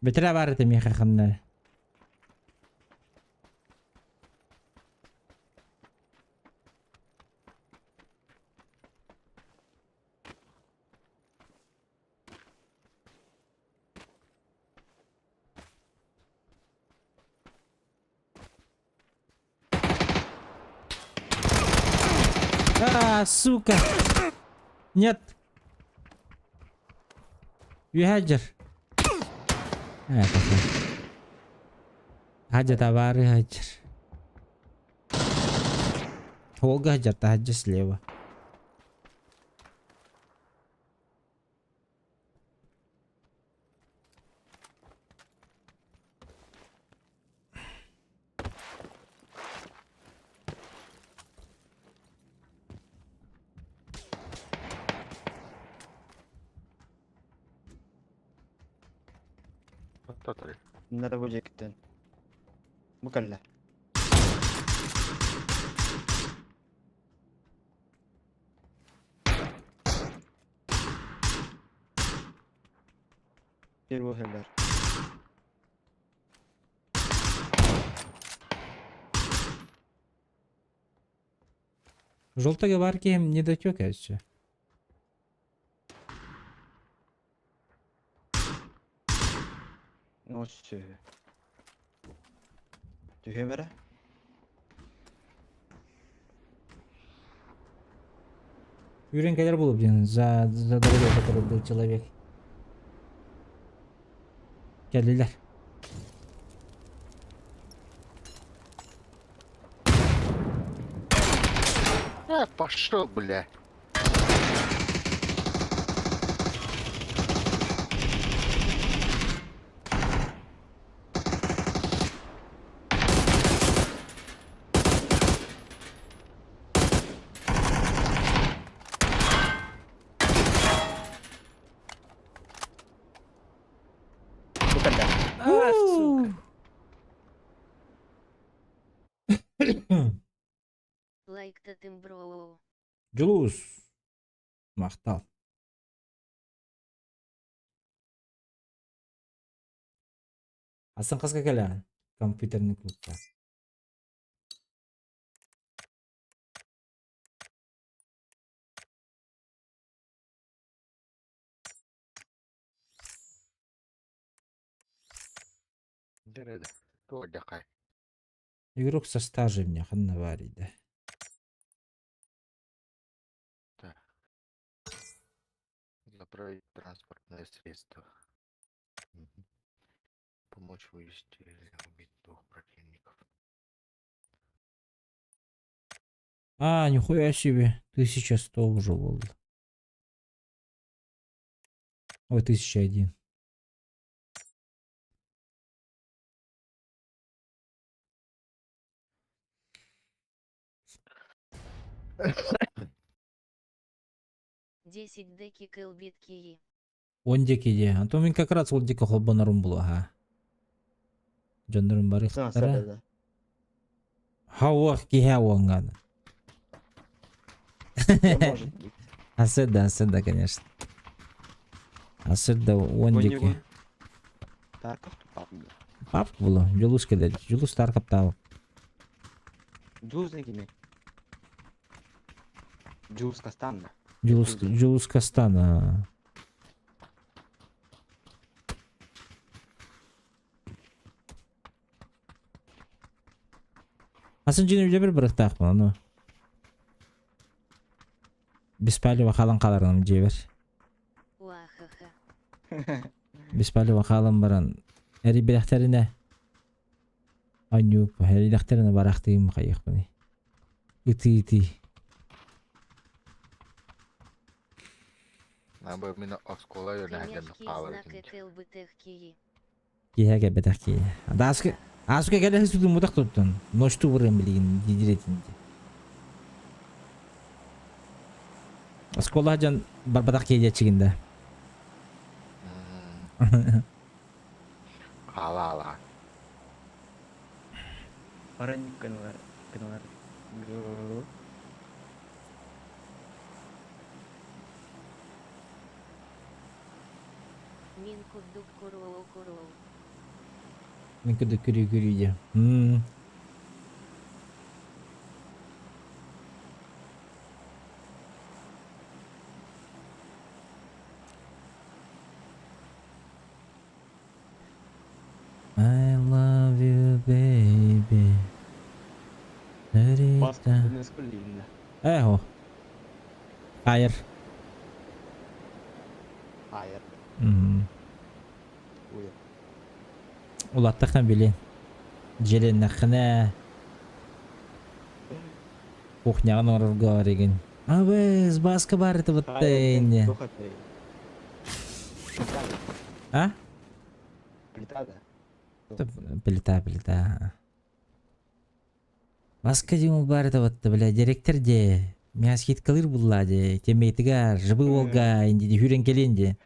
Бетра барыты меха ханна. Сука. Нет. يهاجر. حاجة تباري هاجر. هو هاجر تهجس ليوه. Itar. Надо бөжектен. Букалла. Первый хеллер. Желтыга бар кем не дотек еще. Ну все. Тюхемера? Үйренкелер болып ден. За дорогой, который был человек. Geldiler. Пошел, бля. Букалла. Сука. Лайк татым броу. Julus. Мақтал. Асан қызға келген. Компьютерный клубта. Nerede? Doğru yakay. Игрок со стажем мне ханна варида. Направить транспортное средство. Мгм. Помочь вывести или убить 2 противников. А, нихуя себе. 1100 уже было. Ой, 1001. Десять деки кылбиткии. Он декиде. А то мен как раз ол деке холбанарым было, ха. Жондарым бар Сына ихтара. садады. Хауах кихе оңганы. Может быть. Аседа, конечно. Аседа он деке. Тарков тупак. Пап было. Julus келеді. Julus тарқып тауып. Джуз не кеме. Джуз Кастанна. Julus Кастана. Асын жеңіп жебір біріқтақ бұл, ну. Беспали вақалын қаларының жебір. Уахаха. Беспали вақалын баран. Әрі біріқтәріне. Анюп, хелидахтерна барахтыйм кайык буны. Ити. Надо именно оскола и нахер Кремячкий пауэр. знак ЭТЛБТХ Кии. Киһәгә бәдәки. Аска гәләһе сүдү мудак тоттун. Ношту бурын билген дидиретинде. Аскола жан барбадак киһә чигинде. Ала. Оранник кыналар. Мин кудук куроу. Мен көдө күрү. I love you, baby. Паспорт не скулинна. Эхо. Хайр. Хайр. Уя. Улаттыктан билен. Желеннахына. Кухняга норга деген. Абыз баска бар это вот тейне. А? Плита. Плита. Баска димул бар это вот, бля, директорде. Мен скит кылыр буллади. Темейтигар, жыбы болга, инди хүрен келенди.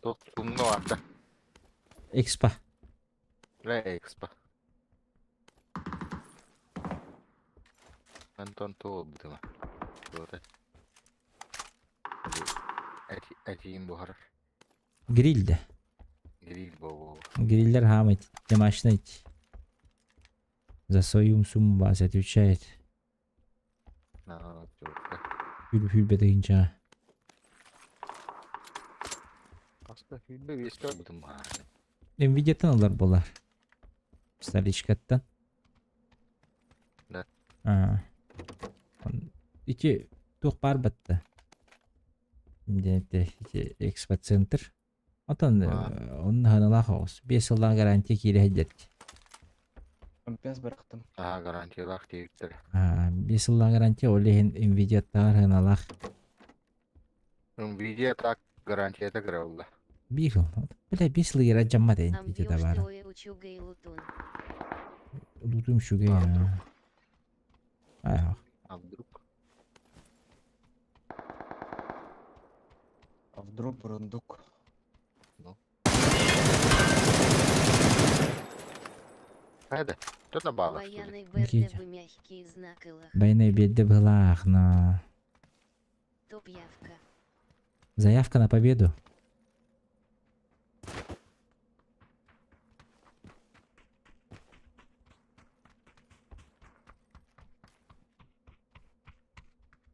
Тут умно анда. Экспа. Экспа. Антон Толбдыма. Doğru. Etiğin buhar. Грильде. Grill bu. Гриллер хамит. Домашний. За свою сумму вас отвечает. Na, çok. Hülbe deyince. Aslında filmde bir ister buldum ha. Nvidia'dan alır bunlar. Staliçkattan. Ne? İki tuh бар battı. Şimdi iki expo center. Atan onun hanala house. 5 yıldan garanti kiri hediye. Компенс бырактым. Aha garanti bak deyiktir. 5 yıldan garanti olehin Nvidia'dan hanala. Nvidia tak garantiye de göre oldu. 1 yıl. Böyle 5 yıl yere camma deyin. Nvidia'da var. Амбьёшты учуга и лутун. Lutum şu ya. Ay. А вдруг? А вдруг бурундук? Hadi. Тут на баллах. Баяны Никите. берде мягкий знак илах. Байна бедде была, но Топ явка. заявка на победу.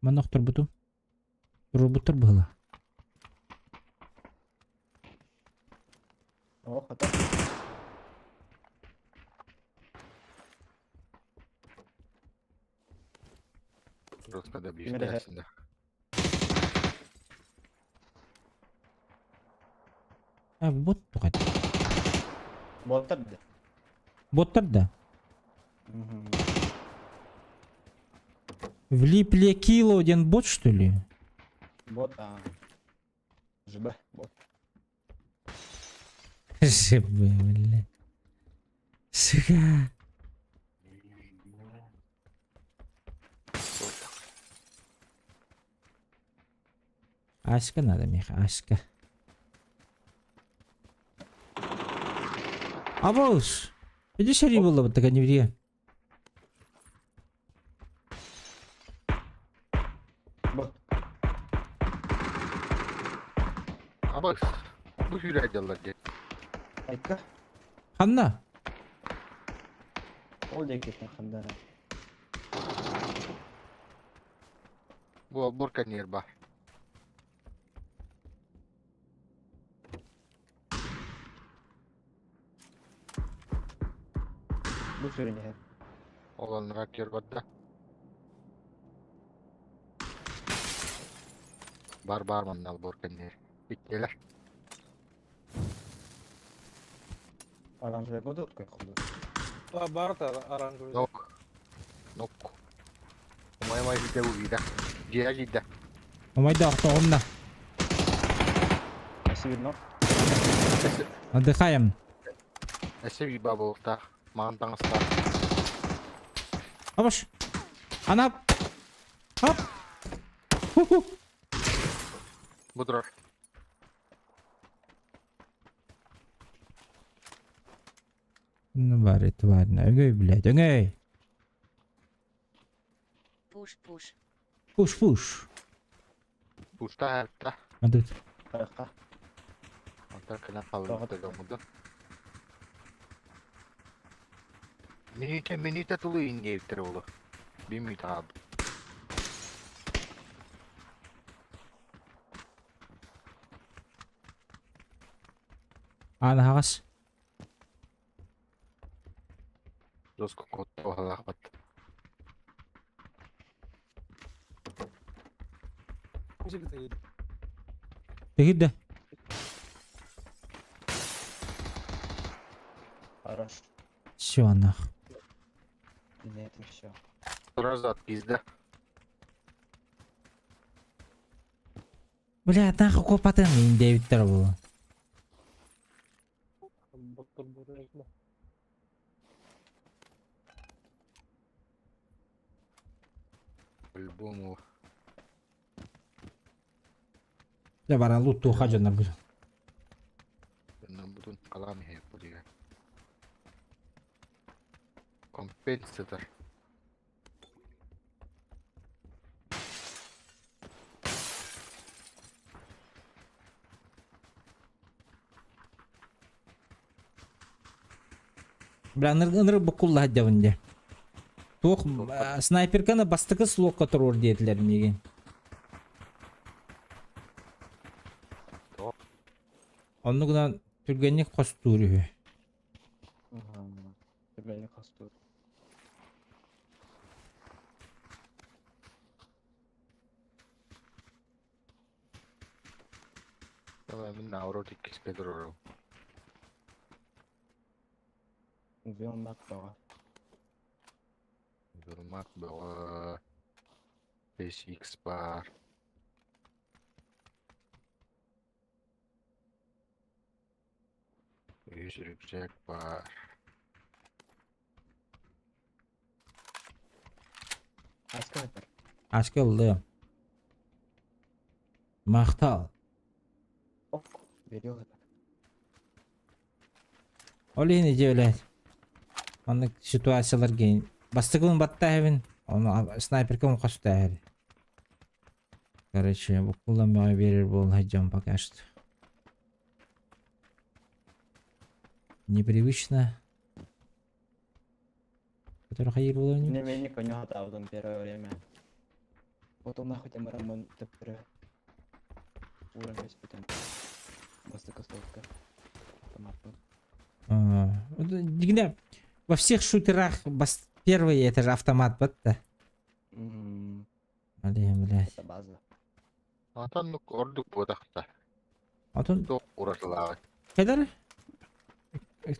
Манох турбуту. Турбутур была. Ох, это. Просто добьюсь. Именно Да, это. сюда. Бот тухат. Болтырды. Боттар да. Влипли кило один бот, что ли? Бот, ЖБ, бот. ЖБ, бля. Сука. Аська надо, Миха, Аська. Абус! Иди шари было вот такая неврия. Бот. А бak. Bu hüle ediyorlar diye. Айка. Ханна! Ол декетин кандара. Bu burka nirba. Бу сөрүнө. Olan raker badda. Бар маннал борканнер. Иккелер. Оранжевая будут как худу. Барта оранжевый. Нок. Нок. Май жиде уйда. Жия жиде. Омайда охтоғымна. Севернов. Отдыхаем. Эсе би бабылта. Маған таңыста. Абаш. Анап. Ап. Ху-ху. Будурар. Ну, барит, ладно. Öngöy, блядь, öngöy. Пуш-пуш. Пуш-пуш. Пушта хәртта. Адут. Қайыққа. Антар кәлен қалын төгөмуды. Минута тулы ингейттер олу. 1 минут аб. Аны хағас. Жоско котта оғалақ бат. Тегидді. Хорош. Всё, нах. На этом все. Туразат пизді. Блядь, нахуй копатын. Мен Дэвидтер бұл. Боттор бурайла. По-любому. Я бара лутту хажанар бұл. Нам будут калами хейпу диye. Компенсатор. Бля, ныр бұқылла хадявынде. Тоқ снайперканы бастықы слоққа тұрор дейділер меген. Оны ғына түргенник қостуыры. Тебя не хостует. Давай мен ауротик кеспедірору. Вион бақтаға. Durmak bawa 5x бар. Рюкзак бар. Аскайтер. Ашкылды. Мақтал. Ок. Берел это. Олейні де өләді. Оны ситуациялар кейін. Бастығын батта әвін. Оны снайперканы қосты әрі. Короче, бұл құлламаға берер бол хаджам пока что. Непривычно. Который хайыр болар не? Не, меня не хватало первое время. Потом нахуй тем рамон тепер. Уровень испытан. Мастыка столка. Дигне, во всех шутерах первый это же автомат, бат-то. Блин, блядь. Это база. Антон ордук бодақта. Антон, Тоқ ұрасылағы. кайдар?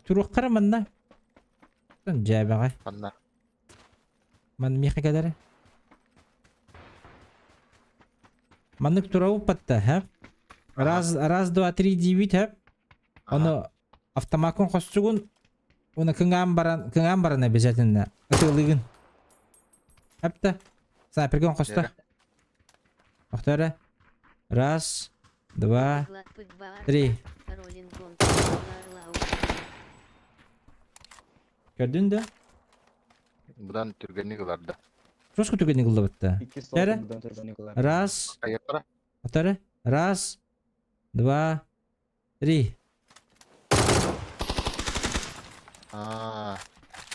Туруқ қараманна. Жабаға. Қанна. Ман меха кайдар? Маннык турау патта, ха? Раз, два, три, 9, ха? Оны автомакон қостығын, оны кыңан баран обязательно. Атылығын. Хапта. Снайперген қосты. Ақтары. Раз, два, 3. Көрдің да? Бұдан түргені қыларды. Жосқы түгені қылды бітті. Әрі? Раз, Аяқтара. ақтары. Раз, два, 3.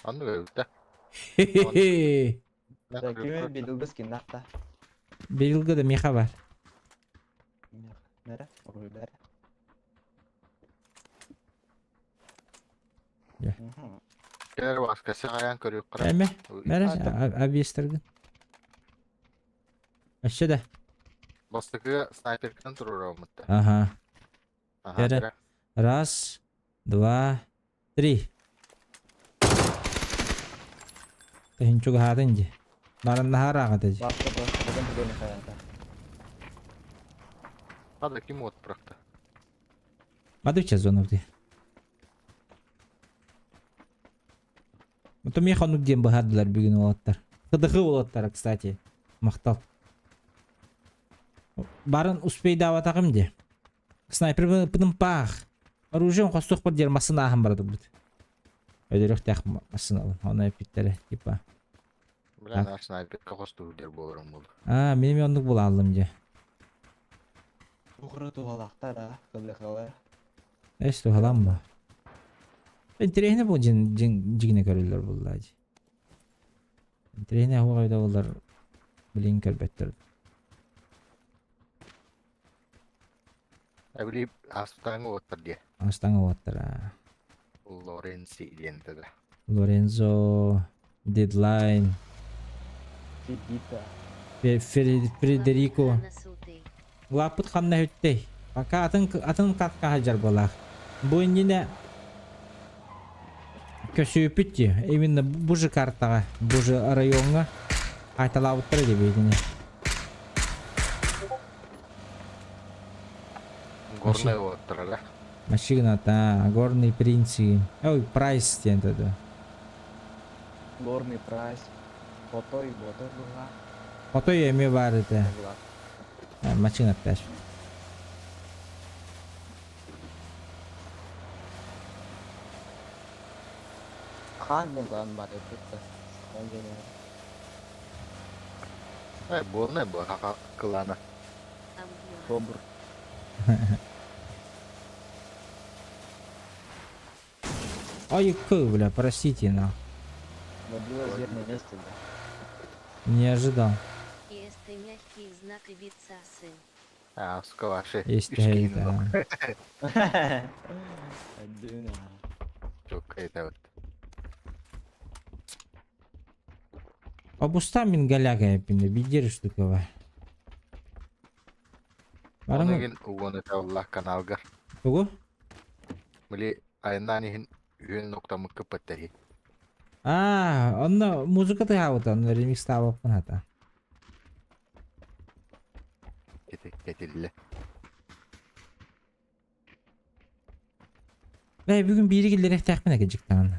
Анды өтті. Хе-хе-хе. Такие белугы скиндақта. Берілгі да меха бар. Нәрі? Орой бәрі. Келер басқасы қаян көріп қырам. Әме? Нәрі? Абестіргі. Әші да. Бастыкы снайперкан туруру мытта. Ага. Ага, Бері. бирок Раз, два, три. Тахинчуг хадынди. Барын нахара катыжы. Басты просто бүгін бүгін хаята. ада ким от бирокта. Мадывча зонурди. Мото механук дем бахадылар бүгін олаттар. Кыдыхы олаттар, кстати. Мақтал. Барын успейді аватағым де. Снайпер бұдым пақ. Оружием қостық бір дер масына ағым барды бұд. Өдерек тәқ масына алын. Оны әпеттері. Типа. Бля, наш снайперка костуу дер болорум болду. Менің ондық бұл алым де. Тұғыры туғалақтар, қылықалы. Эс туғалам ба. Интерейне бұл жігіне көрілер бұл лади. Интерейне хуғайда олар білейін көрбеттір. Эбили аспитаңы оттар дие. Астаңа оттыр. Лоренци дентеде. Лорензо, Дедлайн, Фибита. Фредерико. Насутый. Лапыт қанна өттей. Пока атын қатқа хаджар болақ. Бұл нені көсі өпітті. Именно бұжы картаға, бұжы районға айталауыттыр деп едіне. Горная оттар, да? Машина, горный принцип. Ой, прайс тентеді. Горный прайс. Фото и ботор была. Фото еме бар еді. Машина пәш. Хан болған бар еді. Болна бу кылана. Амбион. Добр. Ой, бля, простите, на. Но было верное место, да. Не ожидал. Есть и мягкий знак и вид сын. А, скалаши. Есть это. Дюна. Çok это вот. Обуста мен галяга епінде бидер штукова. Барың Onun uğunu Allah kanalga. тугу? Мили айнанихин үйен ноктамы кыпаттахи. Онна музыка тыгабыта, онна ремикс табаппын ата. Кетилли. Бүгін бири келдерек тақпын әке жіктан.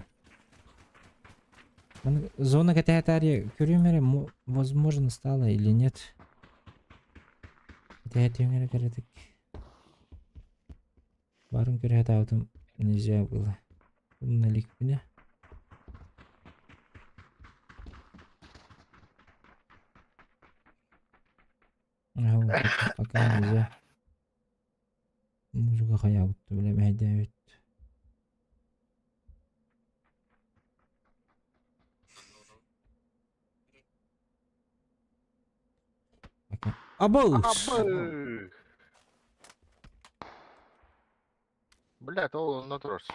Зона катаятария көрімері возможно стало или нет? Катаятария көредік. Барын көрет аудым нельзя было. Налик мне. Пока нельзя. Музыка хаяут, бля, мәдәвет. Абоус! Блядь, ол натуршы.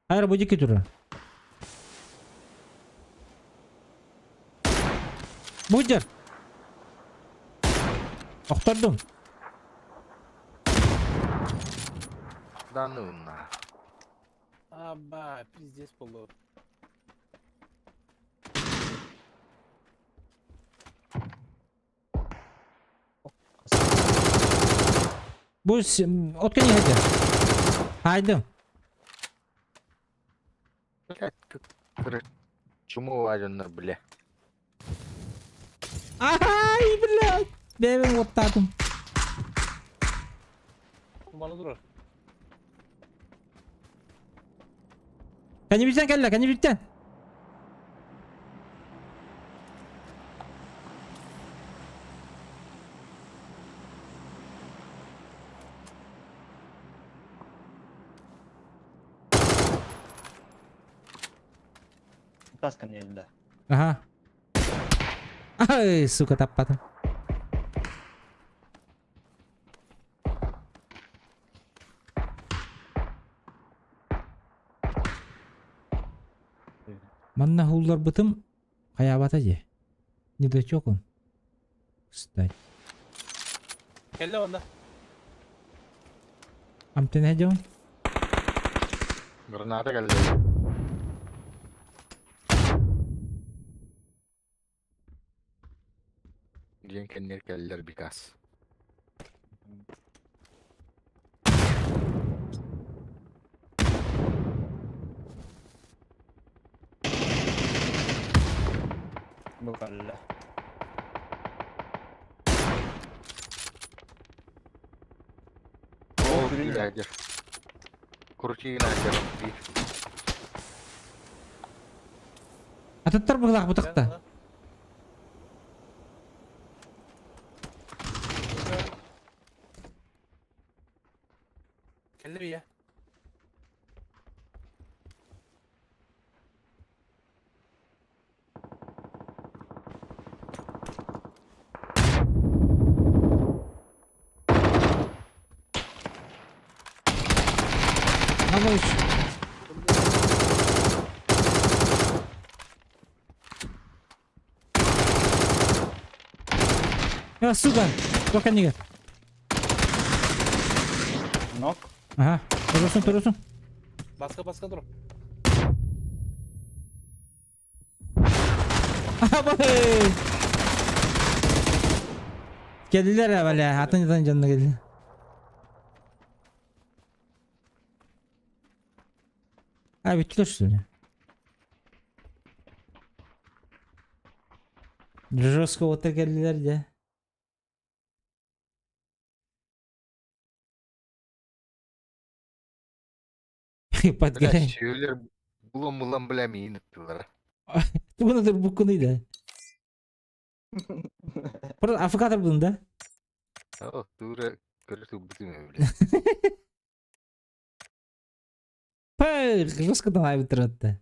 Хайр, буди кетура. Будер! Охтардым. Да ну на. Аба, пиздец полу. Bu otkani haydi. Haydi. Блядь, чему важно, бля? Ай, блядь. Ben ottadım. Bana dur. Kanibitten gel la, kanibitten. Таска мне да. Aha. Ay, suka tapadım. Манна хуллар бытым хаябата же. Не дочок он. Кстати. Kelle onda. Amten hadi on. Granada geldi. Diyen kendileri geldiler biraz. Bukan lah. Oh, Sürün gila ya. aja. Kursiin aja. Di. Atattır bıhlak Gel bıtıkta. lan. Kelle bir ya. Alış. Ya suka. Bakın niye. Knock. Aha. Terusun. Baskı durun. Abi. Geldiler ya böyle. Atıncadan canına geldi. Abi bittiler üstüne. Жестко otur geldiler ya. Pat Biraz gelen. şeyler bulan bilemeyin ettiler. Bu nedir bu konuyla? Burada Afrika'dır bunda. Oh, dura görüntü bizim öyle. Pır, жестко давай бitirirdi.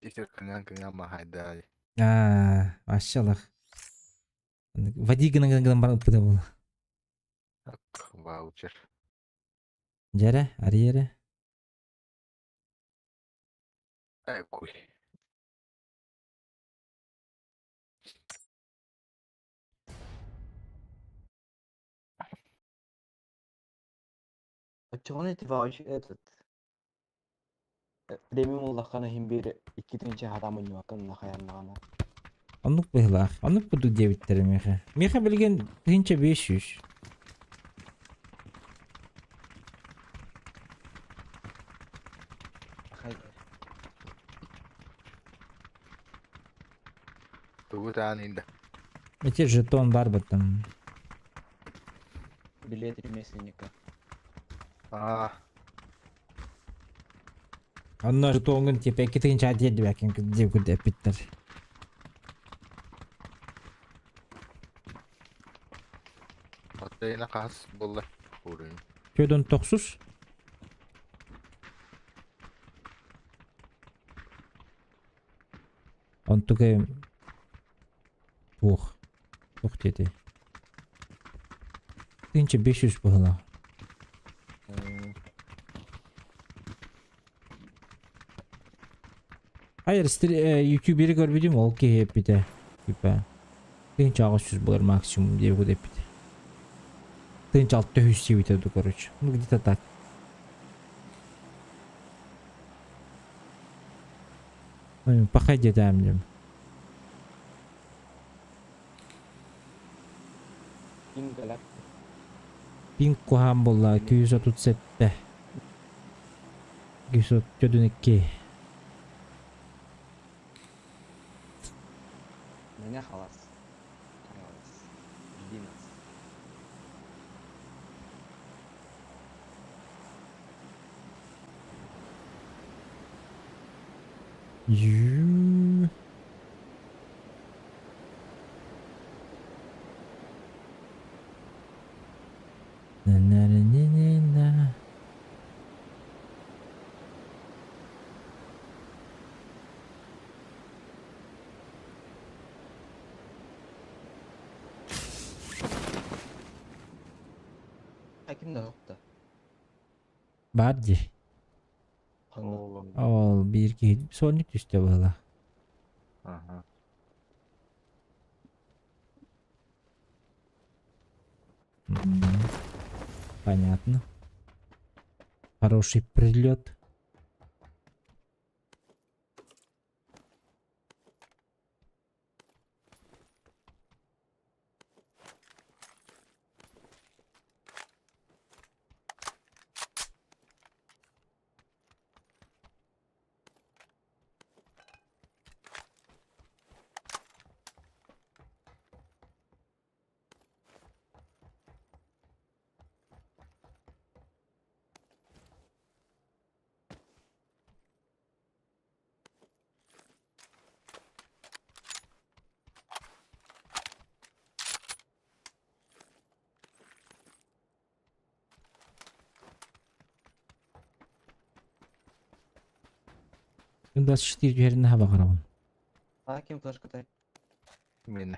İşte kenyan mahayda. Maşallah. Vadi gına barang pada bola. Voucher. Jere, hari jere. Ay koy. Açıkçası itibariyle evet. Premium ulakana himbiri ikinci adamın yakınına kayanlarına. Anlık bihlah. Anlık budu diye bitirir Miha. Miha bilgin hince 500. Hayır. Tuğu tanıydı. Эти жетон бар бітім. Билет ремесленника. Aa, Анна жетонгын типа 2-тігінші әдеді бәкін деп күрді біттір. hatta kas bulla. Kurun. Көдін тоқсыз. Онтығы туқ. Туқ деді. Тігінші 500 бұғыла. Hayır, YouTuber'i görmedim o ki hep bir de. Tipa. Тігінші 600 бұлар максимум деп күрді біті. Тігінші 600 деп бітеді, короче. Ну, где-то так. Походи там, блин. Ingalak. Pink kohan bolla 237. 242. Меня халас. Халас. Жди нас. Ю. На. Hakim de yok da. Bardi. Oğlum. Ol bir iki sonuç işte valla. Aha. М, Понятно. Хороший прилет. М24 жерінде хаба қарауын. Ким флешка тай? Мені.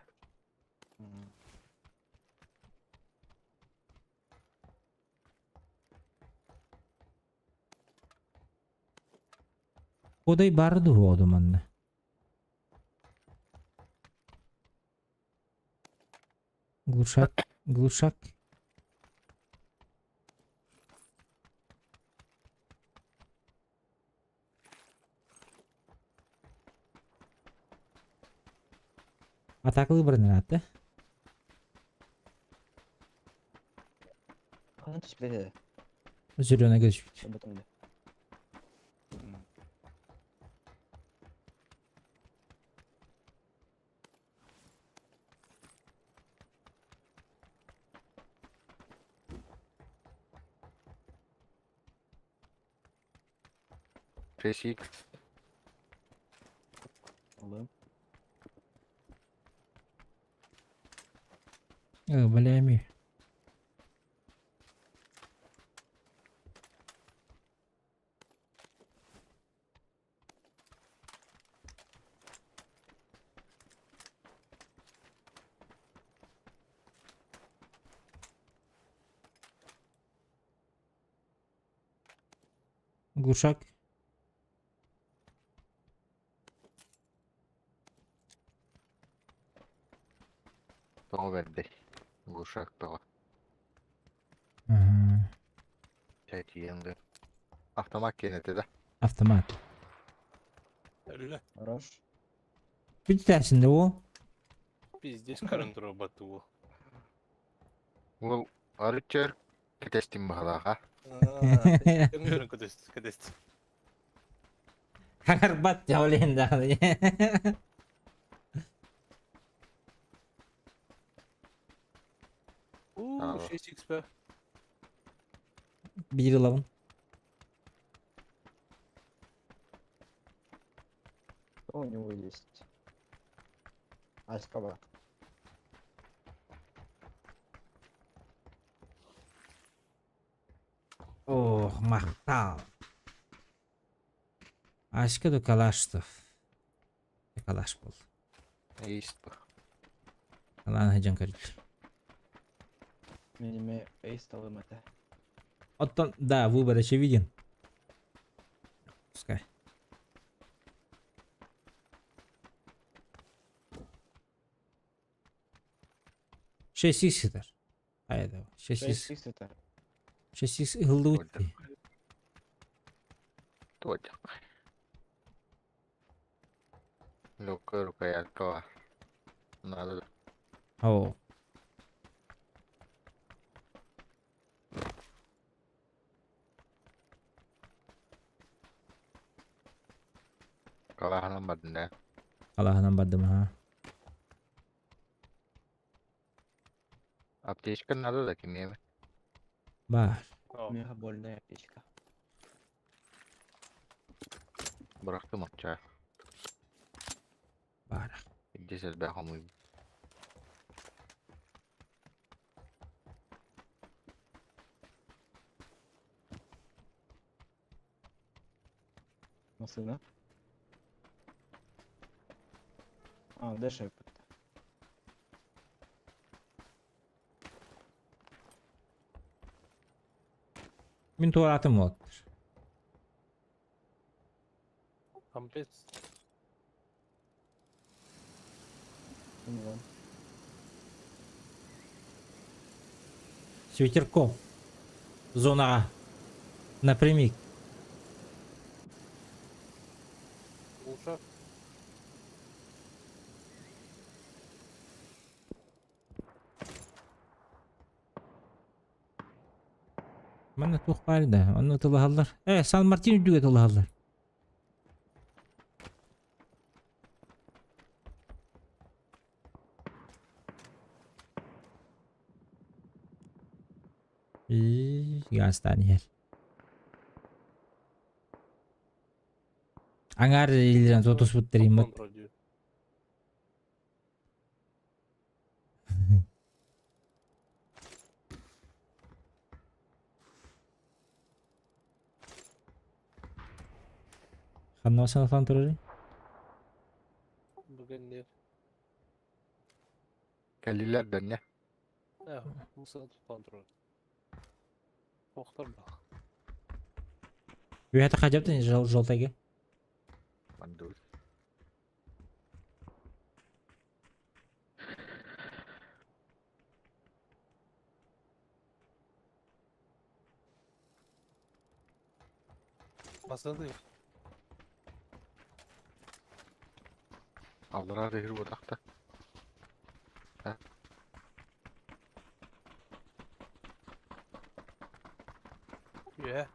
Одай барды о адаманна. Глушак. Глушак. Атак выбраны надо. Каны түспеді. Зеленый gözüküyor. Шабытымды. Фесик. Алdım. Блями. Глушак. Тоғы берді. Глушак тоғы. Ага. Çaytı yandı. Автомат кенеті да. Автомат. Әлі. Хорош. Bir tanesinde o. Пиздец, көрінді робот ол. Ол арычыр кетестім бағалаға. Кім көрін көтесті. Harbat ya öyle daha. Aa. 6xp. Bir lavın. Что у него есть? Аськова. Oh, mahtal. Aşkı da kalaştı. Kalaş bul. Ейст бұл. Kalan hıcan karıcı. Меніме эйсталым это. Оттан, да, выбор очевиден. Пускай. Шесть икситер. Haydi. 6x. это. 6x hıldı bitti. Тоді. Рука яркого. Надо. Oo. Қалағынан бадын да. Allah'ından badım ha. Аптечка надо да кемеме. Var. Мега больная печка. Бұрақтым атча. Var. Десет бә хамый. Насына. Дешев. Min tuvalatım oldu. Комплекс. С ветерком. Зона А. Напрямик. Ушак. Mana tuh da. Onu tılahırlar. San Martin düge tılahırlar. Gastan yer. Angar iliran totus putrim. Kontrol diyor. Kanvasan falan tururi. Bugün diyor. Geldiler ne? Ne? Mısır kontrol. Doktor bak. Yuhata kajaptın joltagi. Mandul. Basıldı. Avlara rehir odakta. Ye.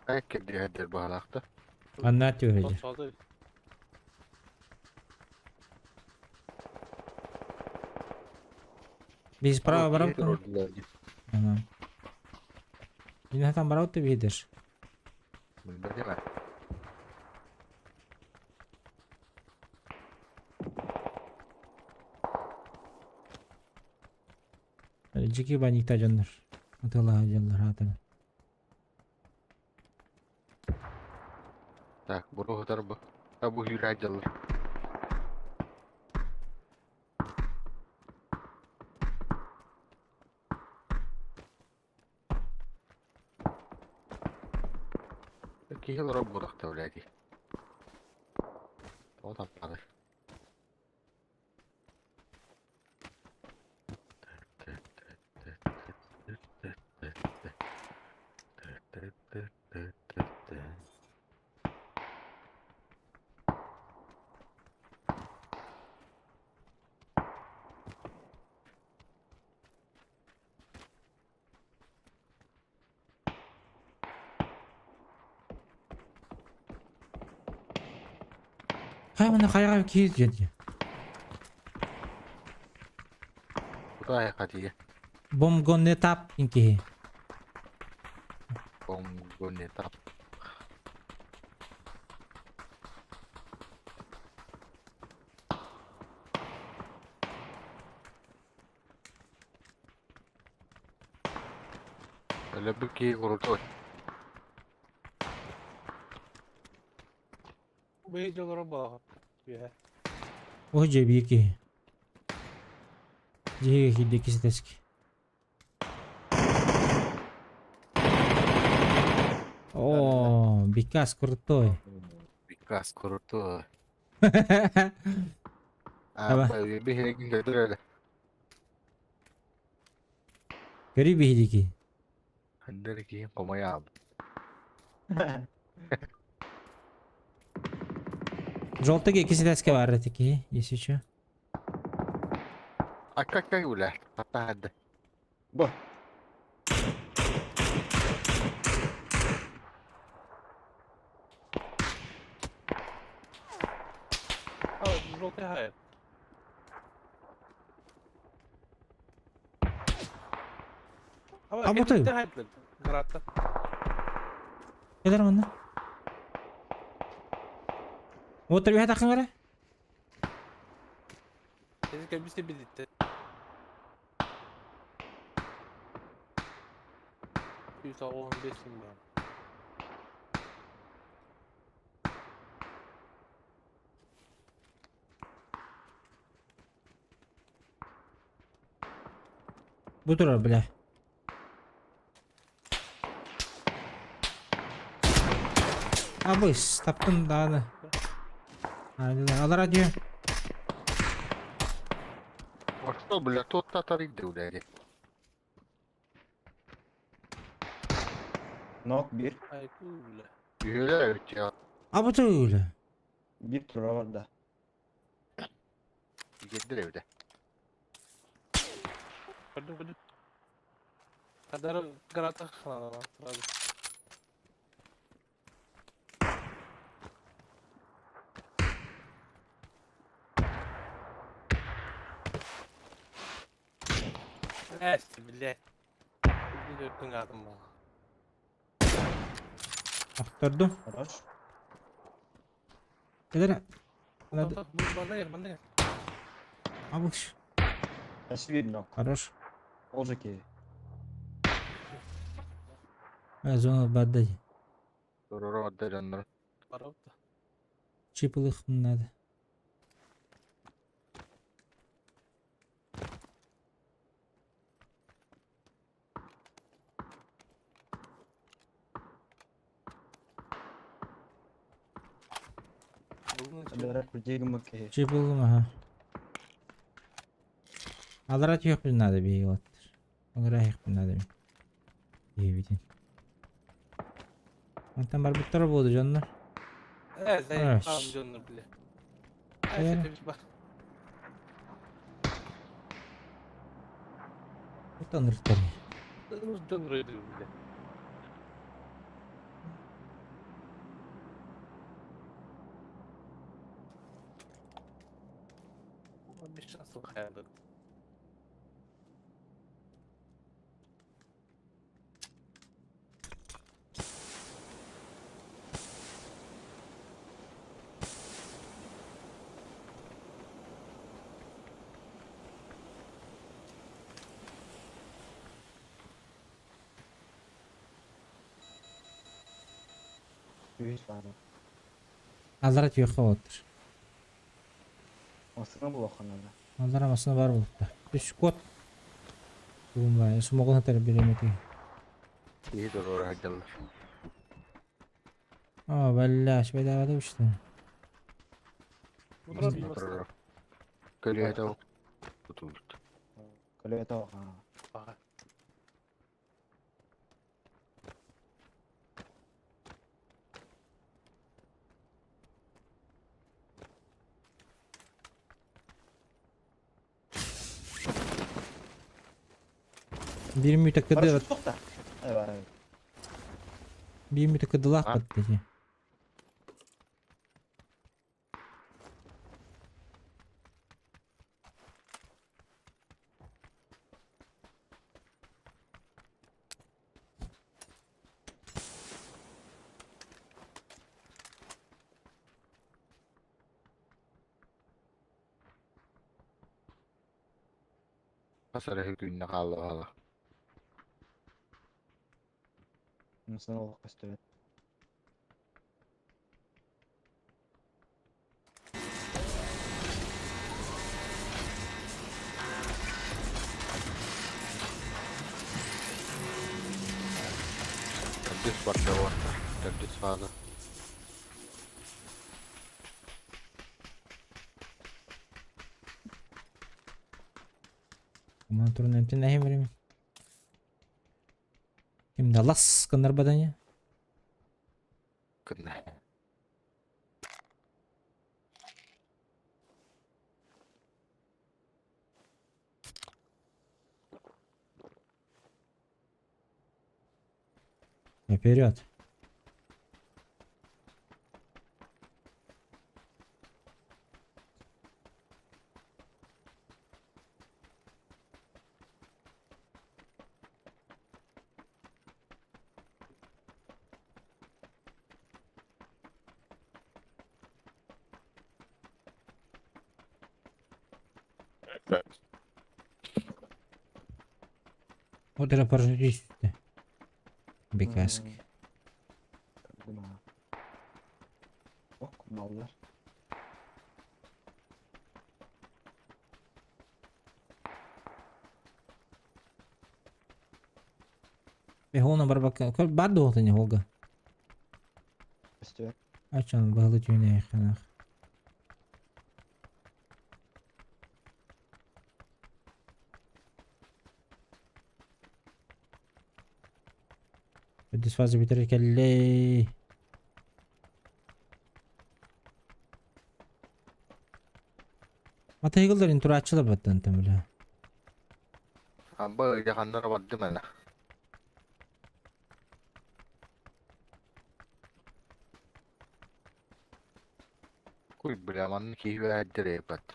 Ayak geldi hediye bağlakta. Anlat diyor hacı. Sağda. Biz prava barak mı? Ordular. Tamam. Yine tam barak da bilir. Bagaimana? Jiki banyak tajanlar. Itulah ajanlar hatana. Tak, buruh darba. Abu Hirajallah. كيف الرب ضغط أولادي وضع عليه Hay mana kayağa kiyit jadi. وضع قضية Bom gon netap inki. بوم قلني طب لبكي غرطوي Beycelara bak. Ye. Oh jebi ki. Jehi ki dekisi teski. Oh, bikas kurtoy. بكاس غرطوي Apa? به هيك قدر Keri bihidiki. عندك كي قمياب Жолтagi ikisi teske var teki. Yesi şu. أكاكا ولا حتى هذا Bah. Желтый хайр. А вот и. Градта. Kadar mı? Otur bir takın var. Kesinlikle bir şey bitti. %15'im ben. Budur bile. Abis taptın dağını. Hadi al radyo. А что, бля, тот татар иди, блядь. Nok bir. Ay kule. Yürü ya. Abi öyle. Bir tur orada. Gelir evde. Hadi. Kadar granata falan lan. Hadi. Neyse bile. Bir döktün adım bana. Aktırdım. Хорош. Gider. Tamam, bu bana gel. Abis. Почти видно. Хорош. Олжики. Зона баддай. Doğru adda canlar. Para da. Чипылых надо. Bunun için Ada kujigma ke. Чипылым, ага. Al radyo yok bir надо bir вот. Ограх их надо. İyi bir. Ondan var bir taraf oldu canlar. evet, Evet. tamam canım bile. Ee? Neyse bir bak. Utanır tabii. Dönür öyle bile. Bir şanslı hayaldir. Büyük var. Al radyo yok otur. Aslında bu okanada. Al aramasına var bulutta. Üç kod. Bumba. Semoga terbirimeti. İyi doğru haccalar. Aa belaş bedava işte. Bunlar bilmez. Doğru. Geliyor da tutuldu. Колета ока. Bak. Bir mütekaddı Хорошо, тохта. Evet. bir mütekaddılah Ha? patlayacak. Hasar hükümünde kaldı valla. Nasıl olmak istiyor? Terdis var da var. Terdis fazla. Aman turun emtin neyim vereyim. Kim de las kandar badannya. Kena. Вперед. Вот это поржись. Бекаски. Buna. Oh, mallar. Бегу на барбака. Коль баду вот не голга. İstiyor. Aç onu bağlı düğüne yakın. Ödüs fazla bitirir kelle. Mata yıkıldır intro açılır battın temele. Amba jahanlara battı mana. Kuy bileman ki verdir ebat.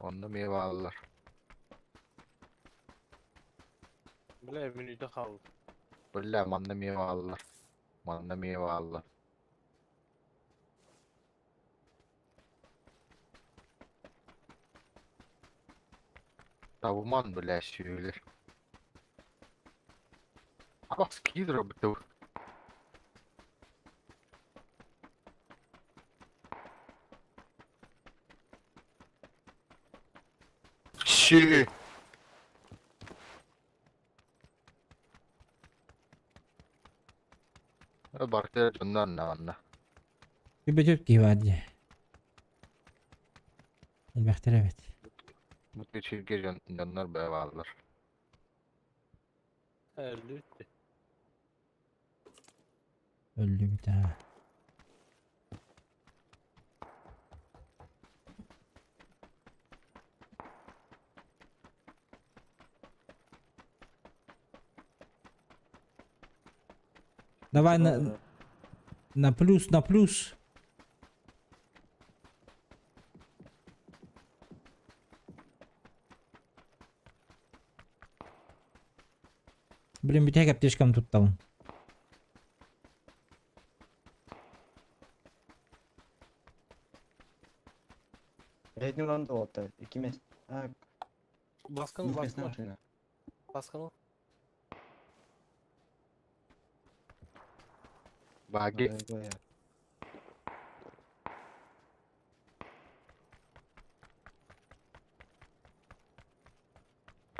Onda meyve alırlar. Bile menüde kaldı. Bilemanda meyve alırlar. Manda meyve alırlar. Tavuman bile söyler. Bak kidir o bu. Şey. Barkaya dönden ne anla. Bir böcek gibi hadi. Elbette evet. Bu çirkin canlar be alırlar. 50 bitti. Öldü bir daha. Давай на плюс, на плюс. Блин, bir tek аптечкам tuttum. Передний ландота. Iki mes... Ha, Baskın yük baskın var. машина. Baskın ol. Bagi. Надо его я.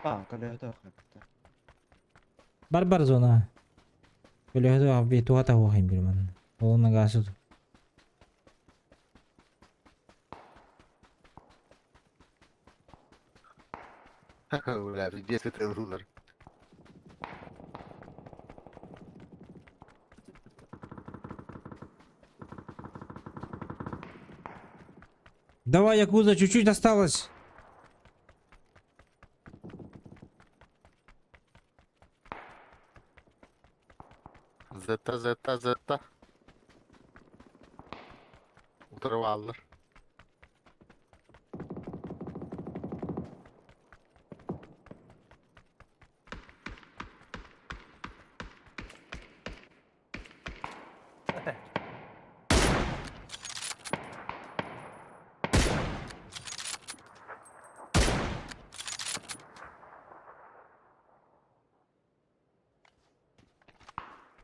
А, коллега, как-то. Barbar zona. Böyle hadi abi tuha tahu hayım bir man. O nagasu. Ulan bir diye satılırlar. Давай, Якуза, чуть-чуть осталось. Zeta. Oturup alır.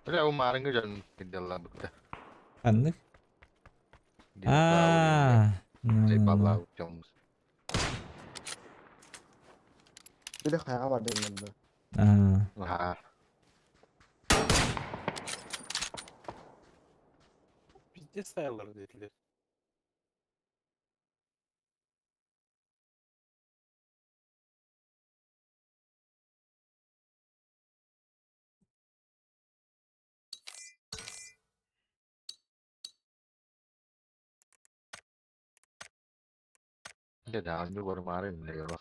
Udah kemarin gue jalan di dalam udah Anlık. di bawah Aaa. di bawah jam. Bir de kaya var benim yanımda. Aa. Wah, Bizde sayarlar dediler. dia jalan juga baru kemarin deh.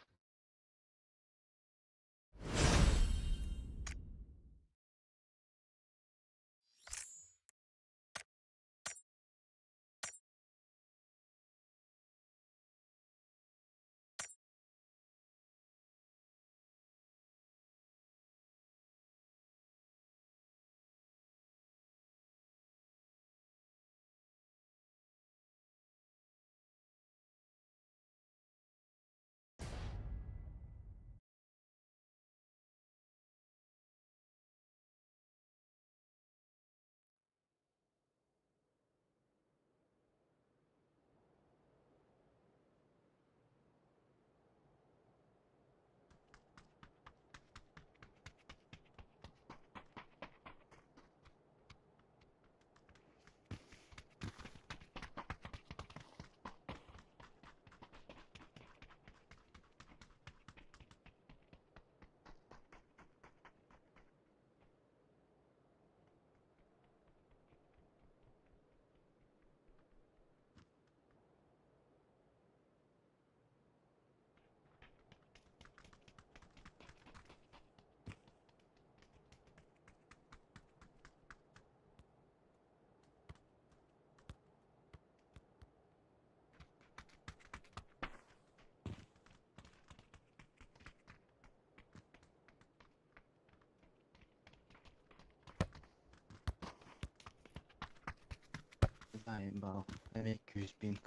Заебал. Векю спинг.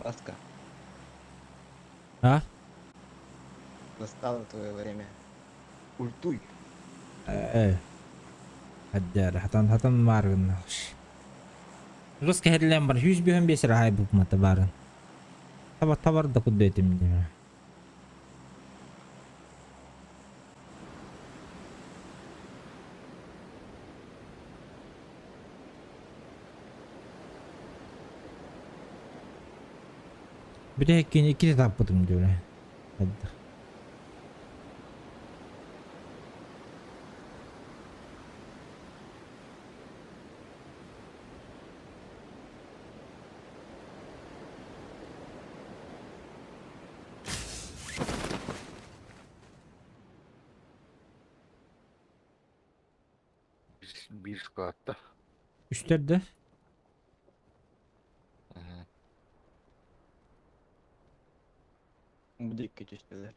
Ласка, А? настало твое время. Ультуй. Hajar, hatan marun. Terus kehadiran bar 100 bir biasa rahay bu mata barın. Tabar da kudu etim diye. Bir de yine 2 tapadım diyor. Hadi. Bir squad'da. Üstlerde. Bu dikkat üstteler.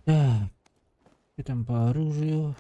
Ya. Kita по оружию.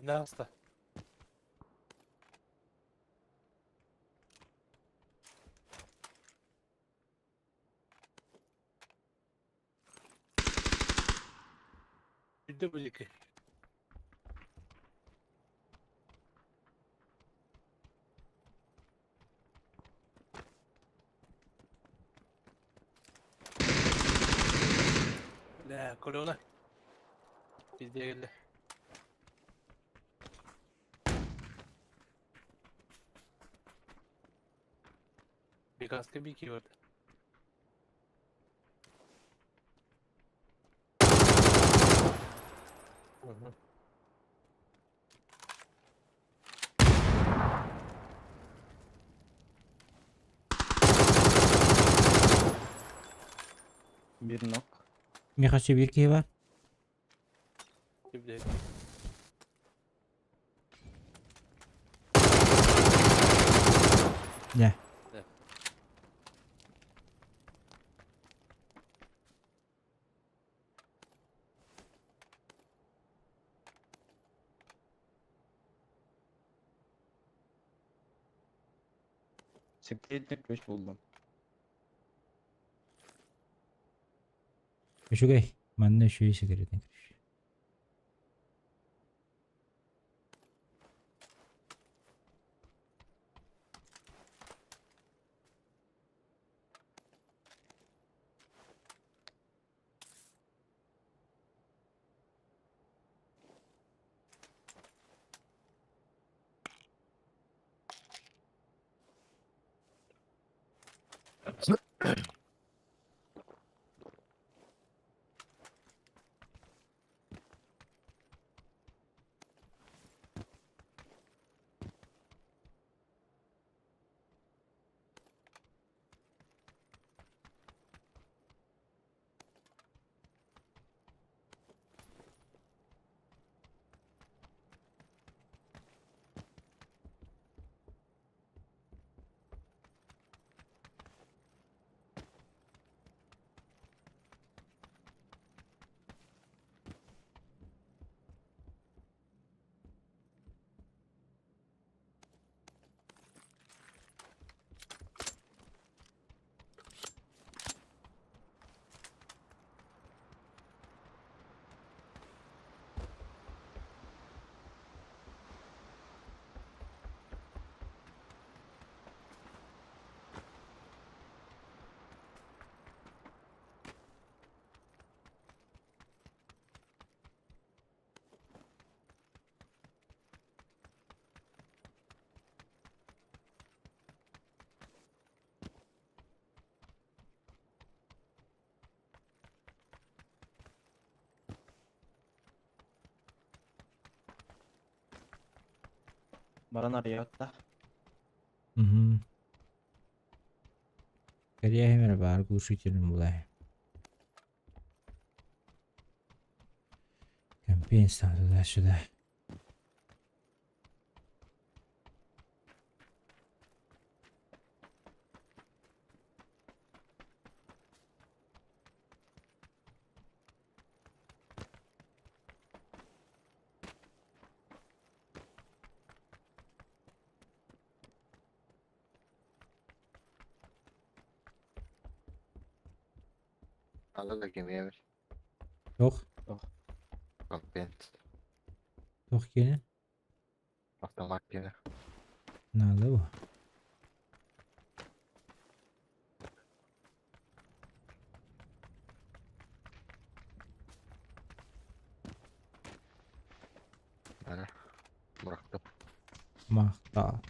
Ne hasta? Bir de bu iki. Ne kolona? Bizde geldi. Bir kaskı bir iki vardı. Hı hı. Bir nok. Михача bir ki var. Şimdi Ne? Sekretle köş buldum. Şu gay. Ben şu işe girdim. Баран арыятта. Угу. Корея хемер бар глушителем булай. Компенс там туда-сюда. Надо таким емеш. Yok. Компенс. Yok gene. Автомат кені. Nerede bu? Ана. Бұрақтым. Mahta.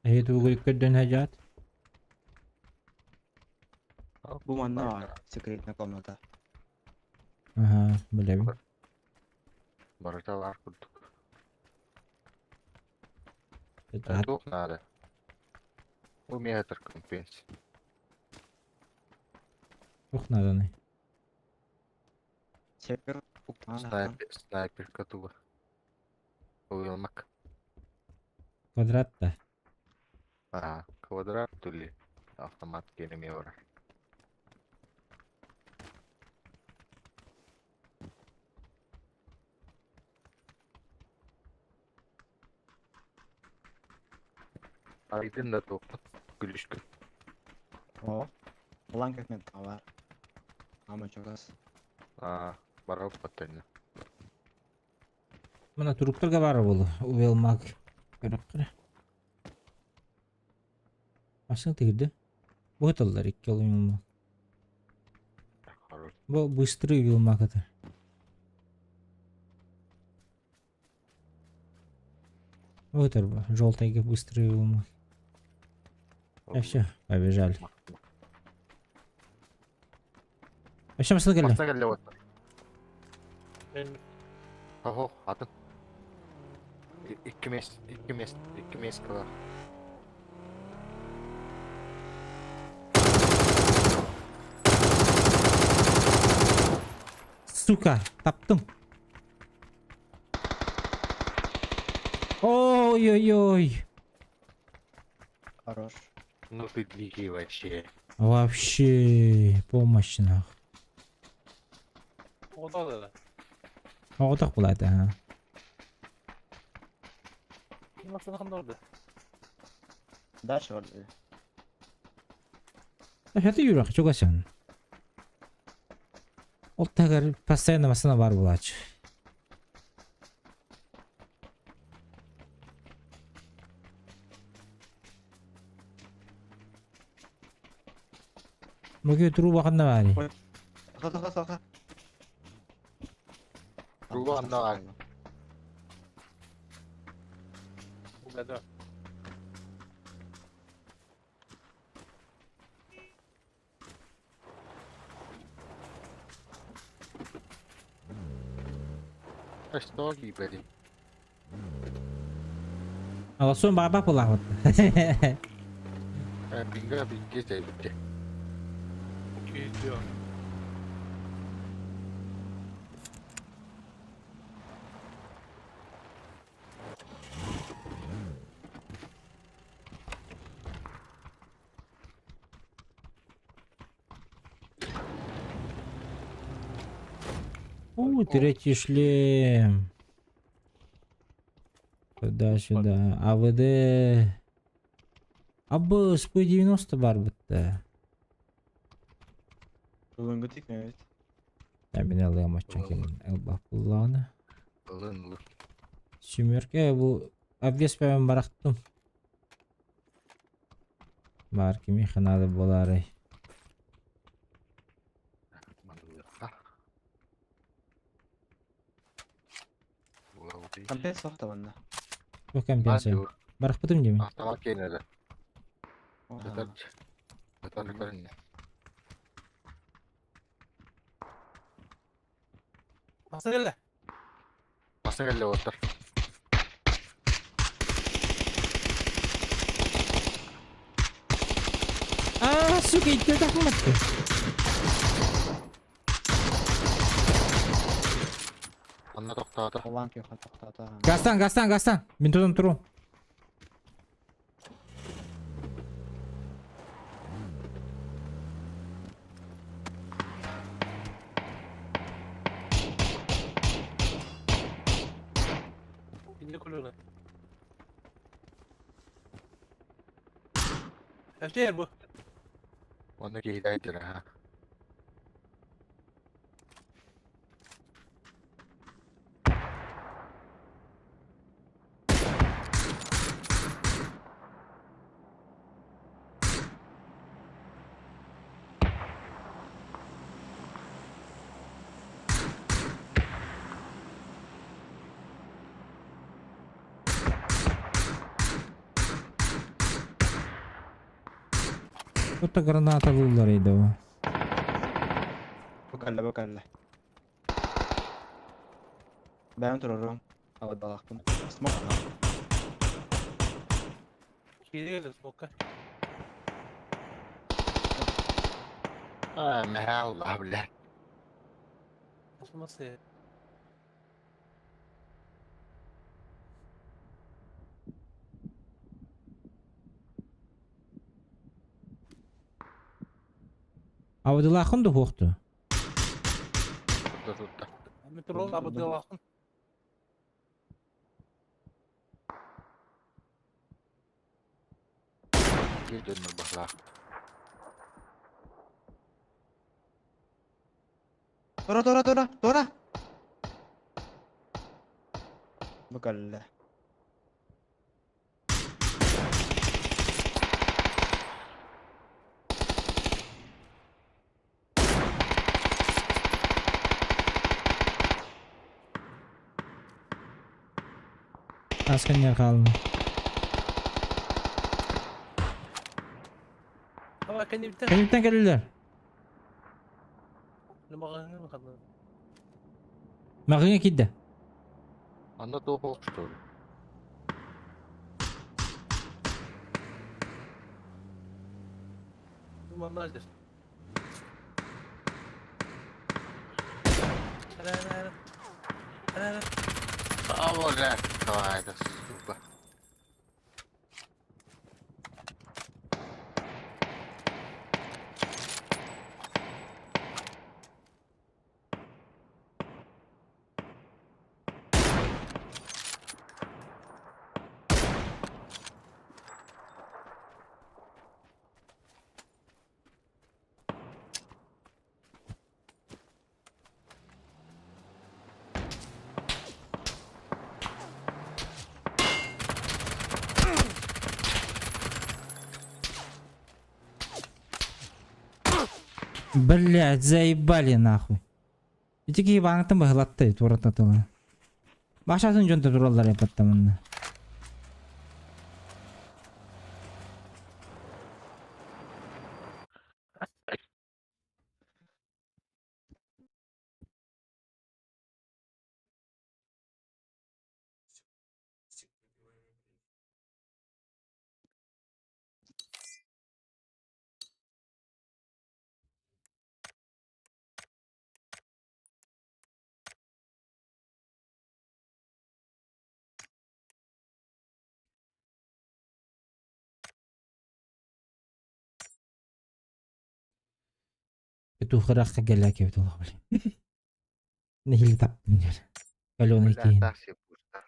Ayo tuh gue kedon hajat. Bu manna var. Секретная комната. Ага, білем. Барыта бар күрдік. Hajat. Туқ надо. У метр компенс. Çok nadanı. Сепер. Снайперка туға. Уйылмақ. Kvadratta. Квадрат түлі. Автомат кені бар. Айдын да тоқпыт. Күлішкі. О. Ulan kökmen var. Ama çok az. Барау паттайны. Мына туруктарга бар болу. Уэлмак. Көрөк кыра. Ашың тегирди. Бойталдар 2 километр. Хорош. Бу быстрый уэлмак это. Вытер бы. Желтый быстрый уэлмак. Все, побежали. Вообще масына келди. Масына келді отыр. Мен Ого, атын. Iki mes kılar. Сука, таптым. Ой-ой-ой. Хорош. Ну ты дикий вообще. Вообще помощь нах. o da. Отак булат, ага. Nasıl kandı orada? Дальше var dedi. Это Юра, хочу гасен. Вот так постоянно масына бар булач. Мөге туру бакында бари. Kalk. Ruhu anda var. Bu kadar. Что гибели? Алсын баба булат. Binga binge bitti. Gidiyor. Третий шлем. Сюда. АВД. Абы СП-90 бар бітті. Бүгінгі текмемет. Мен алайым açacağım. Elbap kulağını. Lın. Sümürge bu abdes ben bıraktım. Var kimi kanalı boları. Компенс var tabanda. Yok empensen. Bırakmadım değil mi? Автомат kenara. Oha. Yeter. Yeter. Bastı gel. Nasıl geldi otur? Сука, иттер тақылмапты. Anla toktağıda. Olan yok hatta. Гастан. Мен тудан тұру. Bindi kulüne. Efter bu. Ondaki hidayetleri ha. Тут граната алуулар еді о. Bakalla. Ben otururum. Hava dalakpın. Smoke lan. Geri geldi smoke'a. Ne Allah bilir. Nasıl ya? Авыдылақын да хоқты. Tuttu. Metro abi de bakın. Bir dönür bakla. Dora. Bakalla. Askenler қалды. Ama kendi bir tane. Кәнеттен келілер. Ne bakın ne bakın. Мағыңа кидді. Anda doğu что ли? Dumanlardır. Helal. Ama ne? Haydi. Super. Блядь, заебали нахуй. Итеки баңытын бағылатты турататылы. Башасын жонта туралар япаттамынна. Тухыраққа гәләк ебді ола білем. Нехілі таптым дер. Кәлоны кейін. Так все пусто.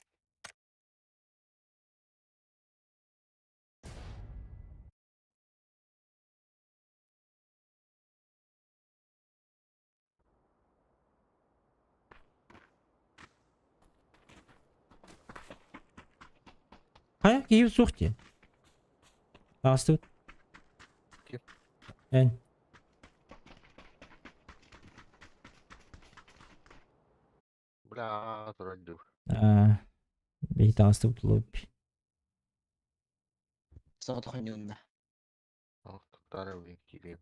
Қая, кейіп соқты. Тағысты өт. Кеп. Ән. Бля, вроде. Бей тағысты өт лобби. Sağda oynuyorsun. Ох, тут Кирилл.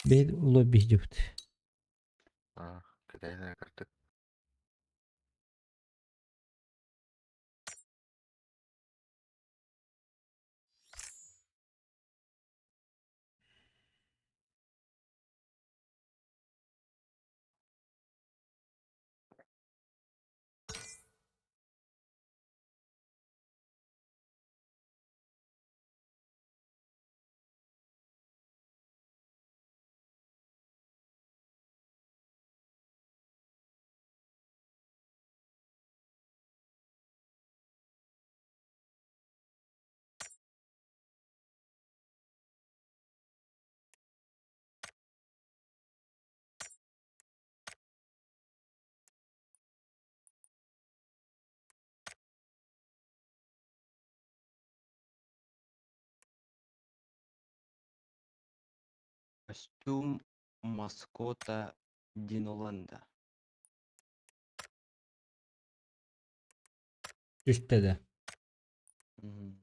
Бей лобби деп өт. А, Китайная карта. Костюм маскота Диноланда. Düşt dedi. Мгм.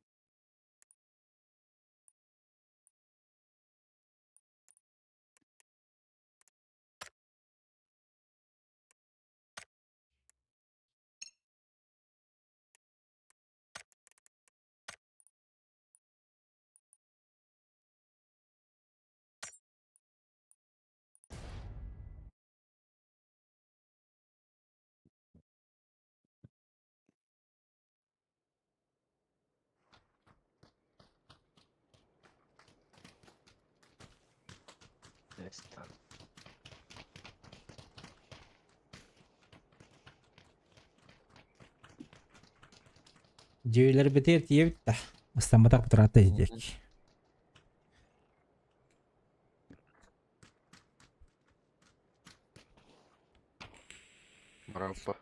Destan. Cevherleri biter diye bitti. İstanbul'da takip edecek. Мрапа.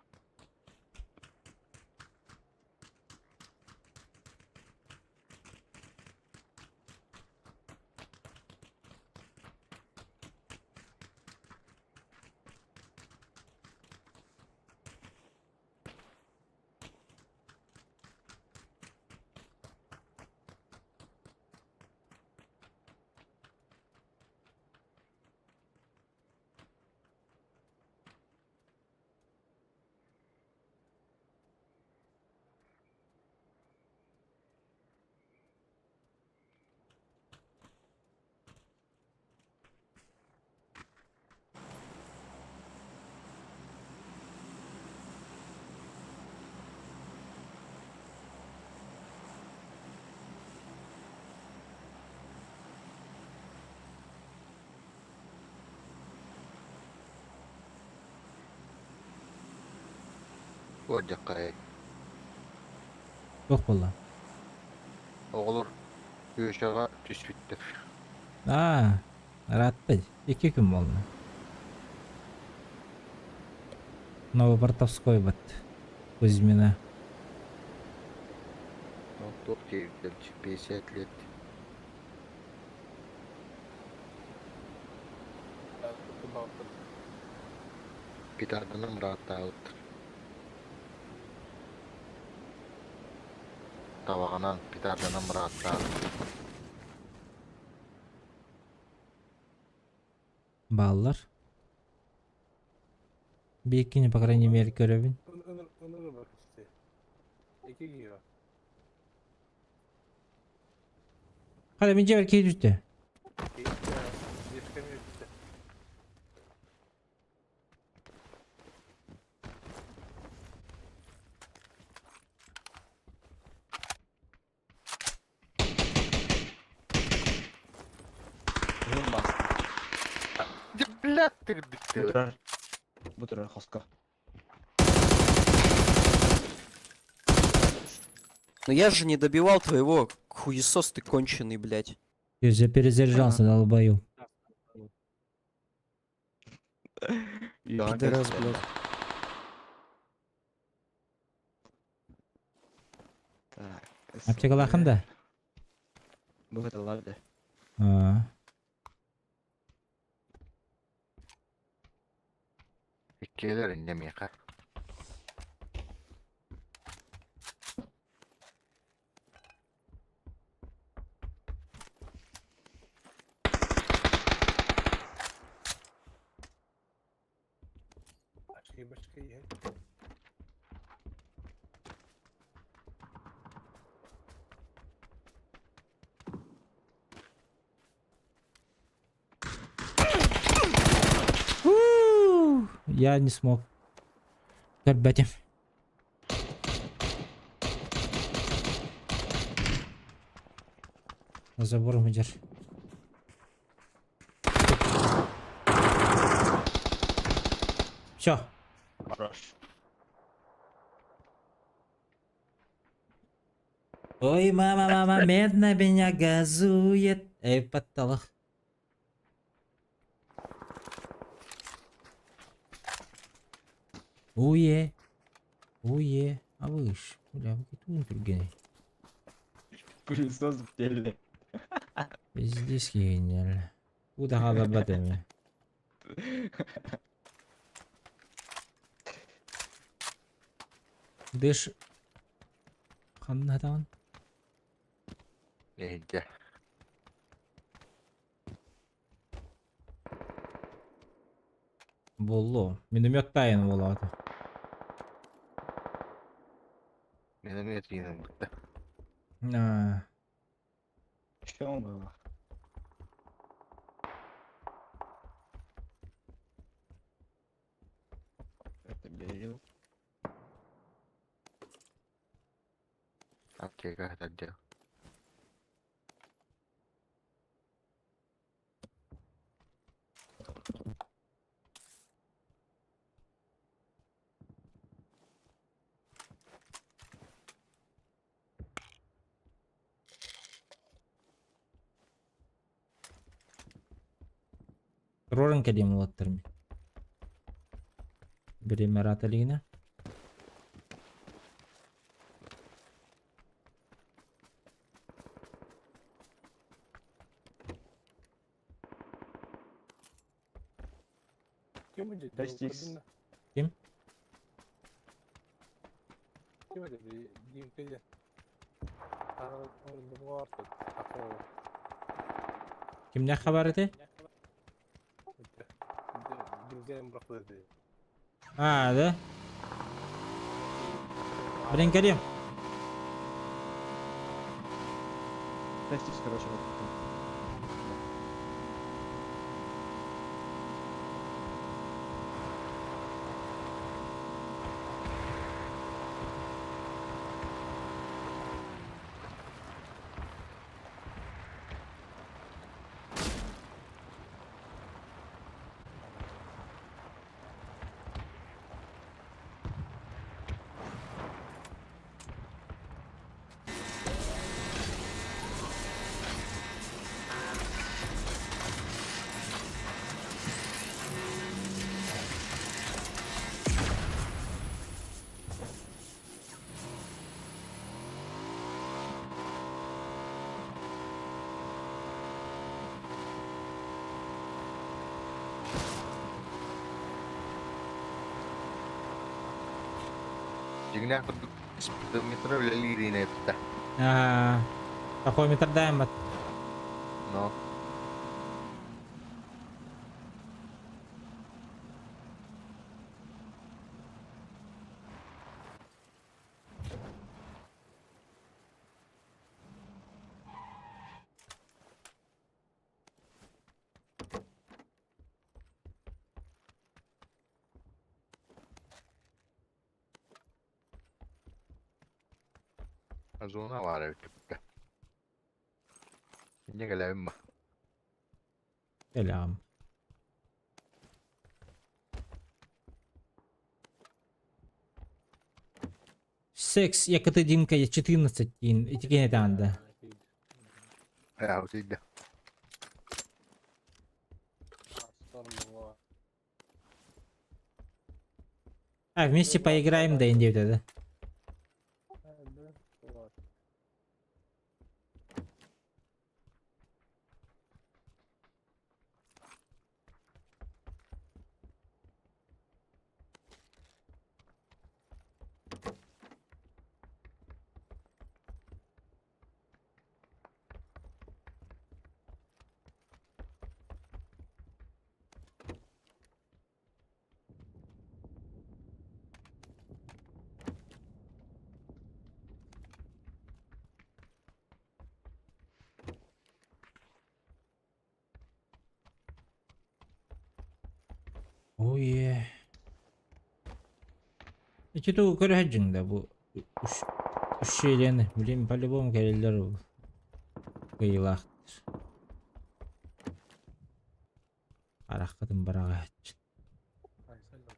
Ocakay. Yok valla. Oğlur. Yuşağa düşüktür. Aa, rahatlı. 2 gün mü oldu? Новопортовской вот. Кузьмина. Ну, Турки 50 лет. Питарданın rahat dağıttır. Tavağынан pitardanın rahat dağıttır. Баллар. Bir ikini по крайней мере görevin. Onlara bak işte. 2 giga. Hadi bir cevher keyif düştü. Yetişemiyor işte. Жыл басты. Блядь, ты дыктыр. Bu тұрар хоска. Но я же не добивал твоего, хуесос ты конченый, блядь. Я же перезаряжался, долбою. Пидорас, блядь. Так. Аптека лақында. Bu kadar. Aa. Hikayeler inlemeye kar. Я не смог. Ребята. На забором идешь. Все. Хорош. Ой, мама, медно меня газует. Эй, потолок. Уе. Уе. А вы ж, бля, вы тут другие. Пылесос в теле. Здесь гениально. Куда надо батами? Дыш. Ханнатан. Нигде. Було. Міномет тайн волати. Миномет видно. А, Что было? Это берил. А ты как это делал? Рорен кәдем олаттырмын. Біреме раталигіне. Достигс. Ким? Кімне хабар еті? А, да? Блин, кәдем. Достигс, короче, вот тут. Figna ako speedometer laliri na ito. А, какой метр даем? No? Zona var evet. Hindi galawin mo. Selam. Секс, якоти Дімка є 14 і тільки не там, да. Ayaw, sige. А, вместе поиграем, да, инди, да. Oye. İki tuğ körehecin de bu üç şeylerini bileyim по-любому gelirler bu. Kıyılaktır. Arakadın bırak. Ay, sen de.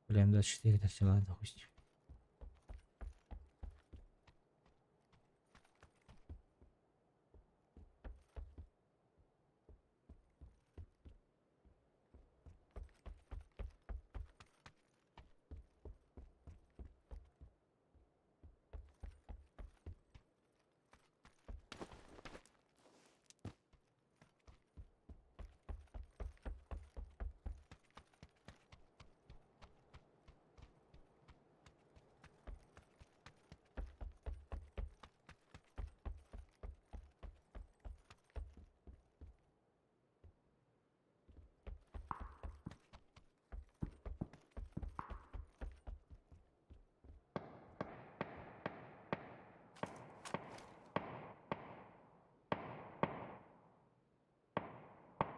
Блин, 24 это все ладно, пусть.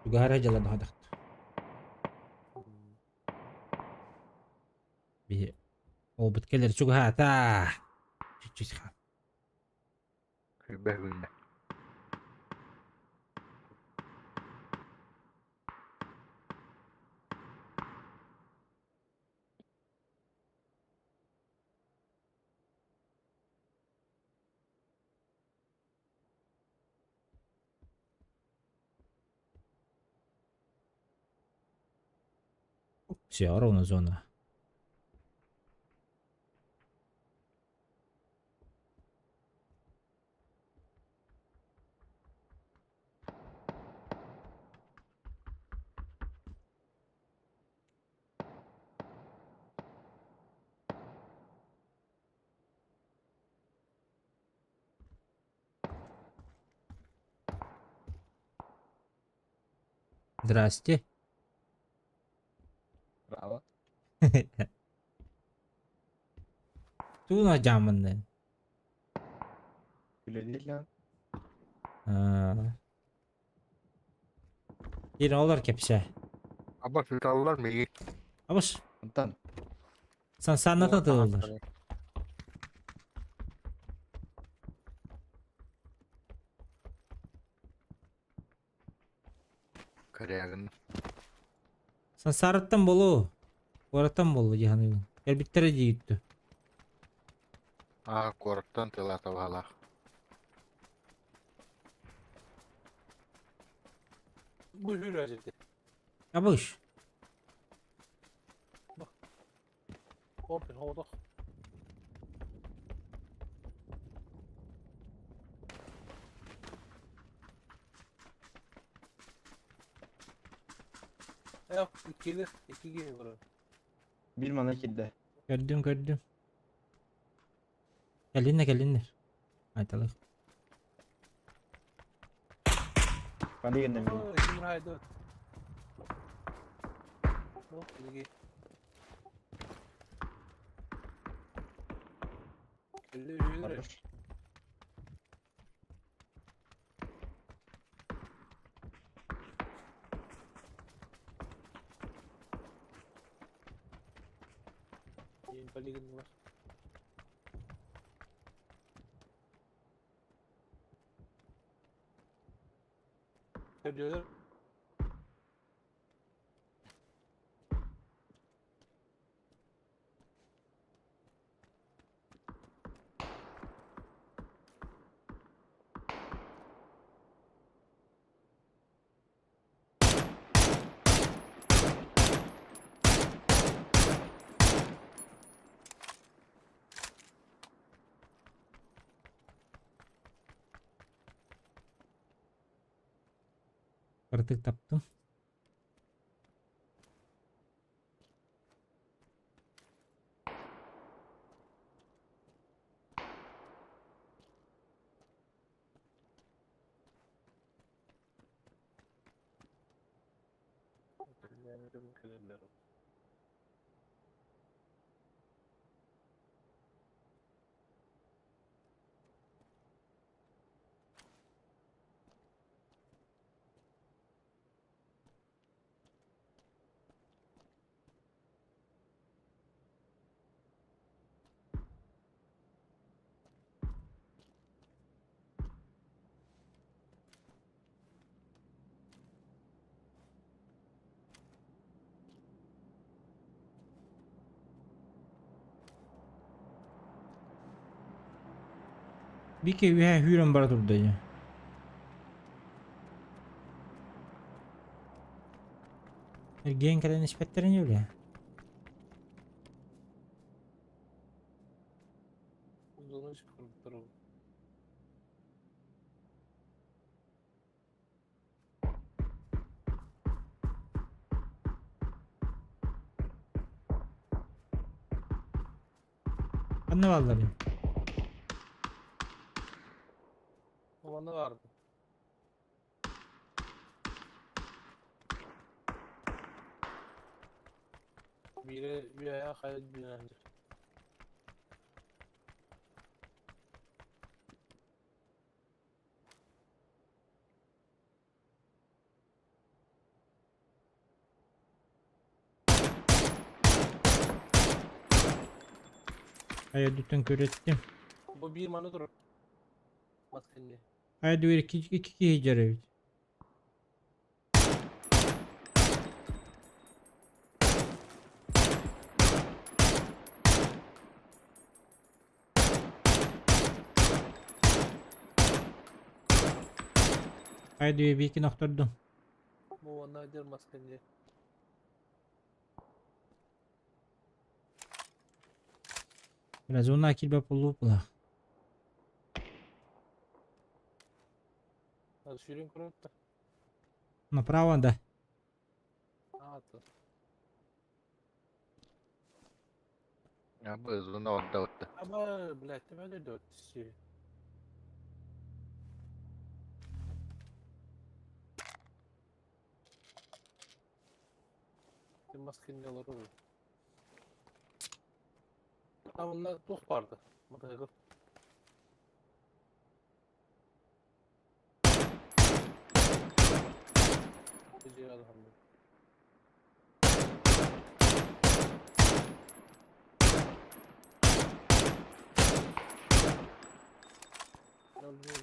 Juga jalan hadak. Bir o bitkileri çok hata. Çiçek ha. Behülde. Все, ровно зона. Здрасте. Право. Tuna camından. Öyle değil lan. Bir olur kepçe. Ama tutarlar mı? İyi. Ama Ondan. sen ne tadı olur? Karayagın. Sen sarıttın bolu. Oratan bolu cihanı. Gel bittere gitti. Korttan tila tavalla. Bu hür acıdı. Yapış. Open hold off. Yok iki gibi burası. Bir mana kilde. Gördüm. Gelinler. Haydi Allah. Bana yeniden Oo, iki haydi. Bu lagi. Öyle. Barış. Yung paligid mo. Diyorlar. Kırtık taptım. Bir kere hüren bara durdu ya. Ergen kadar nispetlerin öyle. Uzun çıkırıp Anne vallahi. Bana vardı. Bir ayağa kaydı binendir. Hayır dütten kör ettim. Bu bir manı durur. Maskeli. Hayır diyor iki hicret evet. Hayır diyor bir iki nokturdum. Bu nadir maskeli. Biraz ona akil bap olup la. Hadi şirin kurup da. Направо да. Atı. Я бы зуна отдал-то. Ama блядь, böyle de ötesi. Maskeli olur o. Ha bunlar dost vardı. Bakın. Gece alhamdülillah.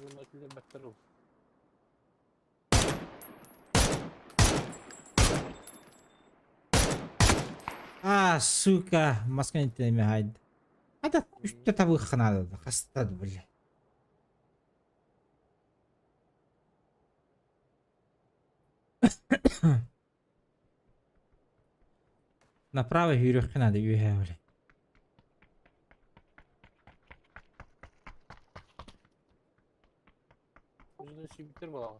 Bunlarkiler beter olur. Сука, маска не теми хайд. Hadi üstte tabi kınadı. Hastadı böyle. Направо yürü kınadı üye öyle. Yüzünü şey bitir bana.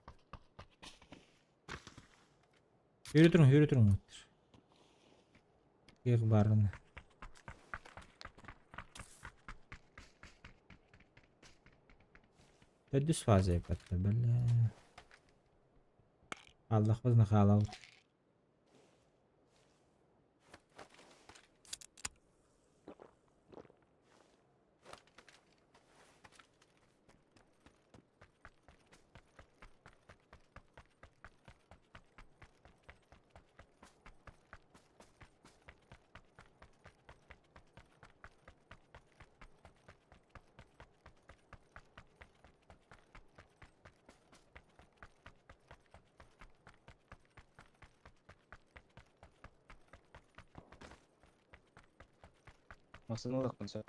Yürü durun. Yık barını. Düz fazla yapattı böyle. Allah bizni halal. Masanın odaklansa.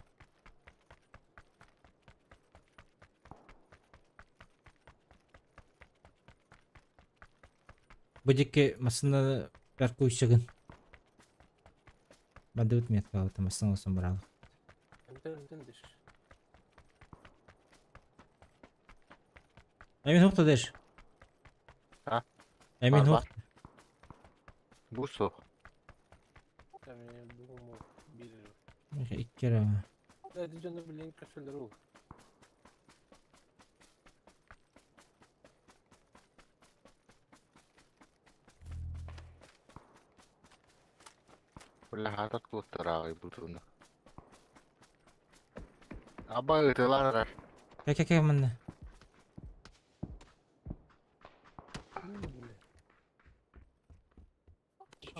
Bıcık masında bir kuyuşağın. Ben de ütmeyet kaldı masın olsun bravo. Entendir. Emin nokta der. Ha? Эмин Бар, хук. бар. Бусу. Tabii bu mu? Bir. Иккера. Hadi canım bilen kaçırılır o. Kyllä hatat kuutteraa ei putuna. Abba ıtılar. Кек мында.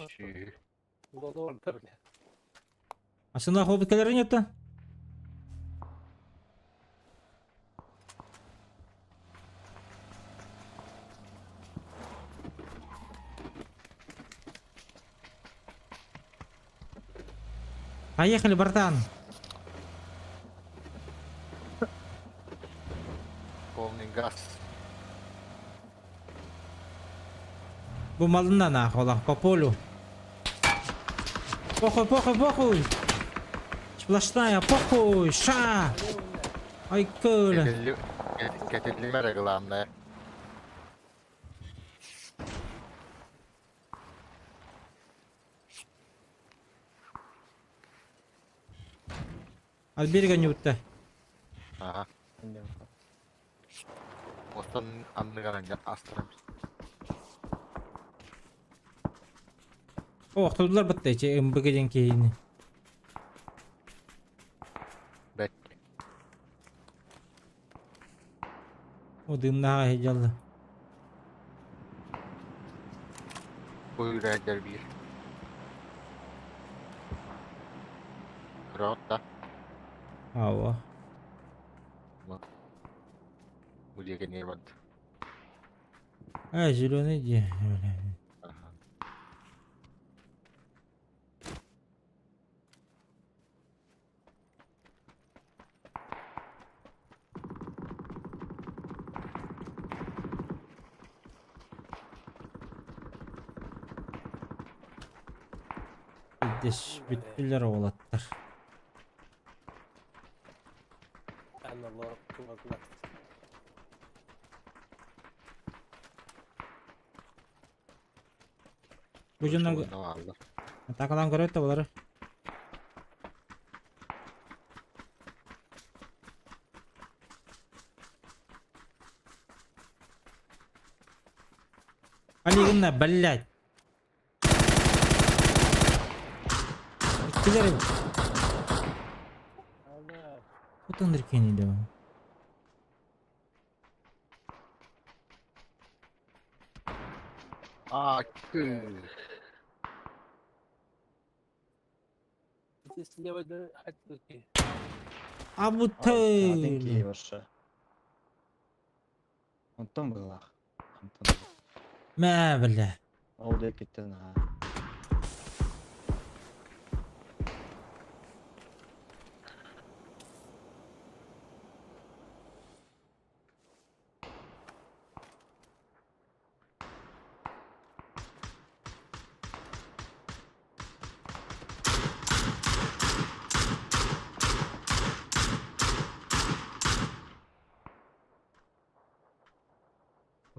Çiğ. Bu da doğru tabii. Астында хоббиткалар нет та? Поехали, братан. Полный газ. Бумалында нахуй, Аллах, по полю. Похуй, похуй, похуй. Сплошная, похуй, ша. Ай, кыля. Getirli meraklandı. От берега не утта. Aha. Ostan anlıganınca astırım. О, кто-то баттайчы, МБГден кейін. Bet. О, дымнаға хеджалды. Buyur eder bir. Kıraatta. Ава. Bu diye ne var? А, зеленый где? Aha. Здесь бүттілер олаттар. Ben Allah'a kulaklar. Бұл жөнді Ne var? атақадан көреді олары. Олегінна, блядь. Біттілер. Allah. Отандыр кенеді. Aa, Здесь слева да хоть Абутый. Аденький вообще. Антон был ах. Антон. Мә, бля. Олды кеттен а.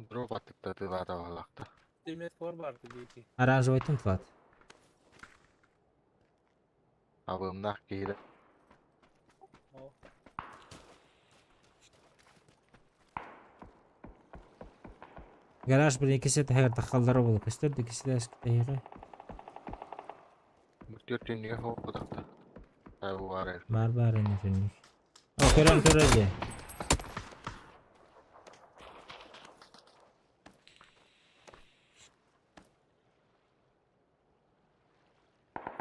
drop attık da tılar Allah'ta. demet vardı dedi. Оранжевый тынтылады. Abımda giydi. O. Гараж бір екесе тәгір тақалдары болу. Кістер де кесе әскі тәйіғі. Mütürtün niye okudakta? Bu var el. Бар енді жүрмейік. О, көрем көреді.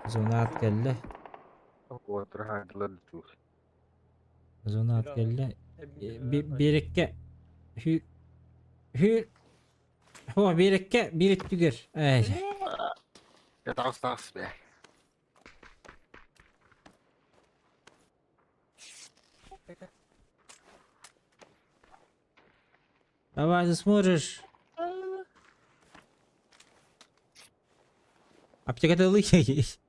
Зона at geldi. Otur hangileri tutuyor. Zona at geldi. Bir Birikке. Hü. Ho, birikke. Birit tügür. Yatak ustası be. Давай, ты сможешь. Аптекада лыхи есть.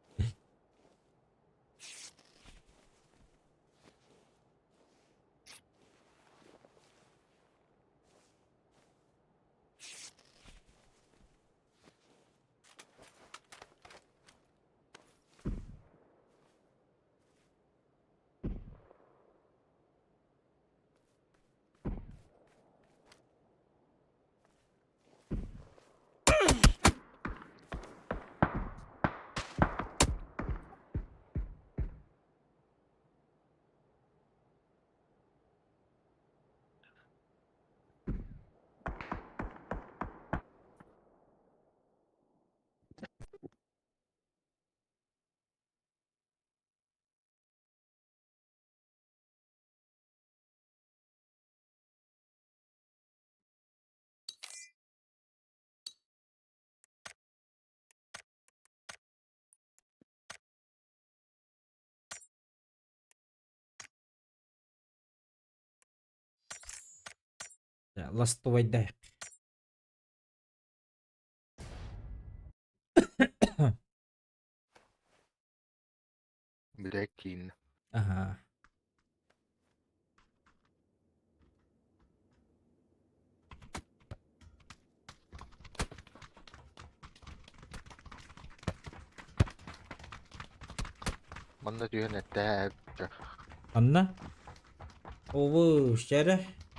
Ластовайдай. Блякин. Ага. Манда түйін әттәп. Анна? Ову, шәрі.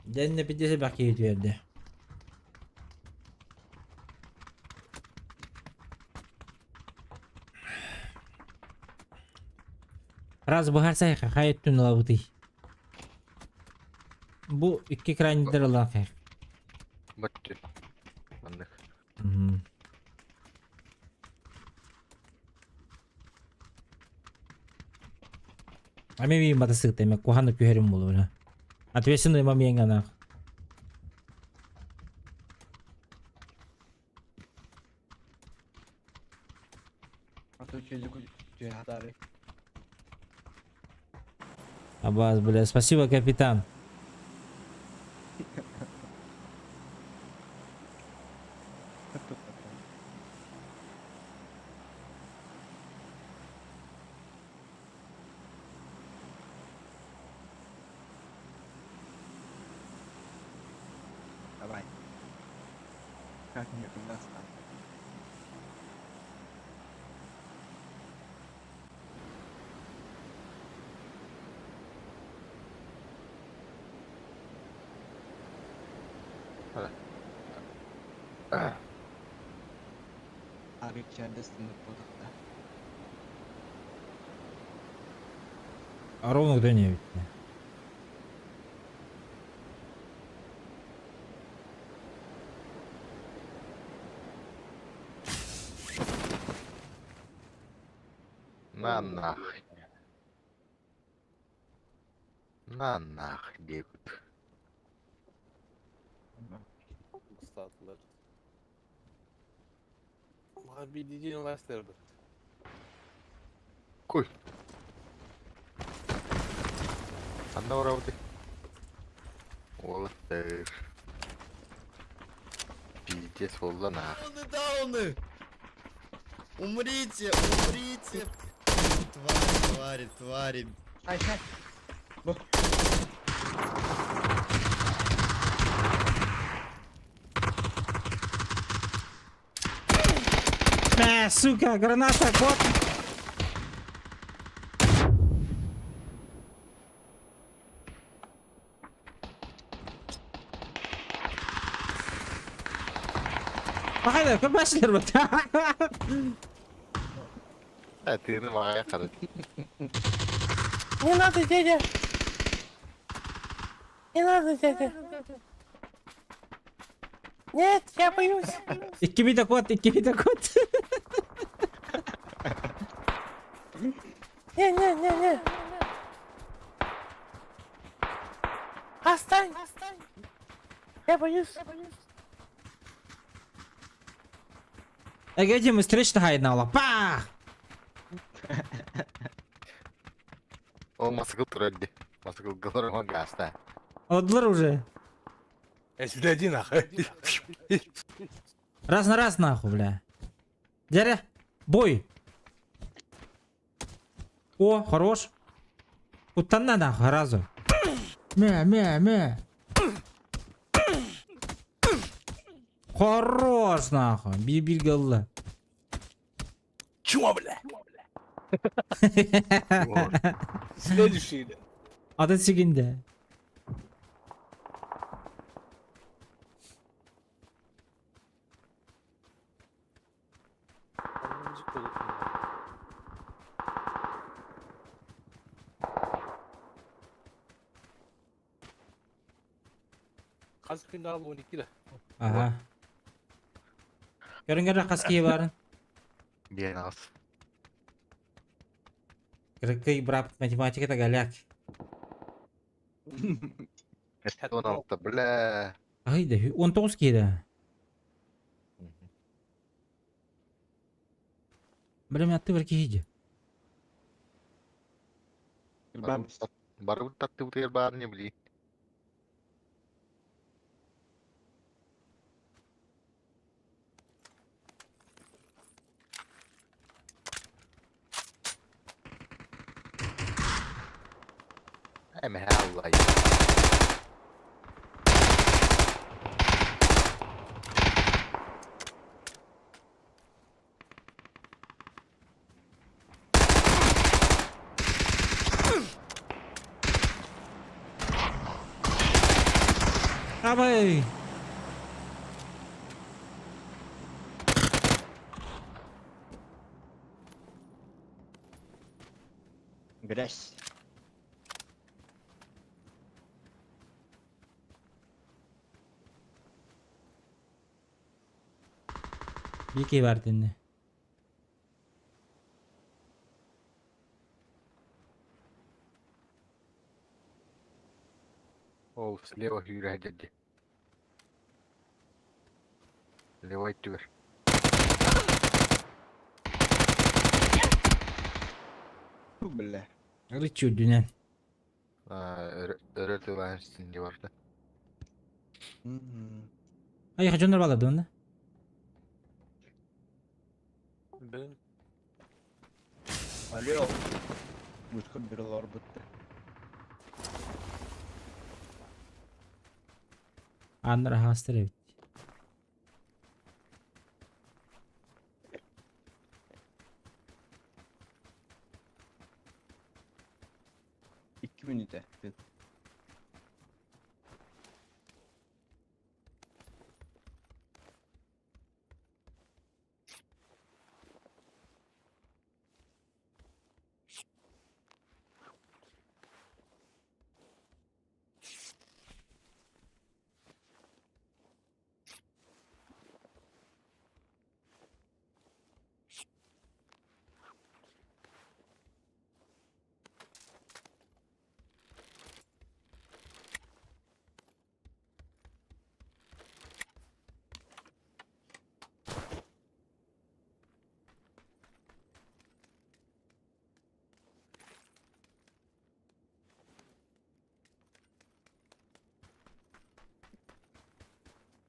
Дәнне бідесі бәкі етверді. Раз бұғарсай қайет түн лабыты. Бұл үкі крайнидер олан қайық. Баттын. Мандық. Ами би матасык демек куханы пюхерим болу бля. Ответственный момент ана. А то чудик тюгатары. Абаз, бля, спасибо, капитан. Давай. Как мне туда стать? Abi içeride sınıf kodukta. А ровно где-нибудь. На нахуй. На нахуй бегут. Statlar. Bana bir DJ üniversitedir. Kuy. Анда орабыты. Олыстыр. Пиздец болды нахуй. Дауны! Умрите, умрите! Твари, твари, твари. Ай, ай. Сука, граната, кот! Haydi, köpüşler bu. Ты на моя короче. Не надо, дядя! Не надо, дядя! Нет, я боюсь! İki bir de kod, iki bir de kod. Не. Отстань! Я боюсь! Ege мы встречный haydi Allah. Пах! Ол масыкыл тұрады. Масыкыл ғылырма ғаста. Отдылар уже. Сюда иди нахуй! Раз на раз нахуй, бля. Дядя, бой. О, хорош. Уттанна нахуй, разу. Мя. Хорош нахуй. Bir gıllı. Чума, бля! Следующий. Adı siginde. Kaz final 12'de. Aha. Görün kaskiye varın. Бен аз. Кыркый брат математика да галяк. Это он алты, бля. Haydi 19 kere. Білім атты бір кейді. Барып татты бутер бар не бли. Hemen Allah ya. Abi. Грязь. Bir key verdin ne? О, слева Юрий дяди. Левой тюр. Фу, бля. Rıçıyor dünen. Örüntü var vardı. Мгм. Ay hacınlar bağladı onu. Ben Алло. Мышка берлар бітті. Anlar hastır evet. İki minüte.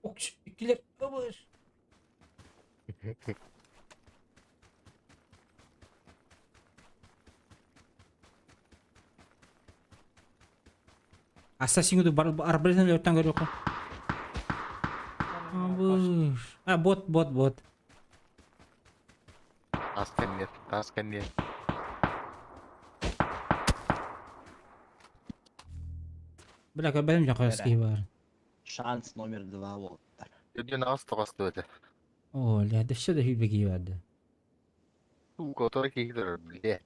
Okş, ikiler alır. Assassin itu arbaletin lewatan gak kok. Abur. Ah bot. Taskan нет. Bırak benim de kaskı var. Шанс номер 2 oldular. Люди на остров стоят. Oo, ya da şurada hübeki vardı. У которых их бля.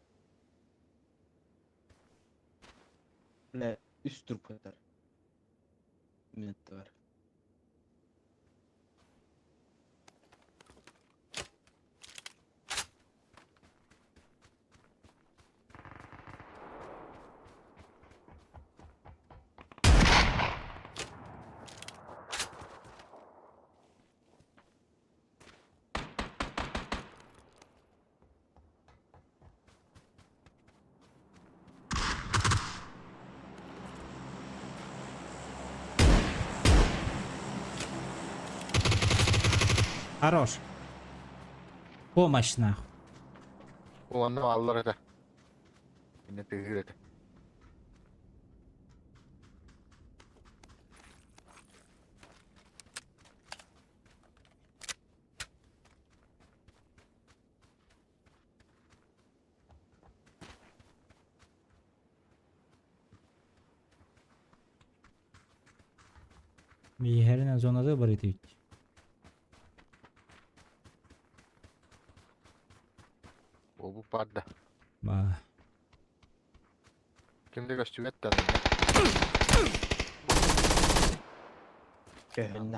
Бля, üst tur kadar. Minut var. Хорош. Помощь нахуй. Onu alır da. Yine tehir et. Bir herine zonada var idi. O bu parda. Ba. Kimde gösteriyor da. Kehenle.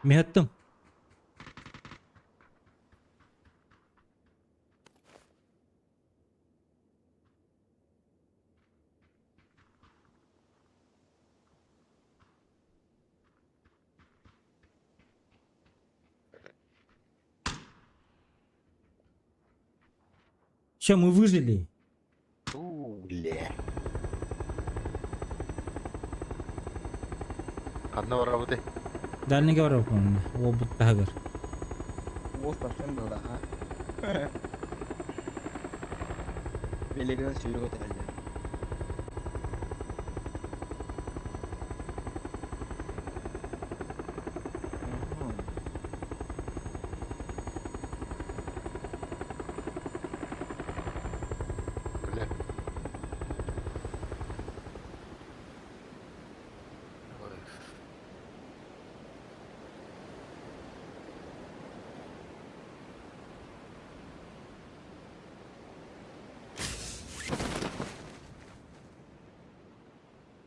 Mihattım. Все, мы выжили. Бля. Одного работы. Дальний говорок он. Обут тагер. Вот пошли да. Belirgin sürü otelde. Öyle.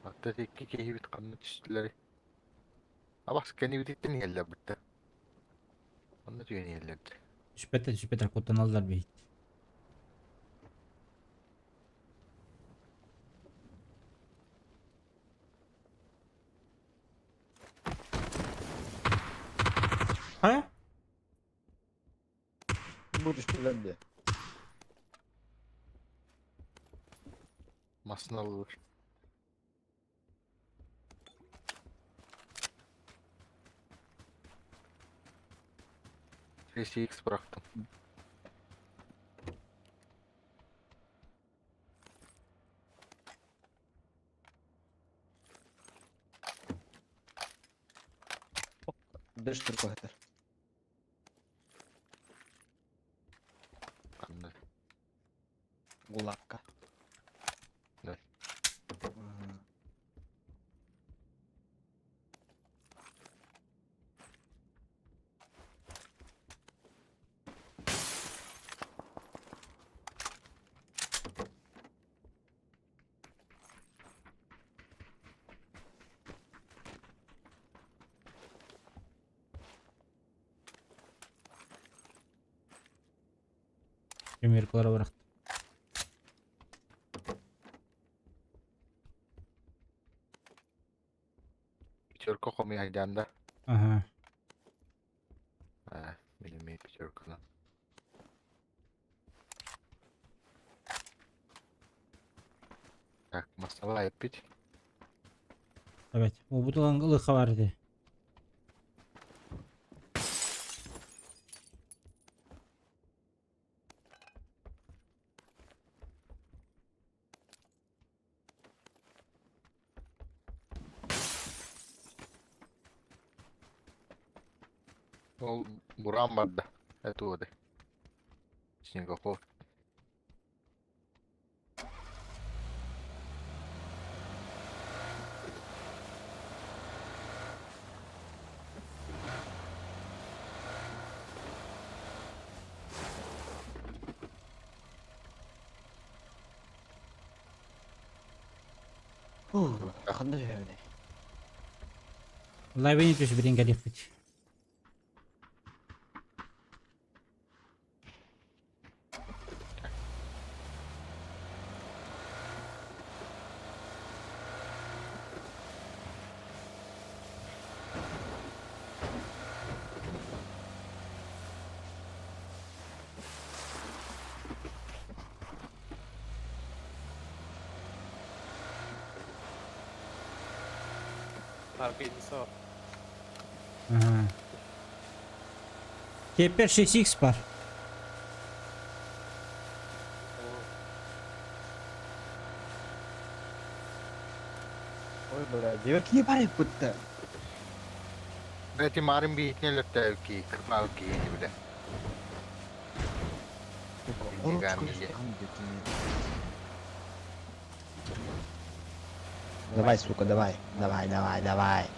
Hatta tekki keyifli kanlı çeşitleri. Ama kendi birlikte niye yerler bitti? Onu diyor niye yerlerdi? Düşüp koddan aldılar bir. Ha? Bu düştülerdi. Masını alır. SX bıraktım. Düştür kohter. Kanlı. Gulakka. Ne? Ага. Ömerklere bıraktım. Picture koymayan yanda. Aha. Ha, benim picture koyalım. Так, мостовая пить. Evet. O budalan ılıka vardı. Ну, Бурамбарда. Это вот. Снегоход. Kandı yani. Vallahi beni düşü birin gelip hiç. Harbiyesi var. Aha. Keper 6x var. Ой, блядь, девки ебали путта. Эти марим бить не летают ки, крпалки эти, бля. Давай, сука, давай. Давай.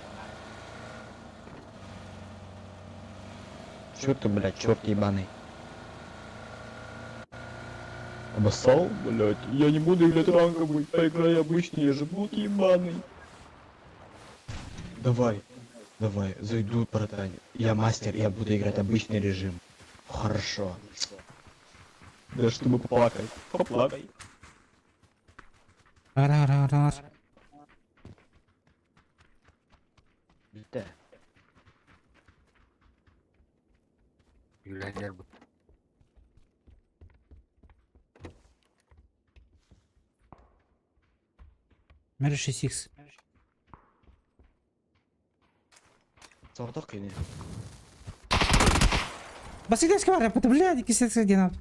Чё ты, блядь, черт ебаный? Обоссал, блядь? Я не буду играть ранговый, поиграй обычный, я же бот ебаный. Давай, зайду, братан. Я мастер, я буду играть обычный режим. Хорошо. Да чтобы поплакать. Поплакай. Ара. Bitti. Gülenler bu. Mer 6x. Сорток или? Басилевский var yapıtı блядь. İkisi de gene.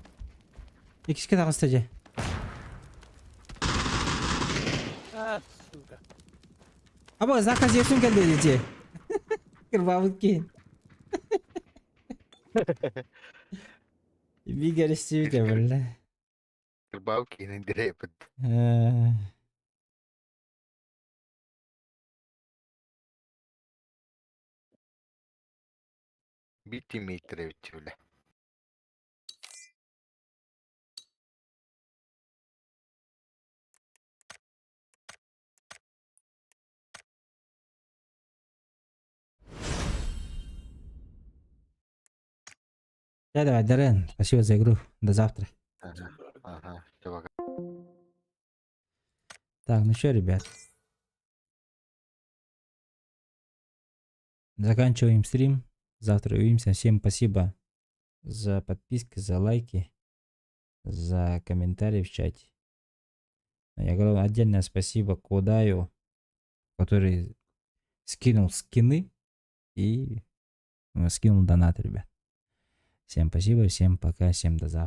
İkisi de gazeteci. Abo zakaz yetim geldi diyece. Kırbavuk ki. Bir görüştü bir de böyle. Рыбалки деревья. Бити Митрович, бля. Давай, Дарен, спасибо за игру. До завтра. Ага, ага, всё, пока. Так, ну что, ребят. Заканчиваем стрим. Завтра увидимся. Всем спасибо за подписки, за лайки, за комментарии в чате. Я говорю отдельное спасибо Кодаю, который скинул скины и скинул донат, ребят. Всем спасибо, всем пока, всем до завтра.